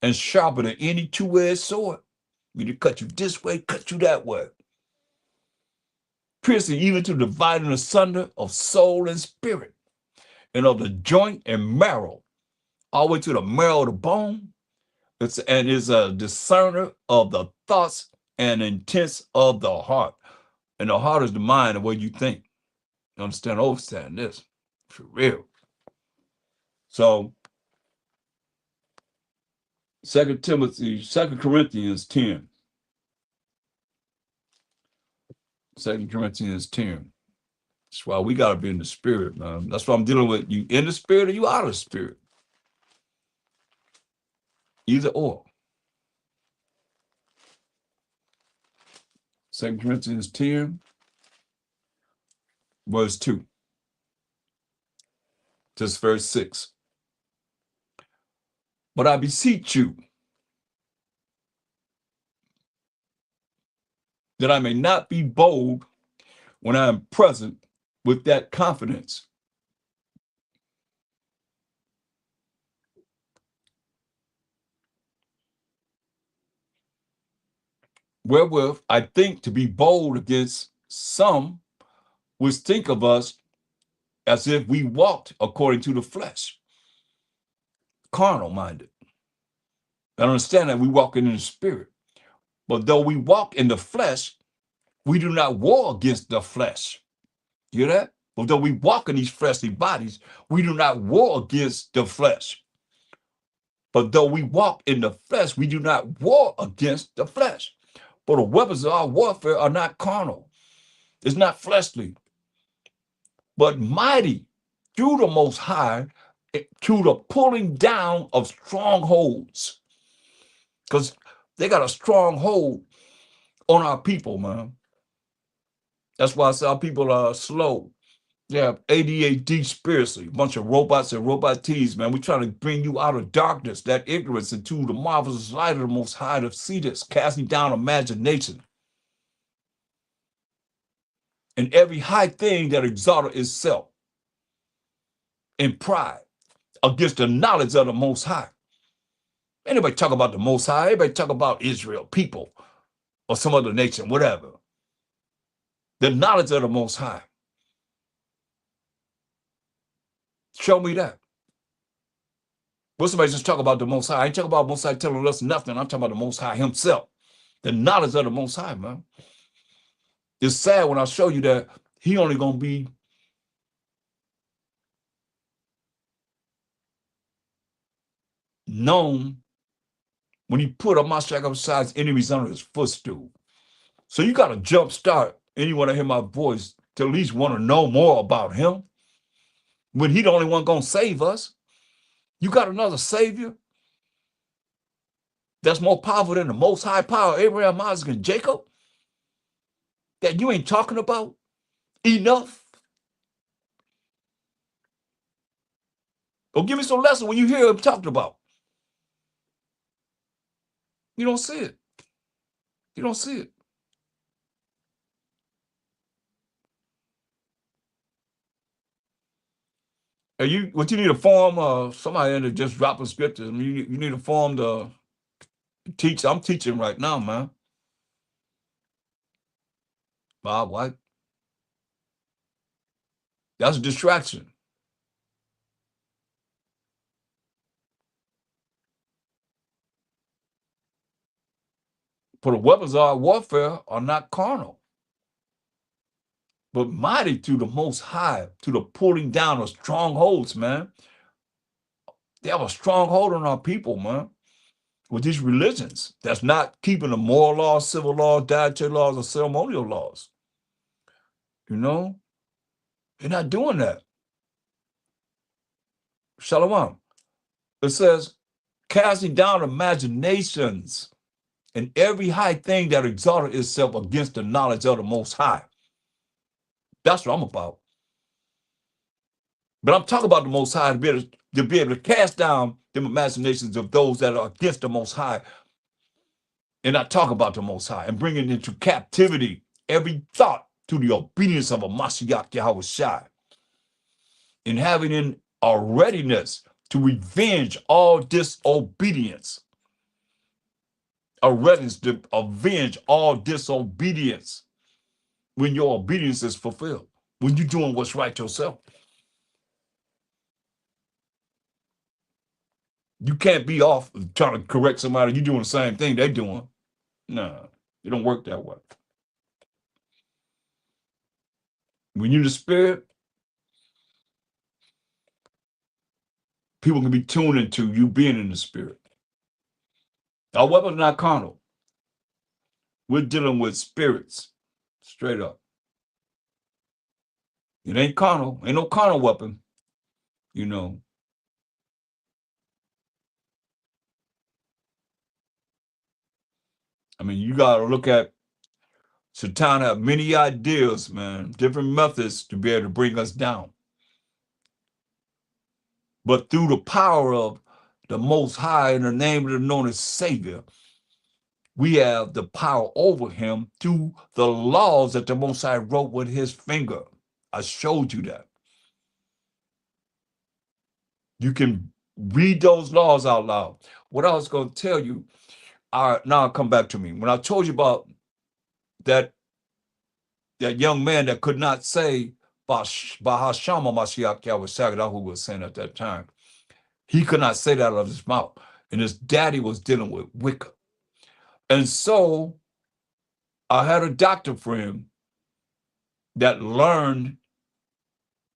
and sharper than any two-edged sword. We to cut you this way, cut you that way. Piercing even to dividing asunder of soul and spirit, and of the joint and marrow, all the way to the marrow of the bone. And is a discerner of the thoughts and intents of the heart. And the heart is the mind of what you think. You understand this for real. So 2 Corinthians 10. 2 Corinthians 10. That's why we got to be in the spirit, man. That's why I'm dealing with you in the spirit or you out of the spirit. Either or. 2 Corinthians 10, verse 2. Just verse 6. But I beseech you that I may not be bold when I am present with that confidence, wherewith I think to be bold against some which think of us as if we walked according to the flesh, carnal minded. I understand that we walk in the spirit. But though we walk in the flesh, we do not war against the flesh. You hear that? But though we walk in these fleshly bodies, we do not war against the flesh. But though we walk in the flesh, we do not war against the flesh. For the weapons of our warfare are not carnal. It's not fleshly, but mighty through the Most High to the pulling down of strongholds. Because they got a stronghold on our people, man. That's why I say our people are slow. They have ADHD spiritually, a bunch of robots and robotees, man. We're trying to bring you out of darkness, that ignorance, into the marvelous light of the Most High to see this, casting down imagination. And every high thing that exalteth itself in pride against the knowledge of the Most High. Anybody talk about the Most High, everybody talk about Israel, people, or some other nation, whatever. The knowledge of the Most High. Show me that. Well, somebody just talk about the Most High. I ain't talking about Most High telling us nothing. I'm talking about the Most High himself. The knowledge of the Most High, man. It's sad when I show you that he only going to be known when he put a Mashiach upside's enemies under his footstool. So you got to jumpstart anyone to hear my voice to at least want to know more about him. When he the only one going to save us. You got another savior that's more powerful than the Most High power, Abraham, Isaac, and Jacob, that you ain't talking about enough? Or give me some lesson when you hear him talked about. You don't see it. You don't see it. And what you need a form, somebody in there just dropping scriptures. I mean, you need a form to teach. I'm teaching right now, man. Bob White. That's a distraction. For the weapons of our warfare are not carnal, but mighty to the Most High, to the pulling down of strongholds, man. They have a stronghold on our people, man, with these religions that's not keeping the moral laws, civil laws, dietary laws, or ceremonial laws. You know? They're not doing that. Shalom. It says, casting down imaginations and every high thing that exalted itself against the knowledge of the Most High. That's what I'm about. But I'm talking about the Most High to be able to cast down them imaginations of those that are against the Most High. And I talk about the Most High and bringing into captivity every thought to the obedience of a Mashiach Yahweh Shai. And having in a readiness to revenge all disobedience. A readiness to avenge all disobedience when your obedience is fulfilled. When you're doing what's right yourself. You can't be off trying to correct somebody. You're doing the same thing they're doing. No, it don't work that way. When you're the spirit, people can be tuned into you being in the spirit. Our weapons are not carnal. We're dealing with spirits, straight up. It ain't carnal. Ain't no carnal weapon, you know. I mean, you got to look at Satan have many ideas, man, different methods to be able to bring us down. But through the power of the Most High in the name of the known as Savior, we have the power over him through the laws that the Most High wrote with his finger. I showed you that. You can read those laws out loud. What I was going to tell you, now come back to me. When I told you about that young man that could not say Bahashama Mashiach Yahweh Sagadahu was saying at that time, he could not say that out of his mouth. And his daddy was dealing with Wicca. And so I had a doctor friend that learned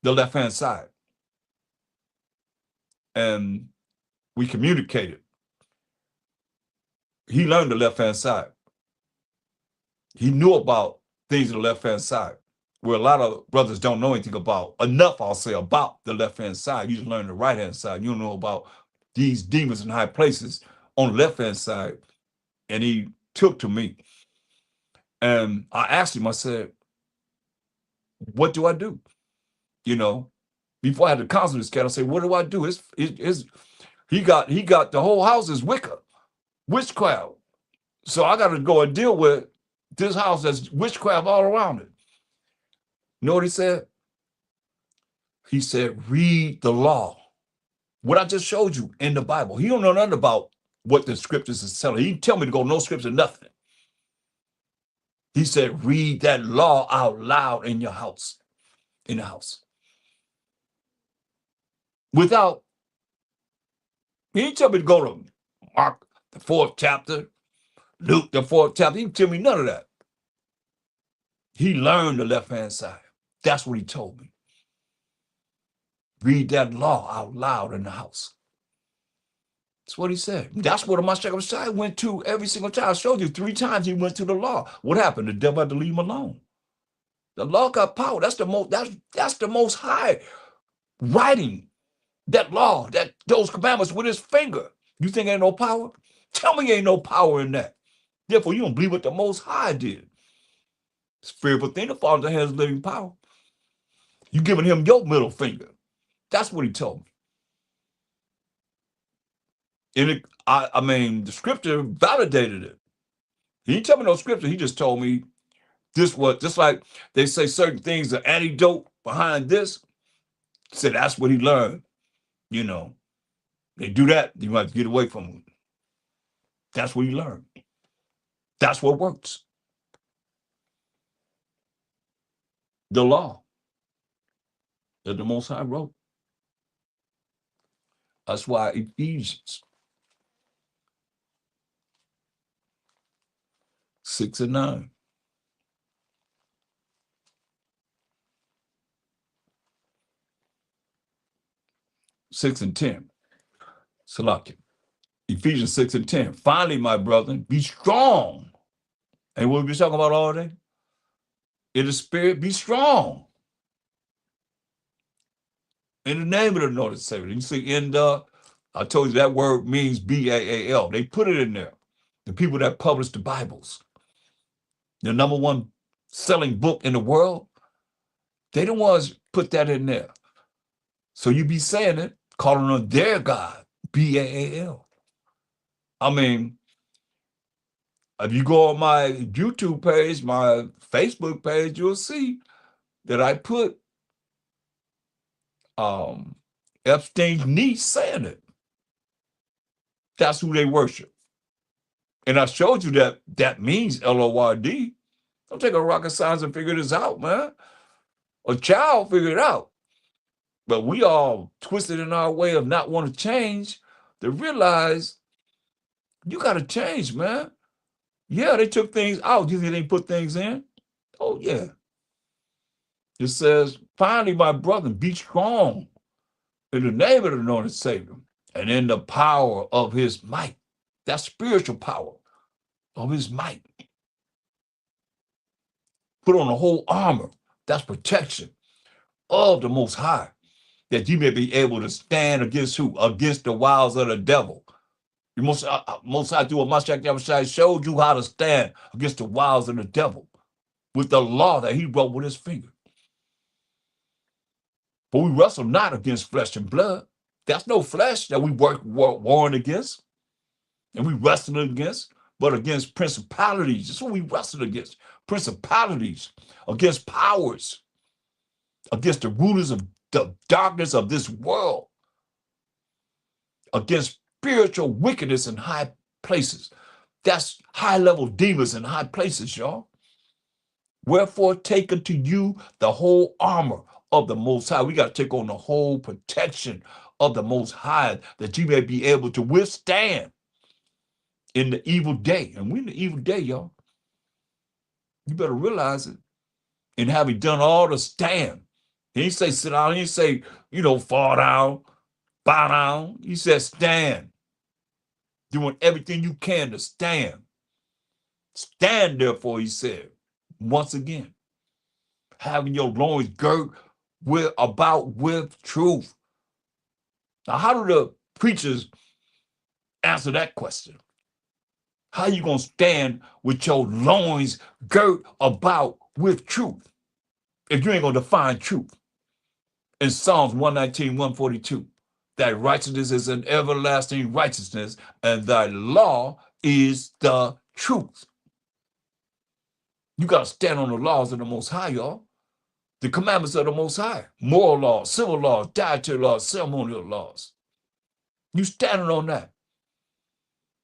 the left-hand side. And we communicated. He learned the left-hand side. He knew about things on the left-hand side, where a lot of brothers don't know anything about, enough, I'll say, about the left-hand side. You just learn the right-hand side. You don't know about these demons in high places on the left-hand side. And he took to me. And I asked him, I said, what do I do? You know, before I had to counsel this cat, I said, what do I do? He got the whole house is Wicca, witchcraft. So I got to go and deal with this house that's witchcraft all around it. You know what he said? He said, read the law. What I just showed you in the Bible. He don't know nothing about what the scriptures is telling. He didn't tell me to go no scripture, nothing. He said, read that law out loud in your house, in the house. Without, he didn't tell me to go to Mark, the 4th chapter, Luke, the 4th chapter. He didn't tell me none of that. He learned the left-hand side. That's what he told me. Read that law out loud in the house. That's what he said. That's what Mashiach went to every single time. I showed you 3 times he went to the law. What happened? The devil had to leave him alone. The law got power. That's the most high writing that law, those commandments with his finger. You think ain't no power? Tell me ain't no power in that. Therefore, you don't believe what the Most High did. Spiritual thing, the Father has living power. You giving him your middle finger. That's what he told me. And I mean, the scripture validated it. He didn't tell me no scripture. He just told me this was, just like they say certain things, the antidote behind this. He said that's what he learned. You know, they do that, you might get away from them. That's what he learned. That's what works. The law that the Most High wrote. That's why Ephesians 6 and 9. Six and 10. Salakia. Ephesians 6 and 10. Finally, my brethren, be strong. And what we talking about all day? In the spirit, be strong. In the name of the Lord and Savior. You see, I told you that word means B-A-A-L. They put it in there. The people that publish the Bibles, the #1 selling book in the world, they the ones put that in there. So you be saying it, calling on their God, B-A-A-L. I mean, if you go on my YouTube page, my Facebook page, you'll see that I put Epstein's niece saying it. That's who they worship. And I showed you that means L-O-R-D. Don't take a rocket science and figure this out, man. A child figure it out. But we all twisted in our way of not want to change to realize you got to change, man. Yeah, they took things out. You think they put things in? Oh, yeah. It says, finally, my brother, be strong in the name of the Lord and Savior and in the power of his might. That's spiritual power of his might. Put on the whole armor. That's protection. of the Most High, that you may be able to stand against who? Against the wiles of the devil. The Most High, through a Mashiach Yahushua, showed you how to stand against the wiles of the devil with the law that he wrote with his finger. For we wrestle not against flesh and blood. That's no flesh that we warring against and we wrestling against, but against principalities. That's what we wrestle against. Principalities, against powers, against the rulers of the darkness of this world, against spiritual wickedness in high places. That's high-level demons in high places, y'all. Wherefore, take unto you the whole armor of the Most High. We got to take on the whole protection of the Most High, that you may be able to withstand in the evil day. And we're in the evil day, y'all. You better realize it. And having done all to stand. He didn't say sit down. He didn't say, fall down, bow down. He said stand. Doing everything you can to stand. Stand, therefore, he said, once again, having your loins girt about with truth. Now, how do the preachers answer that question? How you going to stand with your loins girt about with truth if you ain't going to define truth? In Psalms 119, 142, that righteousness is an everlasting righteousness, and thy law is the truth. You got to stand on the laws of the Most High, y'all. The commandments of the Most High. Moral laws, civil laws, dietary laws, ceremonial laws. You standing on that.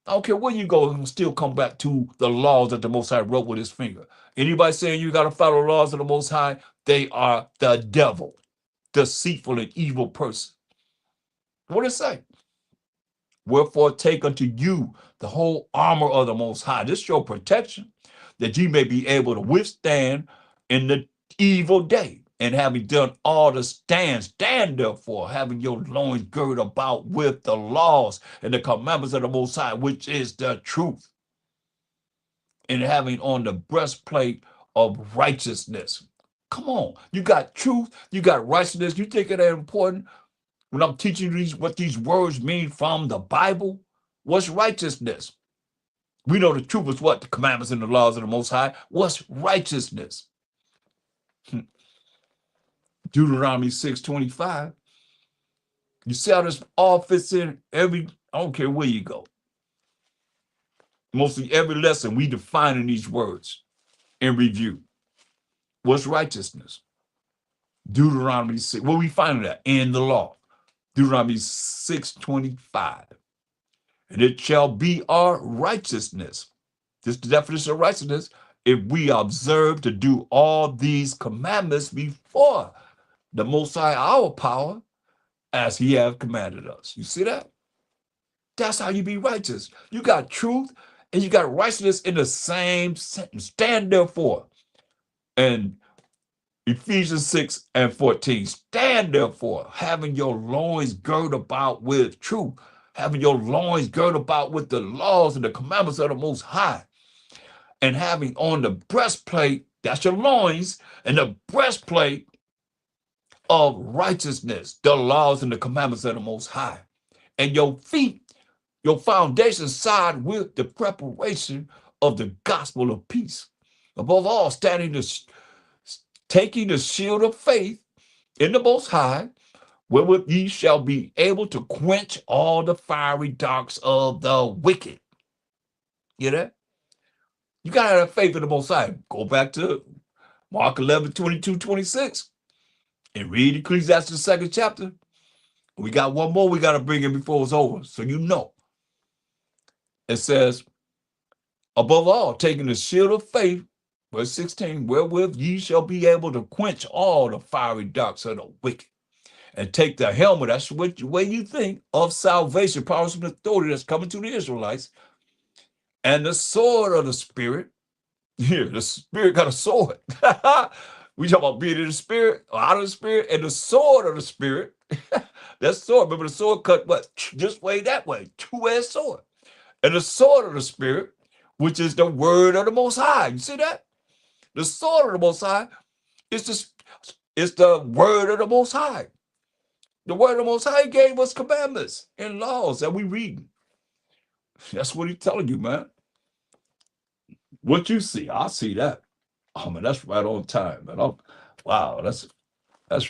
I don't care where you go, and still come back to the laws that the Most High wrote with his finger. Anybody saying you got to follow the laws of the Most High, they are the devil, deceitful and evil person. What does it say? Wherefore take unto you the whole armor of the Most High. This is your protection, that you may be able to withstand in the evil day. And having done all to stand therefore, having your loins girded about with the laws and the commandments of the Most High, which is the truth. And having on the breastplate of righteousness. Come on, you got truth, you got righteousness. You think it ain't important? When I'm teaching you what these words mean from the Bible, what's righteousness? We know the truth is what? The commandments and the laws of the Most High. What's righteousness? Deuteronomy 6:25. You see how this all fits in I don't care where you go. Mostly every lesson we defining these words in review. What's righteousness? Deuteronomy 6. Where we find that? In the law. Deuteronomy 6:25. And it shall be our righteousness. This is the definition of righteousness. If we observe to do all these commandments before the Most High, our power, as he have commanded us. You see that? That's how you be righteous. You got truth and you got righteousness in the same sentence. Stand therefore. And Ephesians 6:14. Stand therefore, having your loins girded about with truth, having your loins girded about with the laws and the commandments of the Most High, and having on the breastplate, that's your loins, and the breastplate of righteousness, the laws and the commandments of the Most High, and your feet, your foundation side with the preparation of the gospel of peace. Above all, taking the shield of faith in the Most High, wherewith ye shall be able to quench all the fiery darts of the wicked. You know? You got to have faith in the Most High. Go back to Mark 11:22-26 and read Ecclesiastes 2nd chapter. We got one more we got to bring in before it's over, so you know. It says, above all, taking the shield of faith, verse 16, wherewith ye shall be able to quench all the fiery darts of the wicked. And take the helmet, that's what way you think, of salvation, powers and authority that's coming to the Israelites, and the sword of the Spirit. Here, the Spirit got a sword. We talk about being in the Spirit, or out of the Spirit, and the sword of the Spirit. That sword, remember the sword cut what? This way, that way, two-edged sword. And the sword of the Spirit, which is the word of the Most High. You see that? The sword of the Most High is It's the word of the Most High. The word of the Most High gave us commandments and laws that we read. That's what he's telling you, man. What you see, I see that. Oh man, that's right on time, man. Oh, wow, that's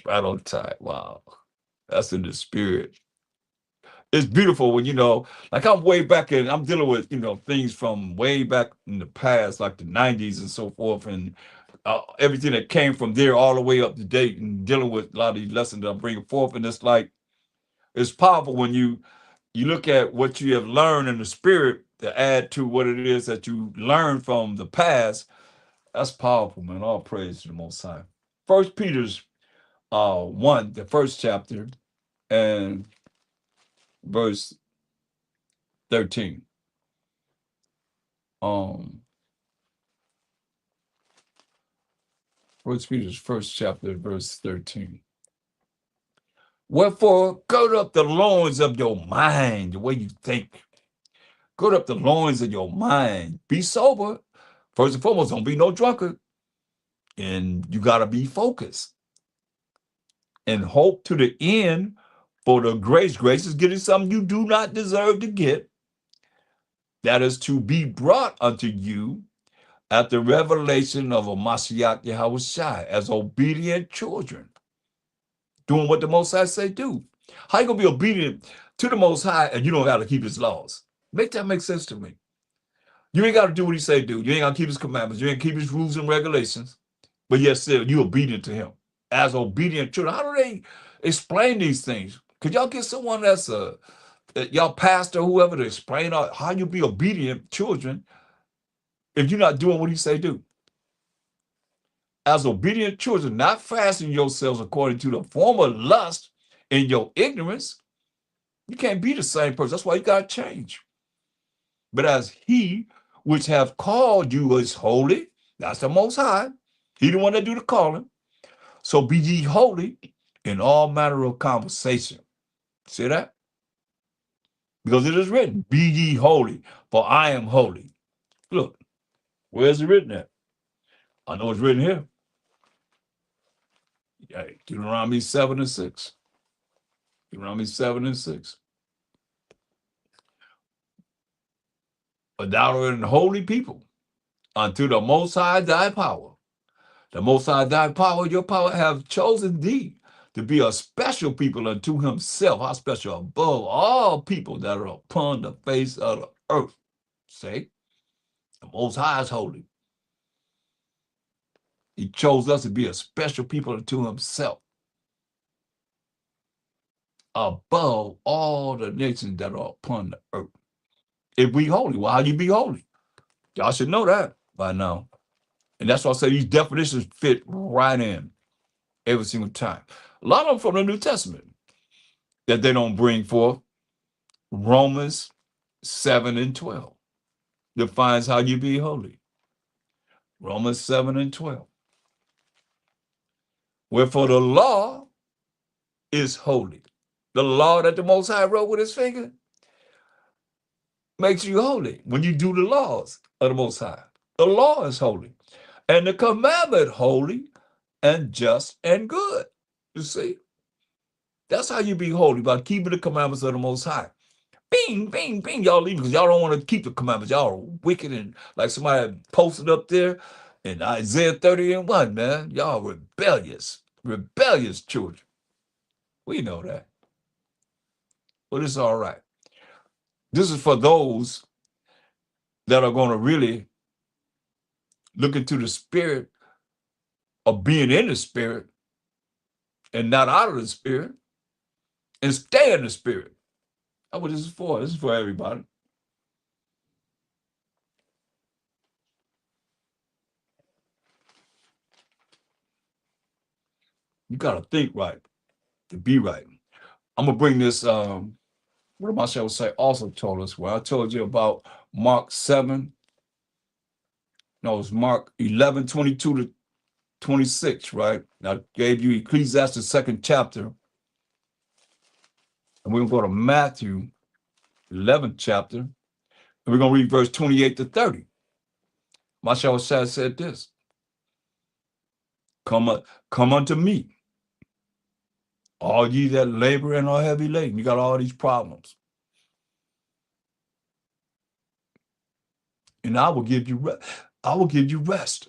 right on time. Wow, that's in the spirit. It's beautiful when like I'm way back in. I'm dealing with things from way back in the past, like the '90s and so forth, and everything that came from there all the way up to date, and dealing with a lot of these lessons that I'm bringing forth. And it's like it's powerful when you look at what you have learned in the spirit to add to what it is that you learned from the past. That's powerful, man. All praise to the Most High. First Peter's 1, the first chapter, and verse 13. Um, First Peter's first chapter, verse 13. Wherefore, gird up the loins of your mind, the way you think. Gird up the loins of your mind. Be sober. First and foremost, don't be no drunkard. And you got to be focused. And hope to the end for the grace. Grace is getting something you do not deserve to get. That is to be brought unto you at the revelation of a Mashiach Yahushua as obedient children, doing what the Most High say do. How you gonna be obedient to the Most High and you don't got to keep His laws? Make that make sense to me. You ain't got to do what He say do. You ain't got to keep His commandments. You ain't keep His rules and regulations. But yet still, you obedient to Him as obedient children. How do they explain these things? Could y'all get someone that's y'all pastor, whoever, to explain how you be obedient children if you're not doing what He say do? As obedient children, not fastening yourselves according to the former lust in your ignorance, you can't be the same person. That's why you got to change. But as He which have called you is holy, that's the Most High. He the one that do the calling. So be ye holy in all manner of conversation. See that? Because it is written, be ye holy, for I am holy. Look, where's it written at? I know it's written here. Yeah, Deuteronomy 7 and 6. Deuteronomy 7 and 6. But thou art an holy people unto the Most High thy power. The Most High thy power, your power, have chosen thee to be a special people unto Himself. How special? Above all people that are upon the face of the earth. See? The Most High is holy. He chose us to be a special people unto Himself. Above all the nations that are upon the earth. If we holy, well, how you be holy? Y'all should know that by now. And that's why I say these definitions fit right in every single time. A lot of them from the New Testament that they don't bring forth. Romans 7 and 12 defines how you be holy. Romans 7 and 12. Wherefore the law is holy. The law that the Most High wrote with His finger makes you holy when you do the laws of the Most High. The law is holy. And the commandment holy and just and good. You see? That's how you be holy, by keeping the commandments of the Most High. Bing, bing, bing. Y'all leave because y'all don't want to keep the commandments. Y'all are wicked, and like somebody posted up there in Isaiah 30 and 1, man. Y'all rebellious children. We know that. But it's all right. This is for those that are going to really look into the spirit of being in the spirit and not out of the spirit and stay in the spirit. That's what this is for. This is for everybody. You got to think right to be right. I'm going to bring this, what am I shall say, also told us where I told you about Mark 7. No, it's Mark 11, 22 to 26, right? I gave you Ecclesiastes 2nd chapter. And we're going to go to Matthew 11th chapter. And we're going to read verse 28 to 30. Mashal Shah said this. Come unto me, all ye that labor and are heavy laden. You got all these problems, and I will give you rest. I will give you rest.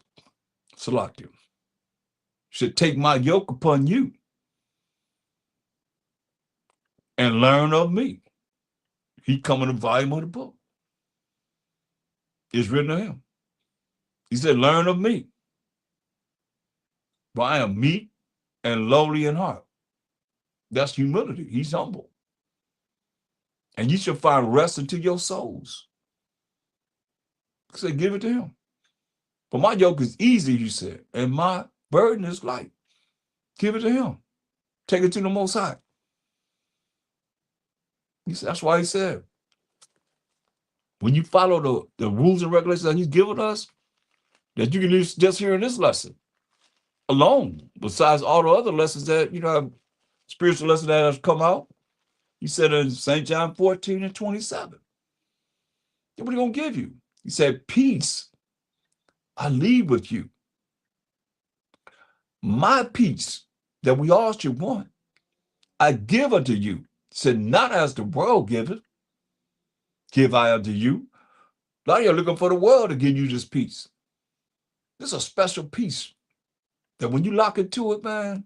Salakia. Should take my yoke upon you and learn of me. He come in the volume of the book. It's written of him. He said, learn of me. For I am meek and lowly in heart. That's humility. He's humble. And you shall find rest unto your souls. He said, give it to him. For my yoke is easy, he said, and my burden is light. Give it to him. Take it to the Most High. He said, that's why he said, when you follow the rules and regulations that he's given us, that you can just hear in this lesson alone, besides all the other lessons that, spiritual lessons that have come out. He said in St. John 14 and 27, what are he going to give you? He said, peace I leave with you. My peace that we all should want, I give unto you. He said, not as the world giveth, give I unto you. Now you're looking for the world to give you this peace. This is a special peace that when you lock into it, man,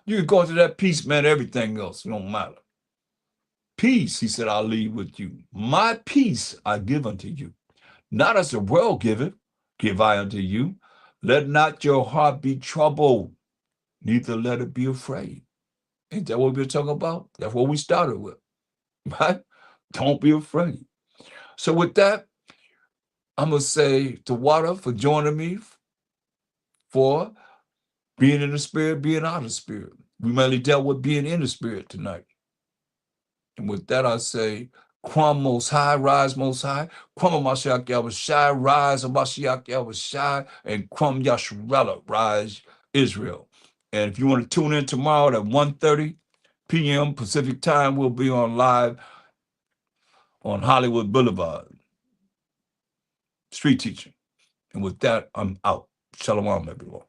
you can go into that peace, man, everything else, it don't matter. Peace, he said, I'll leave with you. My peace I give unto you. Not as the world giveth, give I unto you. Let not your heart be troubled, neither let it be afraid. Ain't that what we're talking about? That's what we started with, right? Don't be afraid. So with that, I'm going to say to Wada for joining me for being in the spirit, being out of the spirit. We mainly dealt with being in the spirit tonight. And with that, I say, Kwam Most High, rise Most High. Kwam Mashiach Yahushai, rise Mashiach Yahushai. And Kwam Yasharella, rise Israel. And if you want to tune in tomorrow at 1:30 p.m. Pacific time, we'll be on live on Hollywood Boulevard. Street teaching. And with that, I'm out. Shalom, everyone.